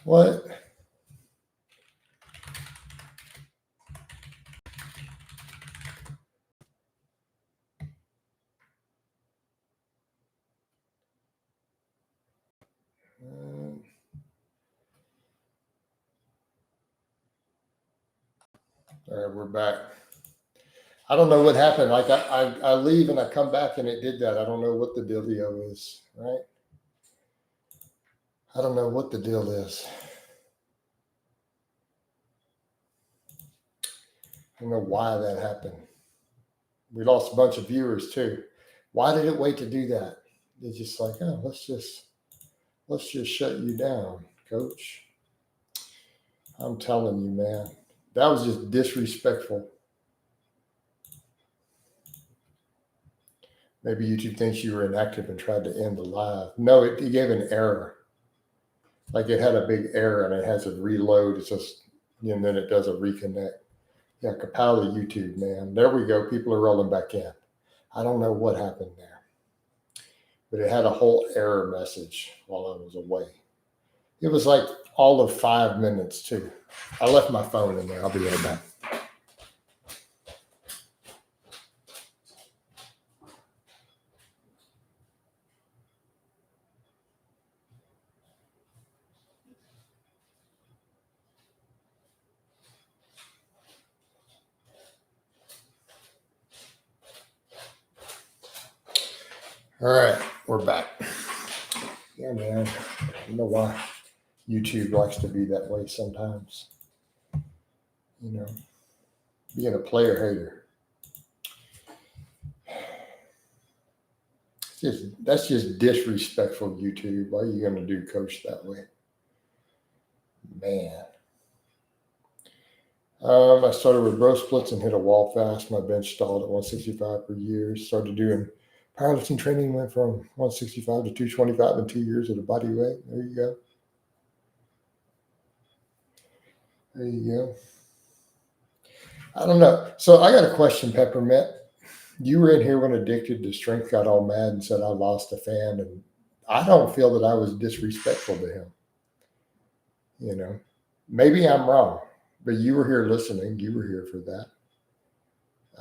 What? All right, we're back. I don't know what happened. Like I leave and I come back and it did that. I don't know what the dealio is, right? I don't know what the deal is. I don't know why that happened. We lost a bunch of viewers too. Why did it wait to do that? It's just like, oh, let's just shut you down, coach. I'm telling you, man. That was just disrespectful. Maybe YouTube thinks you were inactive and tried to end the live. No, it gave an error. Like it had a big error and it has a reload. It's just, and then it does a reconnect. Yeah, Capella YouTube, man. There we go. People are rolling back in. I don't know what happened there, but it had a whole error message while I was away. It was like all of 5 minutes too. I left my phone in there. I'll be right back. All right, we're back. Yeah, man. I don't know why YouTube likes to be that way sometimes. You know, being a player hater. That's just disrespectful, YouTube. Why are you going to do coach that way? Man. I started with bro splits and hit a wall fast. My bench stalled at 165 per year. Started doing powerlifting training, went from 165 to 225 in 2 years at a body weight. There you go. There you go. I don't know. So I got a question, Peppermint. You were in here when Addicted to Strength got all mad and said I lost a fan, and I don't feel that I was disrespectful to him. You know, maybe I'm wrong, but you were here listening. You were here for that.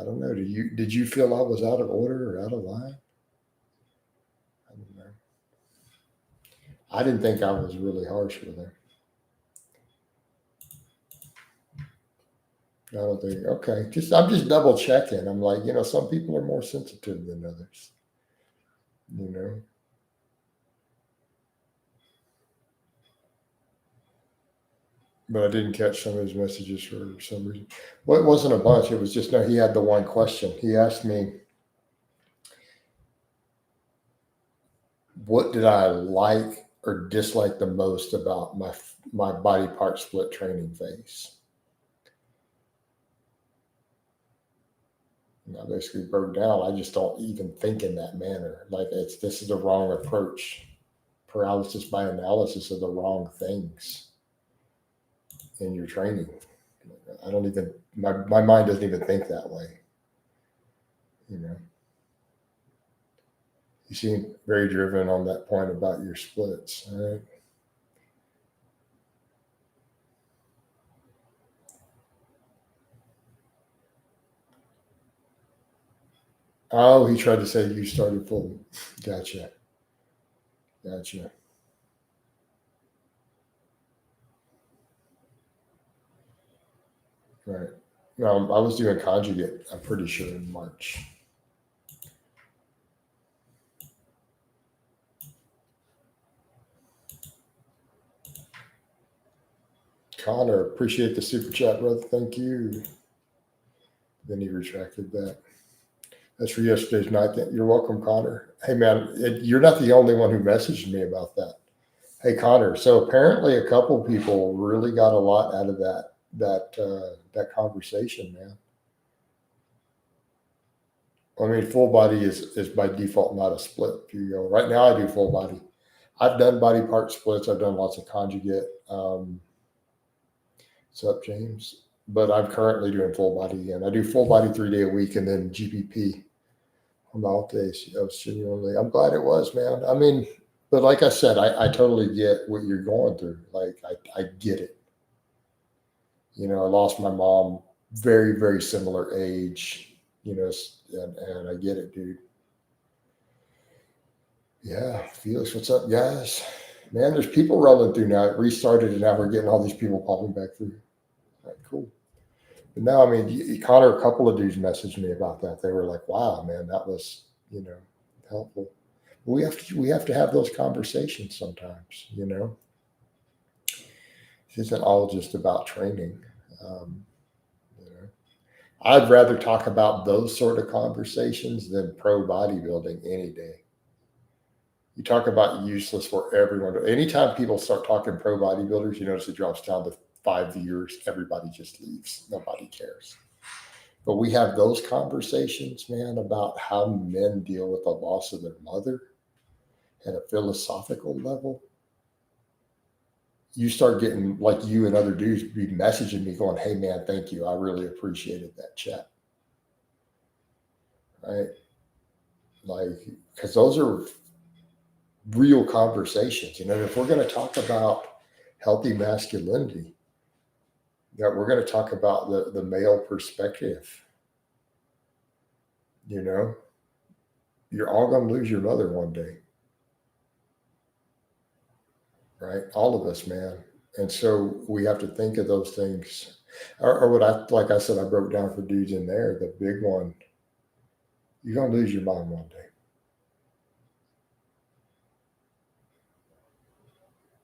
I don't know. Did you feel I was out of order or out of line? I don't know. I didn't think I was really harsh with him. I don't think. Okay, I'm just double checking. I'm like, some people are more sensitive than others. You know. But I didn't catch some of his messages for some reason. Well, it wasn't a bunch. It was just, no, he had the one question. He asked me, what did I like or dislike the most about my body part split training phase? And I basically broke down. I just don't even think in that manner. Like this is the wrong approach. Paralysis by analysis are the wrong things in your training. I don't even, my mind doesn't even think that way. You seem very driven on that point about your splits, all right? Oh, he tried to say you started full. Gotcha. Right. I was doing conjugate, I'm pretty sure, in March. Connor, appreciate the super chat, brother. Thank you. Then he retracted that. That's for yesterday's night. You're welcome, Connor. Hey, man, you're not the only one who messaged me about that. Hey, Connor. So apparently, a couple people really got a lot out of that conversation, man. I mean, full body is by default not a split. If you go right now, I do full body. I've done body part splits. I've done lots of conjugate. What's up, James? But I'm currently doing full body again. I do full body 3 day a week and then GPP on the alt days. I'm glad it was, man. I mean, But like I said, I totally get what you're going through. Like I get it. You know, I lost my mom very, very similar age, you know, and I get it, dude. Yeah, Felix, what's up, guys? Man, there's people rolling through now. It restarted, and now we're getting all these people popping back through. All right, cool. But now, I mean, Connor, a couple of dudes messaged me about that. They were like, "Wow, man, that was, you know, helpful." We have to have those conversations sometimes. You know, it isn't all just about training. Um, you know, I'd rather talk about those sort of conversations than pro bodybuilding any day. You talk about useless for everyone. Anytime people start talking pro bodybuilders, you notice it drops down to 5 years. Everybody just leaves. Nobody cares. But we have those conversations, man, about how men deal with the loss of their mother at a philosophical level. You start getting, like, you and other dudes be messaging me going, "Hey, man, thank you. I really appreciated that chat." Right? Like, because those are real conversations. You know, if we're going to talk about healthy masculinity, that we're going to talk about the male perspective. You know, you're all going to lose your mother one day, right? All of us, man. And so we have to think of those things. Or what I, like I said, I broke down for dudes in there. The big one, you're going to lose your mom one day.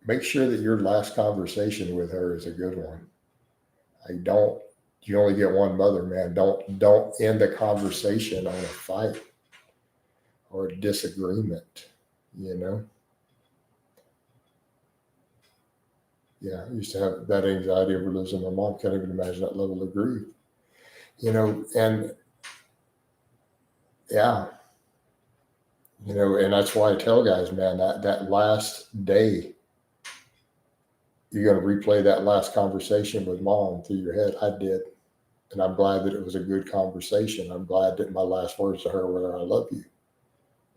Make sure that your last conversation with her is a good one. You only get one mother, man. Don't end the conversation on a fight or a disagreement, you know? Yeah, I used to have that anxiety over losing my mom. Can't even imagine that level of grief, you know? And yeah, you know, and that's why I tell guys, man, that last day, you're going to replay that last conversation with mom through your head. I did. And I'm glad that it was a good conversation. I'm glad that my last words to her were, "I love you."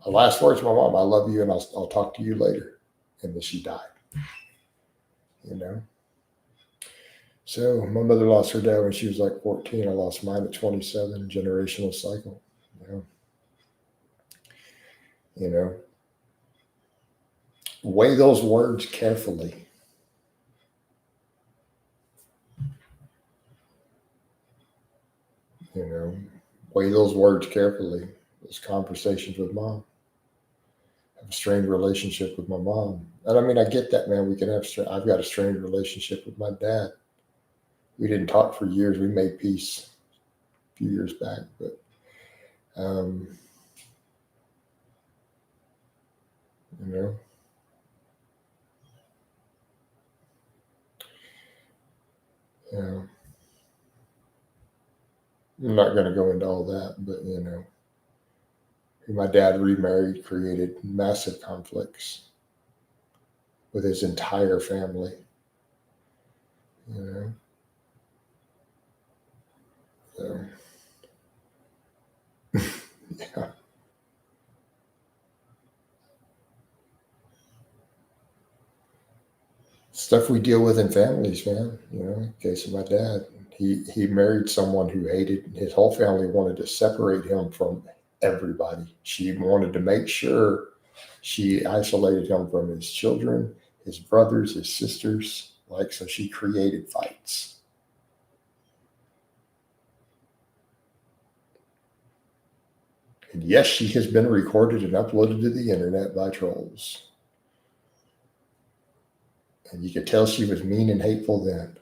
My last words to my mom, "I love you, and I'll talk to you later." And then she died, you know? So my mother lost her dad when she was like 14. I lost mine at 27, generational cycle. You know, you know, weigh those words carefully. You know, weigh those words carefully. Those conversations with mom. Have a strained relationship with my mom. And I mean, I get that, man. We can have, I've got a strained relationship with my dad. We didn't talk for years. We made peace a few years back, but, um, you know, you know, I'm not going to go into all that, but, you know, my dad remarried, created massive conflicts with his entire family. You know, so yeah, stuff we deal with in families, man. You know, in case of my dad, he married someone who hated his whole family, wanted to separate him from everybody. She wanted to make sure she isolated him from his children, his brothers, his sisters. Like, so she created fights. And yes, she has been recorded and uploaded to the internet by trolls. And you could tell she was mean and hateful then.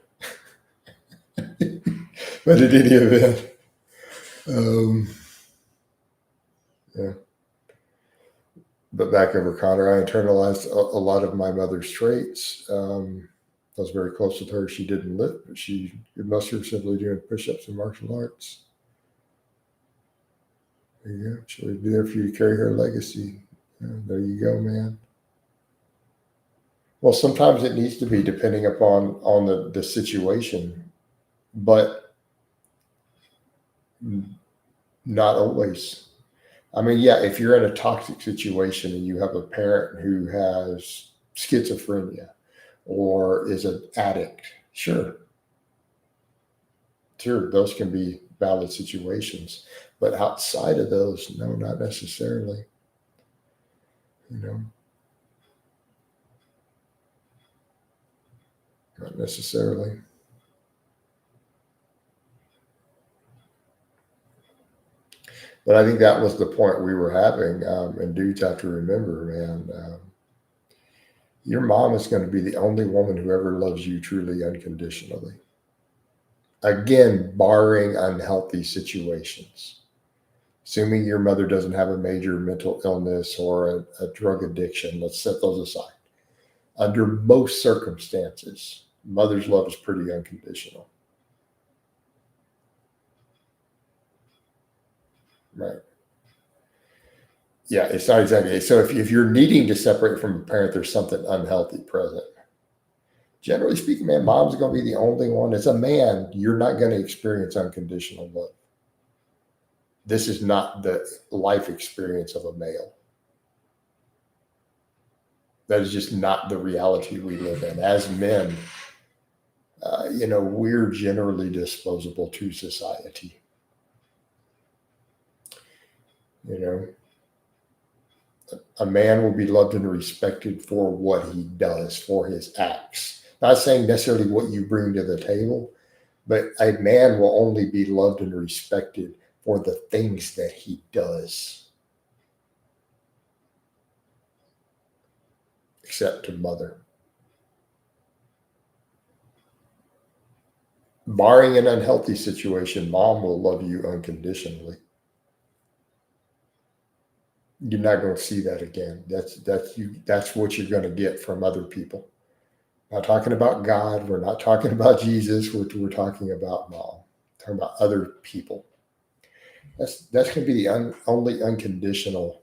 But in any event, um, yeah. But back over Connor, I internalized a lot of my mother's traits. I was very close with her. She didn't live, but she did most of her simply doing push-ups and martial arts. There you go. She'll be there for you to carry her legacy. Yeah, there you go, man. Well, sometimes it needs to be depending upon on the situation, but not always. I mean, yeah, if you're in a toxic situation and you have a parent who has schizophrenia or is an addict, sure, sure, those can be valid situations. But outside of those, no, not necessarily. You know, not necessarily. But I think that was the point we were having. And dudes have to remember, man, your mom is going to be the only woman who ever loves you truly unconditionally. Again, barring unhealthy situations. Assuming your mother doesn't have a major mental illness or a drug addiction, let's set those aside. Under most circumstances, mother's love is pretty unconditional, right? Yeah, it's not exactly. So if you're needing to separate from a parent, there's something unhealthy present. Generally speaking, man, mom's going to be the only one. As a man, you're not going to experience unconditional love. This is not the life experience of a male. That is just not the reality we live in. As men, we're generally disposable to society. You know, a man will be loved and respected for what he does, for his acts. Not saying necessarily what you bring to the table, but a man will only be loved and respected for the things that he does, except to mother. Barring an unhealthy situation, mom will love you unconditionally. You're not going to see that again. That's what you're going to get from other people. Not talking about God. We're not talking about Jesus. We're talking about mom. Talking about other people. That's going to be the only unconditional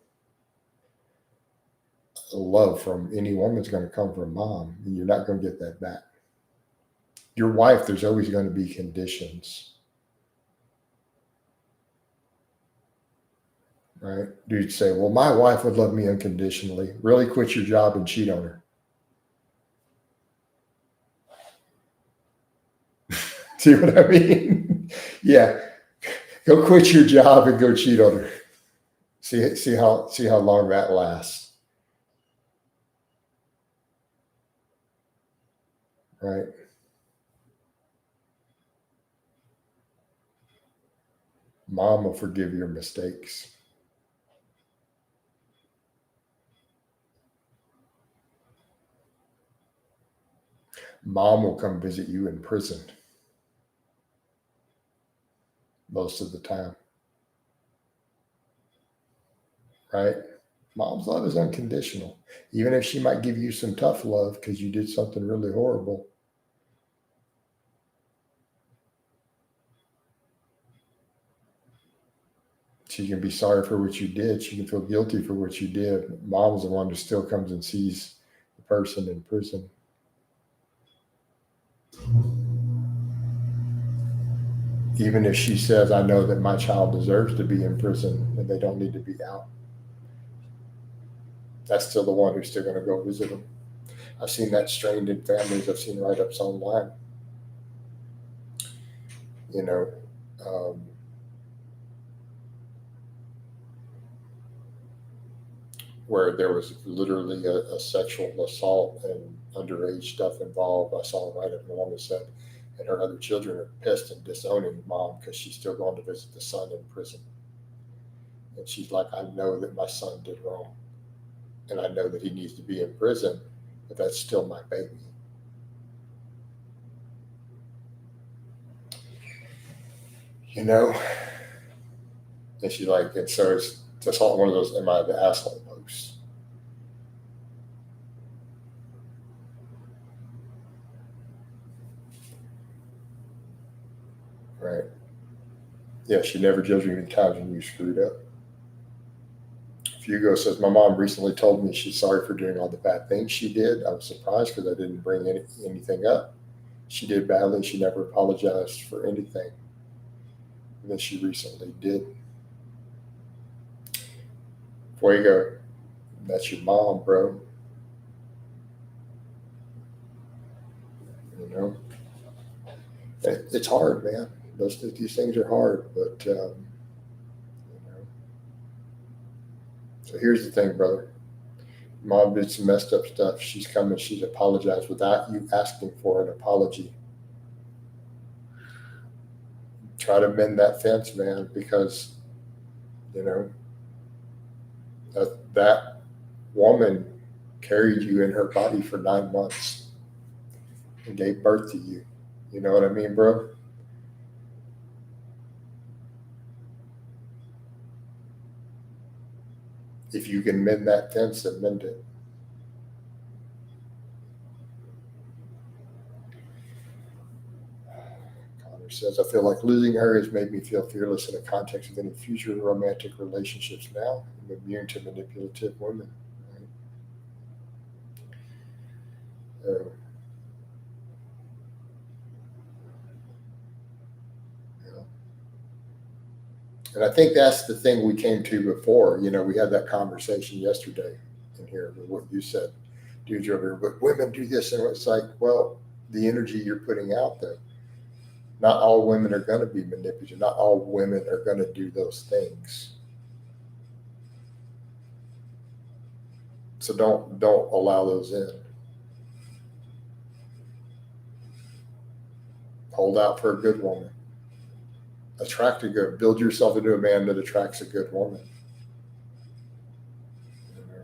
love from any woman's going to come from mom, and you're not going to get that back. Your wife, there's always going to be conditions, right? Dudes say, "Well, my wife would love me unconditionally." Really, quit your job and cheat on her. See what I mean? Yeah, go quit your job and go cheat on her. See how long that lasts, right? Mom will forgive your mistakes. Mom will come visit you in prison most of the time, right? Mom's love is unconditional. Even if she might give you some tough love because you did something really horrible, she can be sorry for what you did. She can feel guilty for what you did. Mom's the one who still comes and sees the person in prison. Even if she says, I know that my child deserves to be in prison and they don't need to be out, that's still the one who's still going to go visit them. I've seen that strained in families. I've seen write ups online, you know, um, where there was literally a sexual assault and underage stuff involved. I saw a write up, and the woman said, and her other children are pissed and disowning mom because she's still going to visit the son in prison. And she's like, I know that my son did wrong, and I know that he needs to be in prison, but that's still my baby. You know, and she's like, and so it's just one of those, am I the asshole posts? Right. Yeah, she never judged me any times when you screwed up. Hugo says, my mom recently told me she's sorry for doing all the bad things she did. I was surprised because I didn't bring anything up. She did badly. She never apologized for anything. And then she recently did. Fuego. That's your mom, bro. You know, it's hard, man. These things are hard, but you know. So here's the thing, brother. Mom did some messed up stuff. She's coming. She's apologized without you asking for an apology. Try to mend that fence, man, because you know that woman carried you in her body for 9 months and gave birth to you. You know what I mean, bro? If you can mend that fence, then mend it. Connor says, I feel like losing her has made me feel fearless in the context of any future romantic relationships now. I'm immune to manipulative women. Right? Yeah. And I think that's the thing we came to before. You know, we had that conversation yesterday in here with what you said. Dudes over here, but women do this. And it's like, well, the energy you're putting out there. Not all women are going to be manipulative. Not all women are going to do those things. So don't allow those in. Hold out for a good woman. Attract a good. Build yourself into a man that attracts a good woman. You know?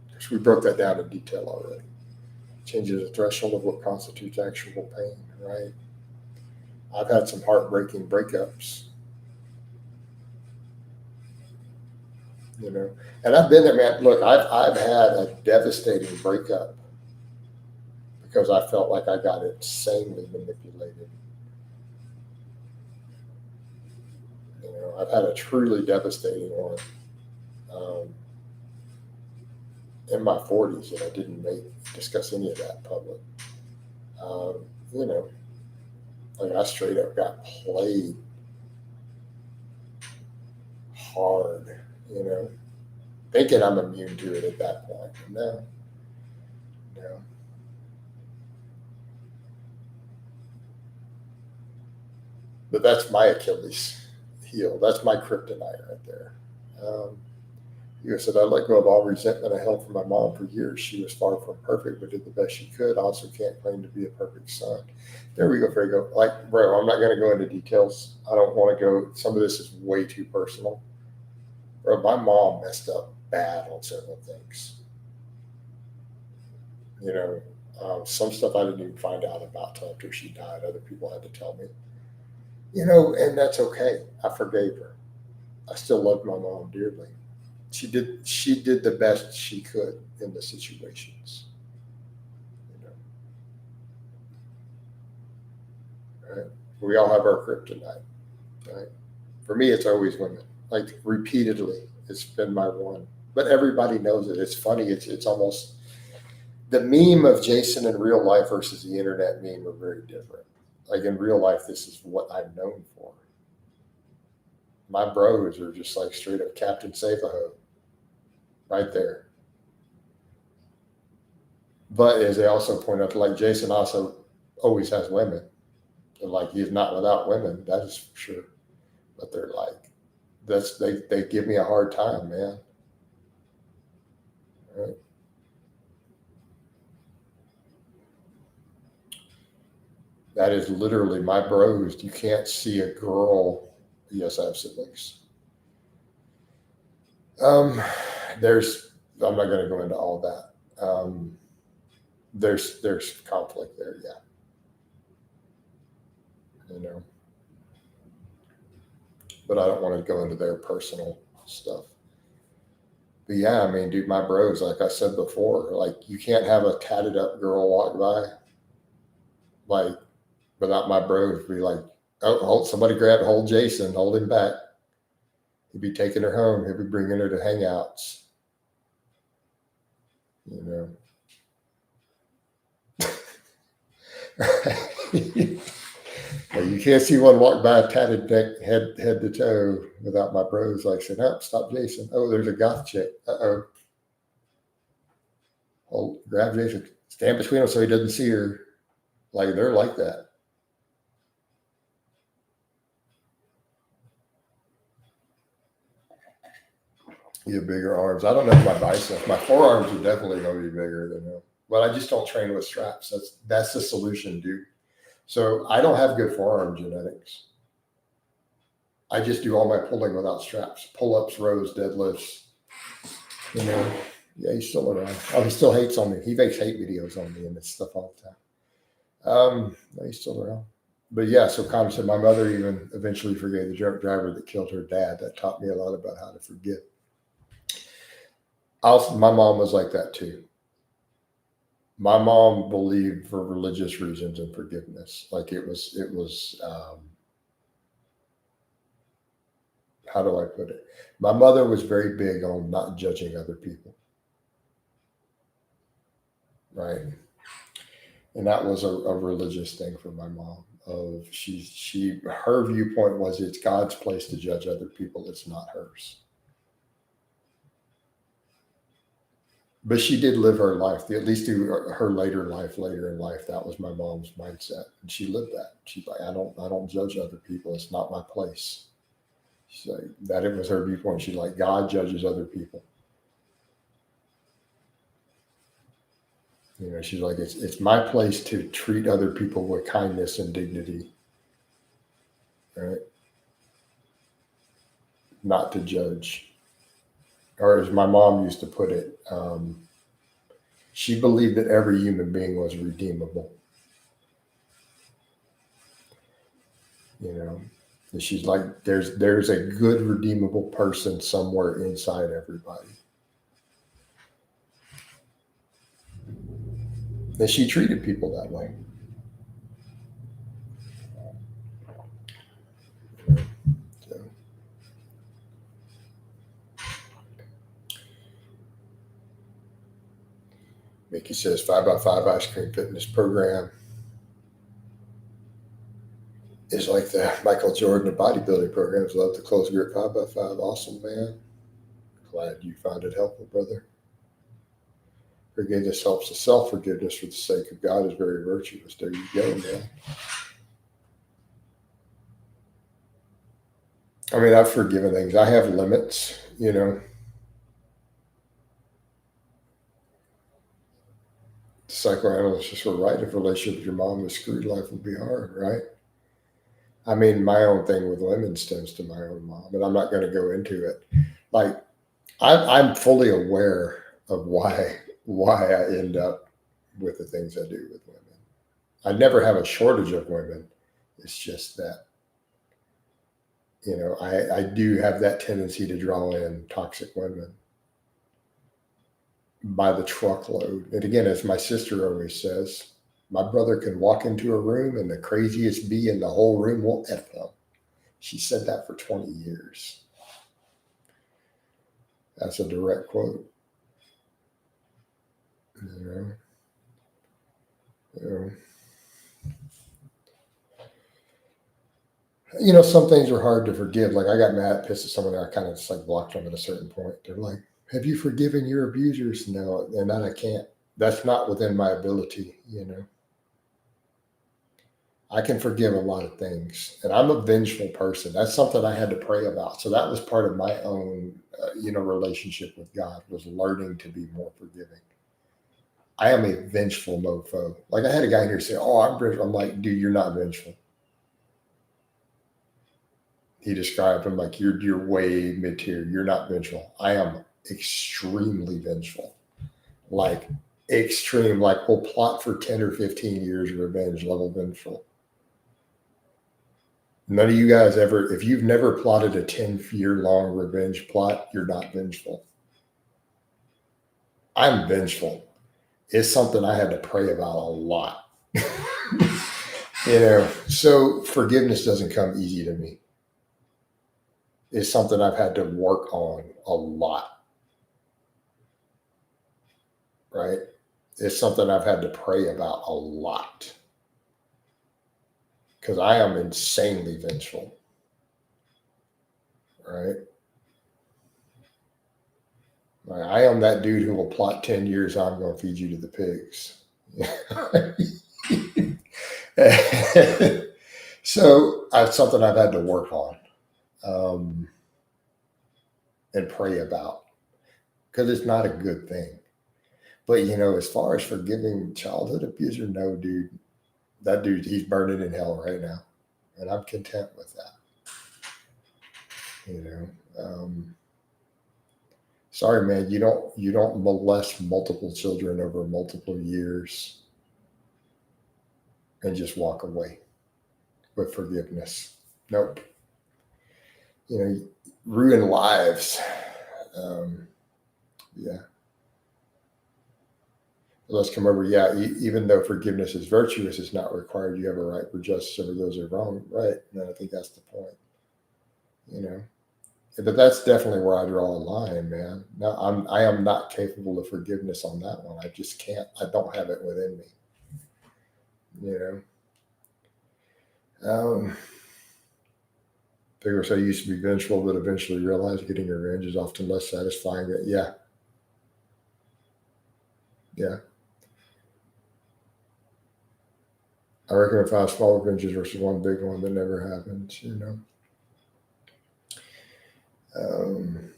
Because we broke that down in detail already. Changes the threshold of what constitutes actual pain, right? I've had some heartbreaking breakups. You know, and I've been there, man. Look, I've had a devastating breakup because I felt like I got insanely manipulated. You know, I've had a truly devastating one in my 40s, and I didn't discuss any of that in public. You know, like I straight up got played hard. You know, thinking I'm immune to it at that point. No, no. But that's my Achilles heel. That's my kryptonite right there. Um, you said I let go of all resentment I held from my mom for years. She was far from perfect, but did the best she could. I also can't claim to be a perfect son. There we go, there we go. Like, bro, I'm not going to go into details. I don't want to go. Some of this is way too personal. Bro, my mom messed up bad on several things. You know, some stuff I didn't even find out about till after she died. Other people had to tell me. You know, and that's okay. I forgave her. I still love my mom dearly. She did the best she could in the situations. You know, right? We all have our kryptonite, right? For me, it's always women. Like repeatedly, it's been my one. But everybody knows it. It's funny. It's almost the meme of Jason in real life versus the internet meme are very different. Like in real life, this is what I'm known for. My bros are just like straight up Captain Save a Ho right there. But as they also point out, like Jason also always has women. And like he's not without women, that is for sure. But they're like, they give me a hard time, man. Right? That is literally my bros. You can't see a girl. Yes, I have siblings. Um, there's I'm not going to go into all that. There's conflict there, yeah. You know, but I don't want to go into their personal stuff. But yeah, I mean, dude, my bros, like I said before, like you can't have a tatted up girl walk by, like without my bros be like, oh, somebody grab, hold Jason, hold him back. He'd be taking her home. He'd be bringing her to hangouts. You know, You can't see one walk by tatted neck, head to toe, without my bros like saying, "Oh, stop, Jason! Oh, there's a goth chick. Uh-oh, hold, grab Jason, stand between him so he doesn't see her." Like they're like that. You have bigger arms. I don't know if my biceps, my forearms are definitely going to be bigger than him. But I just don't train with straps. That's the solution, dude. So I don't have good forearm genetics. I just do all my pulling without straps, pull-ups, rows, deadlifts. You know, yeah, he's still around. Oh, he still hates on me. He makes hate videos on me and this stuff all the time. No, he's still around. But yeah, so Connor said my mother even eventually forgave the drunk driver that killed her dad. That taught me a lot about how to forgive. My mom was like that too. My mom believed for religious reasons in forgiveness. Like it was. How do I put it? My mother was very big on not judging other people, right? And that was a religious thing for my mom. Of her viewpoint was it's God's place to judge other people. It's not hers. But she did live her life. At least through her later in life, that was my mom's mindset, and she lived that. She's like, I don't judge other people. It's not my place. She's like that. It was her viewpoint. She's like, God judges other people. You know, she's like, it's my place to treat other people with kindness and dignity, right? Not to judge. Or as my mom used to put it, she believed that every human being was redeemable. You know, and she's like, there's a good redeemable person somewhere inside everybody. And she treated people that way. So, Mickey says 5x5 ice cream fitness program is like the Michael Jordan of bodybuilding programs. Love the close grip 5x5. Awesome, man. Glad you found it helpful, brother. Forgiveness helps the self. Forgiveness for the sake of God is very virtuous. There you go, man. I mean, I've forgiven things. I have limits, you know. The psychoanalysts were right. If a relationship with your mom is screwed, life will be hard, right? I mean, my own thing with women stems to my own mom, and I'm not going to go into it. Like, I'm fully aware of why I end up with the things I do with women. I never have a shortage of women. It's just that, you know, I do have that tendency to draw in toxic women by the truckload. And again, as my sister always says, my brother can walk into a room and the craziest bee in the whole room will F him. She said that for 20 years. That's a direct quote. You know, you know. You know, some things are hard to forgive. Like I got mad, pissed at someone, and I kind of just like blocked them at a certain point. They're like, "Have you forgiven your abusers?" No, and then I can't. That's not within my ability. You know, I can forgive a lot of things, and I'm a vengeful person. That's something I had to pray about. So that was part of my own, relationship with God was learning to be more forgiving. I am a vengeful mofo. Like I had a guy here say, "Oh, I'm vengeful." I'm like, "Dude, you're not vengeful." He described him like you're way mid tier. You're not vengeful. I am extremely vengeful. Like extreme. Like we'll plot for 10 or 15 years of revenge level vengeful. None of you guys ever, if you've never plotted a 10-year long revenge plot, you're not vengeful. I'm vengeful. It's something I had to pray about a lot. So forgiveness doesn't come easy to me. It's something I've had to work on a lot, right? It's something I've had to pray about a lot. because I am insanely vengeful, right? I am that dude who will plot 10 years, I'm going to feed you to the pigs. So that's something I've had to work on, um, and pray about, because it's not a good thing. But as far as forgiving childhood abuser, no, dude, that dude, he's burning in hell right now, and I'm content with that. You know, sorry, man, you don't molest multiple children over multiple years and just walk away with forgiveness. Nope. Ruin lives. Um, yeah. Let's come over. Yeah, even though forgiveness is virtuous, it's not required. You have a right for justice over those who are wrong. Right. And I think that's the point. You know. But that's definitely where I draw a line, man. No, I am not capable of forgiveness on that one. I just can't. I don't have it within me. You know. People say you used to be vengeful, but eventually realize getting revenge is often less satisfying. Yeah, yeah. I reckon 5 small revenges versus one big one that never happens. Um,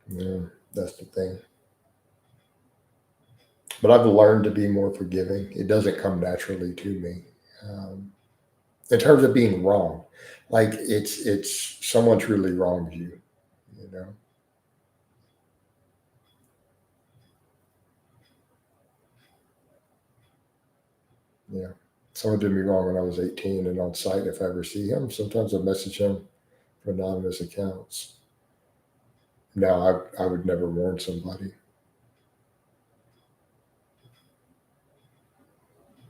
yeah, that's the thing. But I've learned to be more forgiving. It doesn't come naturally to me. Um, in terms of being wrong, like it's someone truly wronged you. You know. Yeah. Someone did me wrong when I was 18, and on site, if I ever see him, sometimes I message him for anonymous accounts. Now, I would never warn somebody.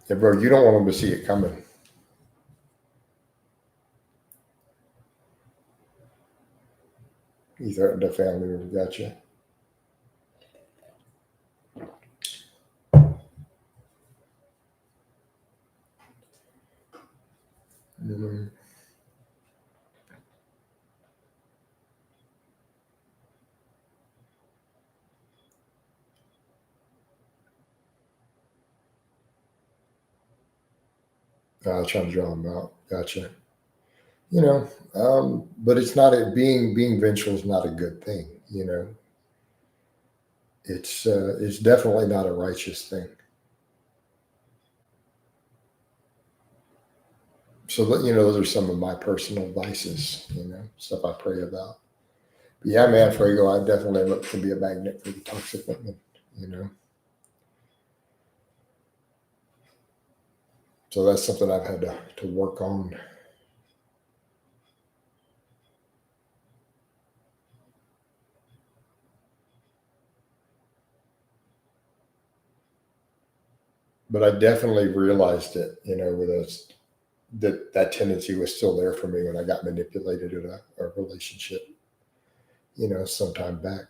Yeah, bro, you don't want them to see it coming. You threatened a family member, gotcha. Mm-hmm. Trying to draw them out, gotcha. But it's not being vengeful is not a good thing. It's definitely not a righteous thing. So those are some of my personal vices. Stuff I pray about. But yeah, man, Frago, I definitely look to be a magnet for the toxic women. You know, so that's something I've had to work on. But I definitely realized it. With us that tendency was still there for me when I got manipulated in a relationship. Some time back.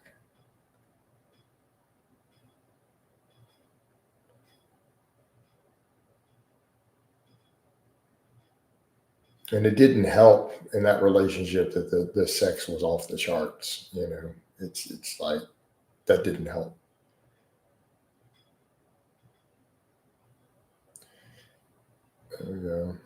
And it didn't help in that relationship that the sex was off the charts. It's like that didn't help. There we go.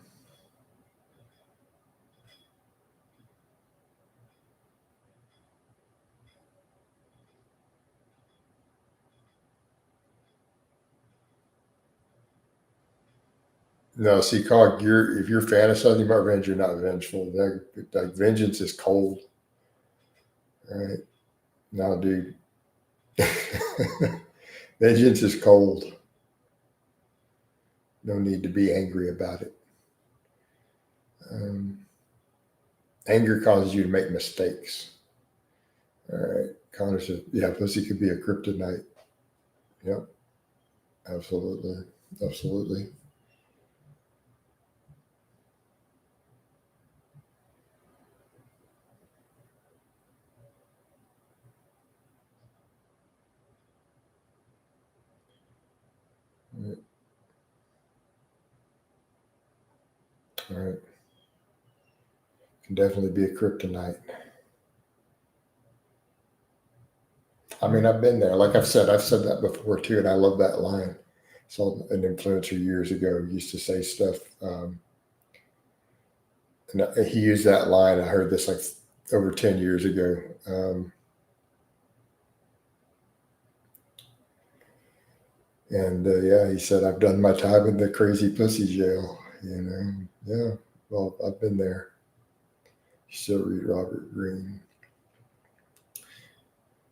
No, see, Cog, if you're fantasizing about revenge, you're not vengeful. Like vengeance is cold, right? No, dude, vengeance is cold. No need to be angry about it. Um, Anger causes you to make mistakes. All right, Connor says, "Yeah, pussy could be a kryptonite." Yep, absolutely, absolutely. All right. Can definitely be a kryptonite. I mean, I've been there. Like I've said that before too, and I love that line. So an influencer years ago used to say stuff, and he used that line. I heard this like over 10 years ago. Yeah, he said, "I've done my time in the crazy pussy jail." Yeah. Well, I've been there. You still read Robert Greene.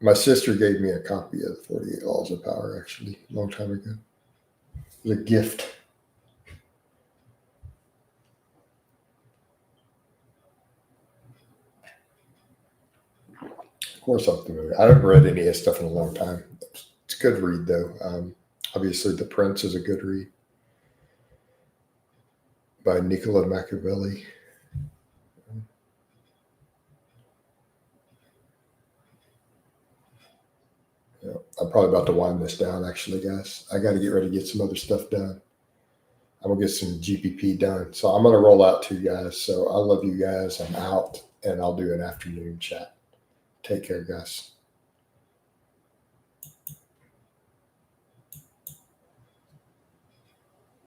My sister gave me a copy of 48 Laws of Power, actually, a long time ago. It was a gift. Of course, I'm familiar. I haven't read any of his stuff in a long time. It's a good read, though. Obviously, The Prince is a good read by Niccolo Machiavelli. Yeah, I'm probably about to wind this down, actually, guys. I got to get ready to get some other stuff done. I'm going to get some GPP done. So I'm going to roll out to you guys. So I love you guys. I'm out, and I'll do an afternoon chat. Take care, guys.